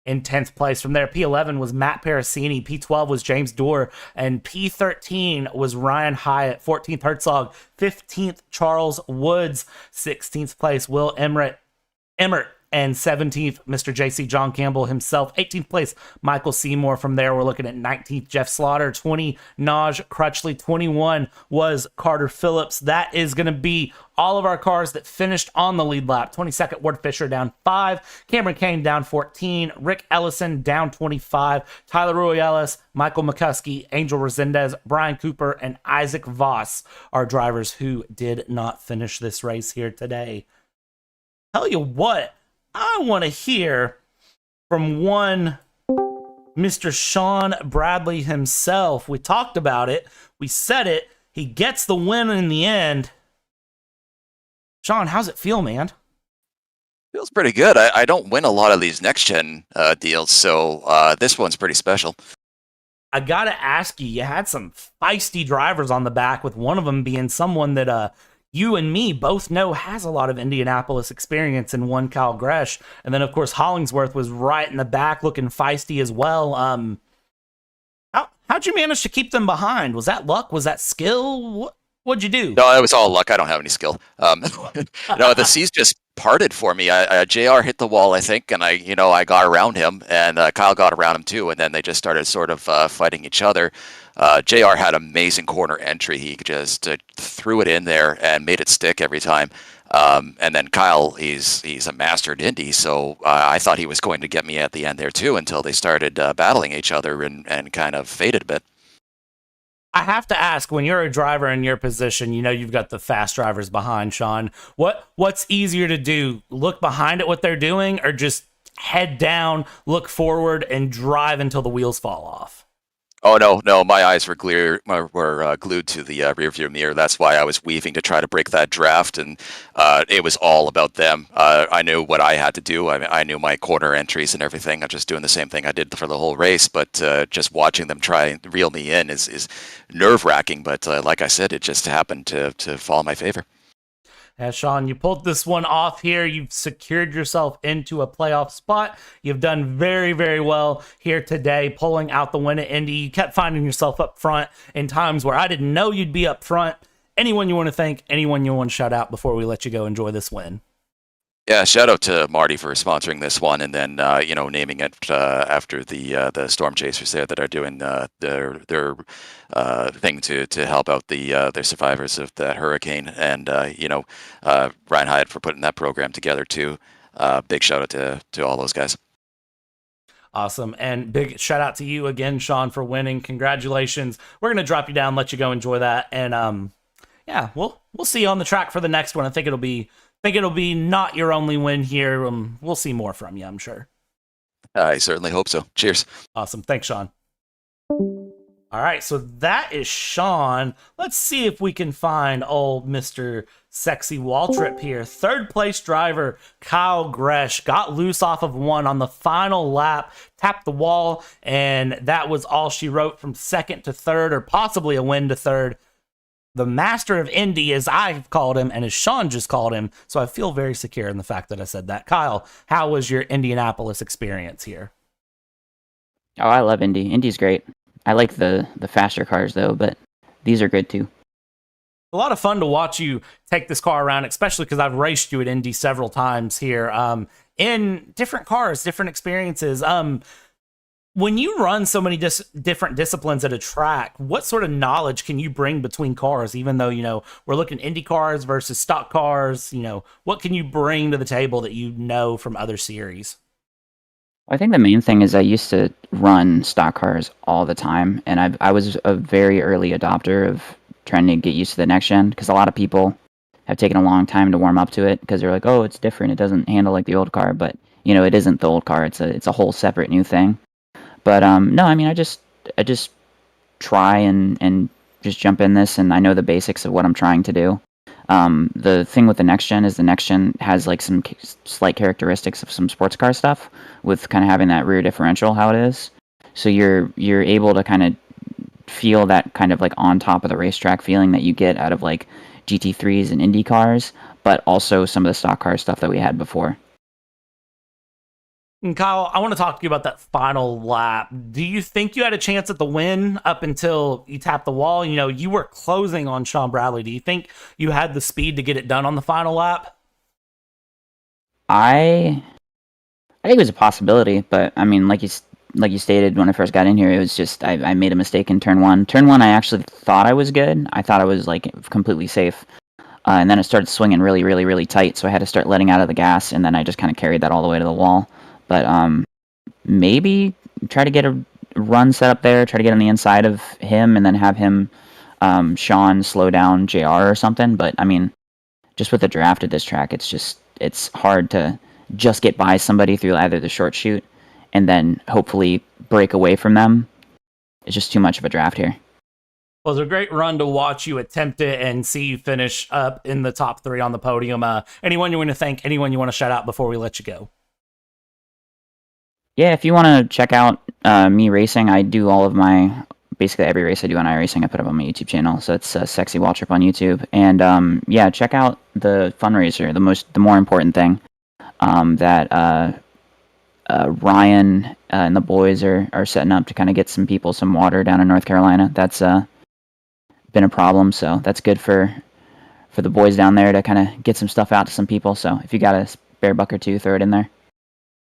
in 10th place. From there, P11 was Matt Parasini, P12 was James Doerr, and P13 was Ryan Hyatt, 14th Herzog, 15th Charles Woods, 16th place Will Emmert, and 17th Mr. JC John Campbell himself, 18th place Michael Seymour. From there, we're looking at 19th Jeff Slaughter, 20 Naj Crutchley, 21 was Carter Phillips. That is going to be all of our cars that finished on the lead lap. 22nd, Ward Fisher down 5, Cameron Kane down 14, Rick Ellison down 25, Tyler Ruelas, Michael McCuskey, Angel Resendez, Brian Cooper, and Isaac Voss are drivers who did not finish this race here today. Tell you what, I want to hear from one Mr. Sean Bradley himself. We talked about it. We said it. He gets the win in the end. Sean, how's it feel, man? Feels pretty good. I don't win a lot of these next-gen deals, so this one's pretty special. I got to ask you, you had some feisty drivers on the back, with one of them being someone that you and me both know has a lot of Indianapolis experience in one Kyle Gresh. And then, of course, Hollingsworth was right in the back looking feisty as well. How'd you manage to keep them behind? Was that luck? Was that skill? What'd you do? No, it was all luck. I don't have any skill. No, the seas just parted for me. JR hit the wall, I think, and I got around him, and Kyle got around him too, and then they just started sort of fighting each other. JR had amazing corner entry. He just threw it in there and made it stick every time. And then Kyle, he's a master at Indy, so I thought he was going to get me at the end there too until they started battling each other and kind of faded a bit. I have to ask, when you're a driver in your position, you've got the fast drivers behind, Sean. What's easier to do? Look behind at what they're doing, or just head down, look forward, and drive until the wheels fall off? Oh no! My eyes were glued to the rearview mirror. That's why I was weaving to try to break that draft, and it was all about them. I knew what I had to do. I knew my corner entries and everything. I'm just doing the same thing I did for the whole race, but just watching them try and reel me in is nerve-wracking. But like I said, it just happened to fall in my favor. Yeah, Sean, you pulled this one off here. You've secured yourself into a playoff spot. You've done very, very well here today, pulling out the win at Indy. You kept finding yourself up front in times where I didn't know you'd be up front. Anyone you want to thank, anyone you want to shout out before we let you go enjoy this win? Yeah, shout out to Marty for sponsoring this one, and then naming it after the Storm Chasers there that are doing their thing to help out their survivors of that hurricane, and Ryan Hyatt for putting that program together too. Big shout out to all those guys. Awesome, and big shout out to you again, Sean, for winning. Congratulations. We're gonna drop you down, let you go enjoy that, and we'll see you on the track for the next one. I think it'll be not your only win here. We'll see more from you, I'm sure. I certainly hope so. Cheers. Awesome. Thanks, Sean. All right, so that is Sean. Let's see if we can find old Mr. Sexy Waltrip here. Third place driver Kyle Gresh got loose off of one on the final lap, tapped the wall, and that was all she wrote from second to third, or possibly a win to third. The master of Indy, as I've called him, and as Sean just called him, so I feel very secure in the fact that I said that. Kyle, how was your Indianapolis experience here? Oh, I love Indy. Indy's great. I like the faster cars, though, but these are good, too. A lot of fun to watch you take this car around, especially because I've raced you at Indy several times here in different cars, different experiences. When you run so many different disciplines at a track, what sort of knowledge can you bring between cars, even though, we're looking at Indy cars versus stock cars? What can you bring to the table that you know from other series? I think the main thing is I used to run stock cars all the time, and I was a very early adopter of trying to get used to the next gen, because a lot of people have taken a long time to warm up to it because they're like, oh, it's different. It doesn't handle like the old car, but it isn't the old car. It's a whole separate new thing. But no, I mean, I just try and just jump in this, and I know the basics of what I'm trying to do. The thing with the next gen is the next gen has like some slight characteristics of some sports car stuff, with kind of having that rear differential how it is. So you're able to kind of feel that kind of like on top of the racetrack feeling that you get out of like GT3s and Indy cars, but also some of the stock car stuff that we had before. And Kyle, I want to talk to you about that final lap. Do you think you had a chance at the win up until you tapped the wall? You were closing on Sean Bradley. Do you think you had the speed to get it done on the final lap? I think it was a possibility, but I mean, like you stated when I first got in here, it was just I made a mistake in turn one. Turn one, I actually thought I was good. I thought I was like completely safe. And then it started swinging really, really, really tight, so I had to start letting out of the gas, and then I just kind of carried that all the way to the wall. But maybe try to get a run set up there, try to get on the inside of him, and then have him, Sean, slow down JR or something. But, I mean, just with the draft at this track, it's hard to just get by somebody through either the short chute and then hopefully break away from them. It's just too much of a draft here. Well, it was a great run to watch you attempt it and see you finish up in the top three on the podium. Anyone you want to thank, anyone you want to shout out before we let you go? Yeah, if you want to check out me racing, I do all of my basically every race I do on iRacing, I put up on my YouTube channel. So it's Sexy Wall Trip on YouTube. And yeah, check out the fundraiser. The more important thing that Ryan and the boys are setting up to kind of get some people some water down in North Carolina. That's been a problem, so that's good for the boys down there to kind of get some stuff out to some people. So if you got a spare buck or two, throw it in there.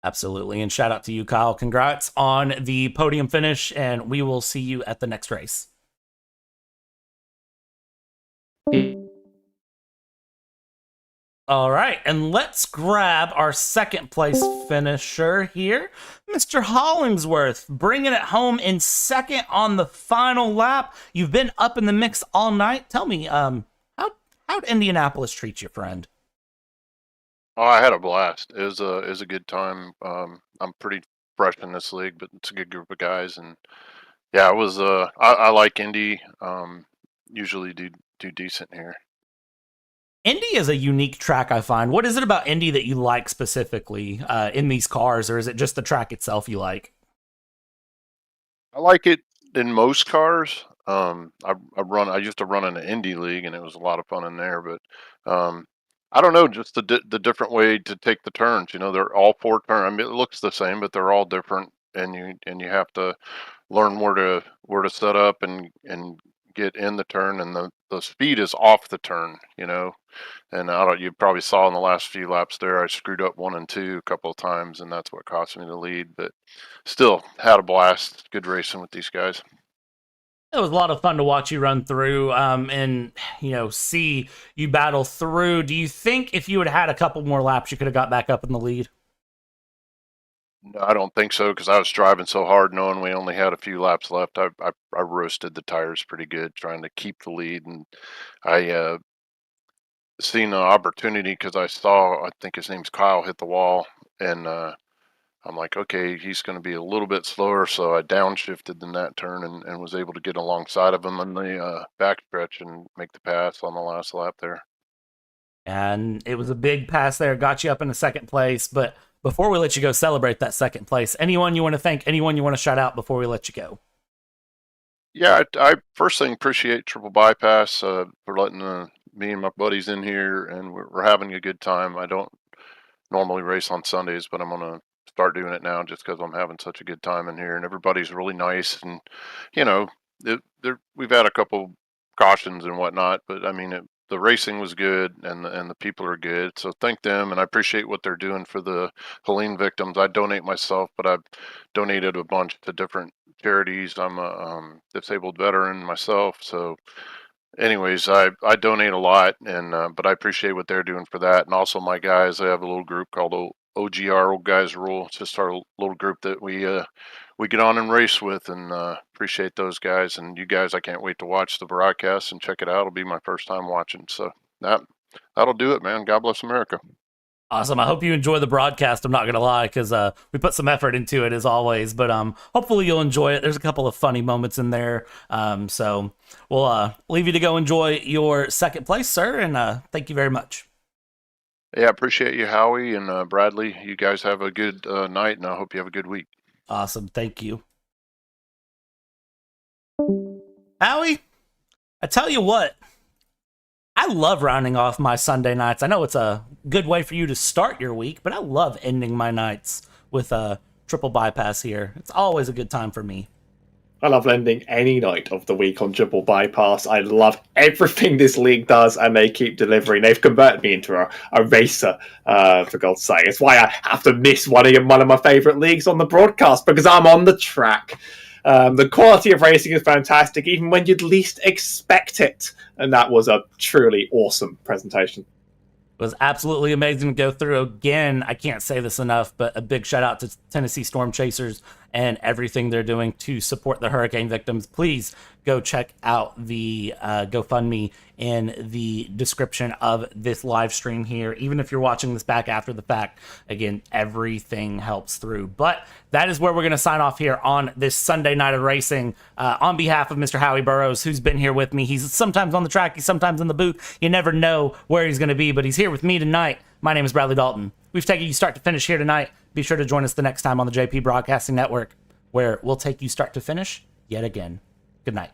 Absolutely. And shout out to you, Kyle. Congrats on the podium finish, and we will see you at the next race. All right, and let's grab our second place finisher here, Mr. Hollingsworth, bringing it home in second on the final lap. You've been up in the mix all night. Tell me, how'd Indianapolis treat you, friend? Oh, I had a blast. It was a good time. I'm pretty fresh in this league, but it's a good group of guys, and yeah, it was. I like Indy. Usually do decent here. Indy is a unique track, I find. What is it about Indy that you like specifically in these cars, or is it just the track itself you like? I like it in most cars. I used to run in an Indy league, and it was a lot of fun in there. But I don't know, just the different way to take the turns. You know, they're all 4 turns. I mean, it looks the same, but they're all different, and you have to learn where to set up and get in the turn, and the speed is off the turn. You know, and you probably saw in the last few laps there, I screwed up 1 and 2 a couple of times, and that's what cost me the lead. But still, had a blast. Good racing with these guys. It was a lot of fun to watch you run through and, see you battle through. Do you think if you had had a couple more laps, you could have got back up in the lead? No, I don't think so, because I was driving so hard knowing we only had a few laps left. I roasted the tires pretty good trying to keep the lead, and I seen an opportunity because I think his name's Kyle, hit the wall, and I'm like, okay, he's going to be a little bit slower, so I downshifted in that turn and was able to get alongside of him on the backstretch and make the pass on the last lap there. And it was a big pass there, got you up in the second place. But before we let you go celebrate that second place, anyone you want to thank, anyone you want to shout out before we let you go? Yeah, I first thing appreciate Triple Bypass for letting me and my buddies in here, and we're having a good time. I don't normally race on Sundays, but I'm going to start doing it now just because I'm having such a good time in here, and everybody's really nice. And we've had a couple cautions and whatnot, but I mean the racing was good, and the people are good. So thank them, and I appreciate what they're doing for the Helene victims. I donate myself, but I've donated a bunch to different charities. I'm a disabled veteran myself, so anyways, I donate a lot, and but I appreciate what they're doing for that. And also my guys, I have a little group called OGR, Old Guys Rule. It's just our little group that we get on and race with, and appreciate those guys. And you guys, I can't wait to watch the broadcast and check it out. It'll be my first time watching, so that'll do it, man. God bless America. Awesome. I hope you enjoy the broadcast. I'm not going to lie, because we put some effort into it as always, but hopefully you'll enjoy it. There's a couple of funny moments in there. So we'll leave you to go enjoy your second place, sir, and thank you very much. Yeah, appreciate you, Howie and Bradley. You guys have a good night, and I hope you have a good week. Awesome. Thank you. Howie, I tell you what, I love rounding off my Sunday nights. I know it's a good way for you to start your week, but I love ending my nights with a triple bypass here. It's always a good time for me. I love ending any night of the week on Triple Bypass. I love everything this league does, and they keep delivering. They've converted me into a racer, for God's sake. It's why I have to miss one of my favourite leagues on the broadcast, because I'm on the track. The quality of racing is fantastic, even when you'd least expect it. And that was a truly awesome presentation. It was absolutely amazing to go through. Again, I can't say this enough, but a big shout out to Tennessee Storm Chasers and everything they're doing to support the hurricane victims. Please go check out the GoFundMe in the description of this live stream here. Even if you're watching this back after the fact, again, everything helps through. But that is where we're going to sign off here on this Sunday night of racing. On behalf of Mr. Howie Burroughs, who's been here with me. He's sometimes on the track, he's sometimes in the booth. You never know where he's going to be, but he's here with me tonight. My name is Bradley Dalton. We've taken you start to finish here tonight. Be sure to join us the next time on the JP Broadcasting Network, where we'll take you start to finish yet again. Good night.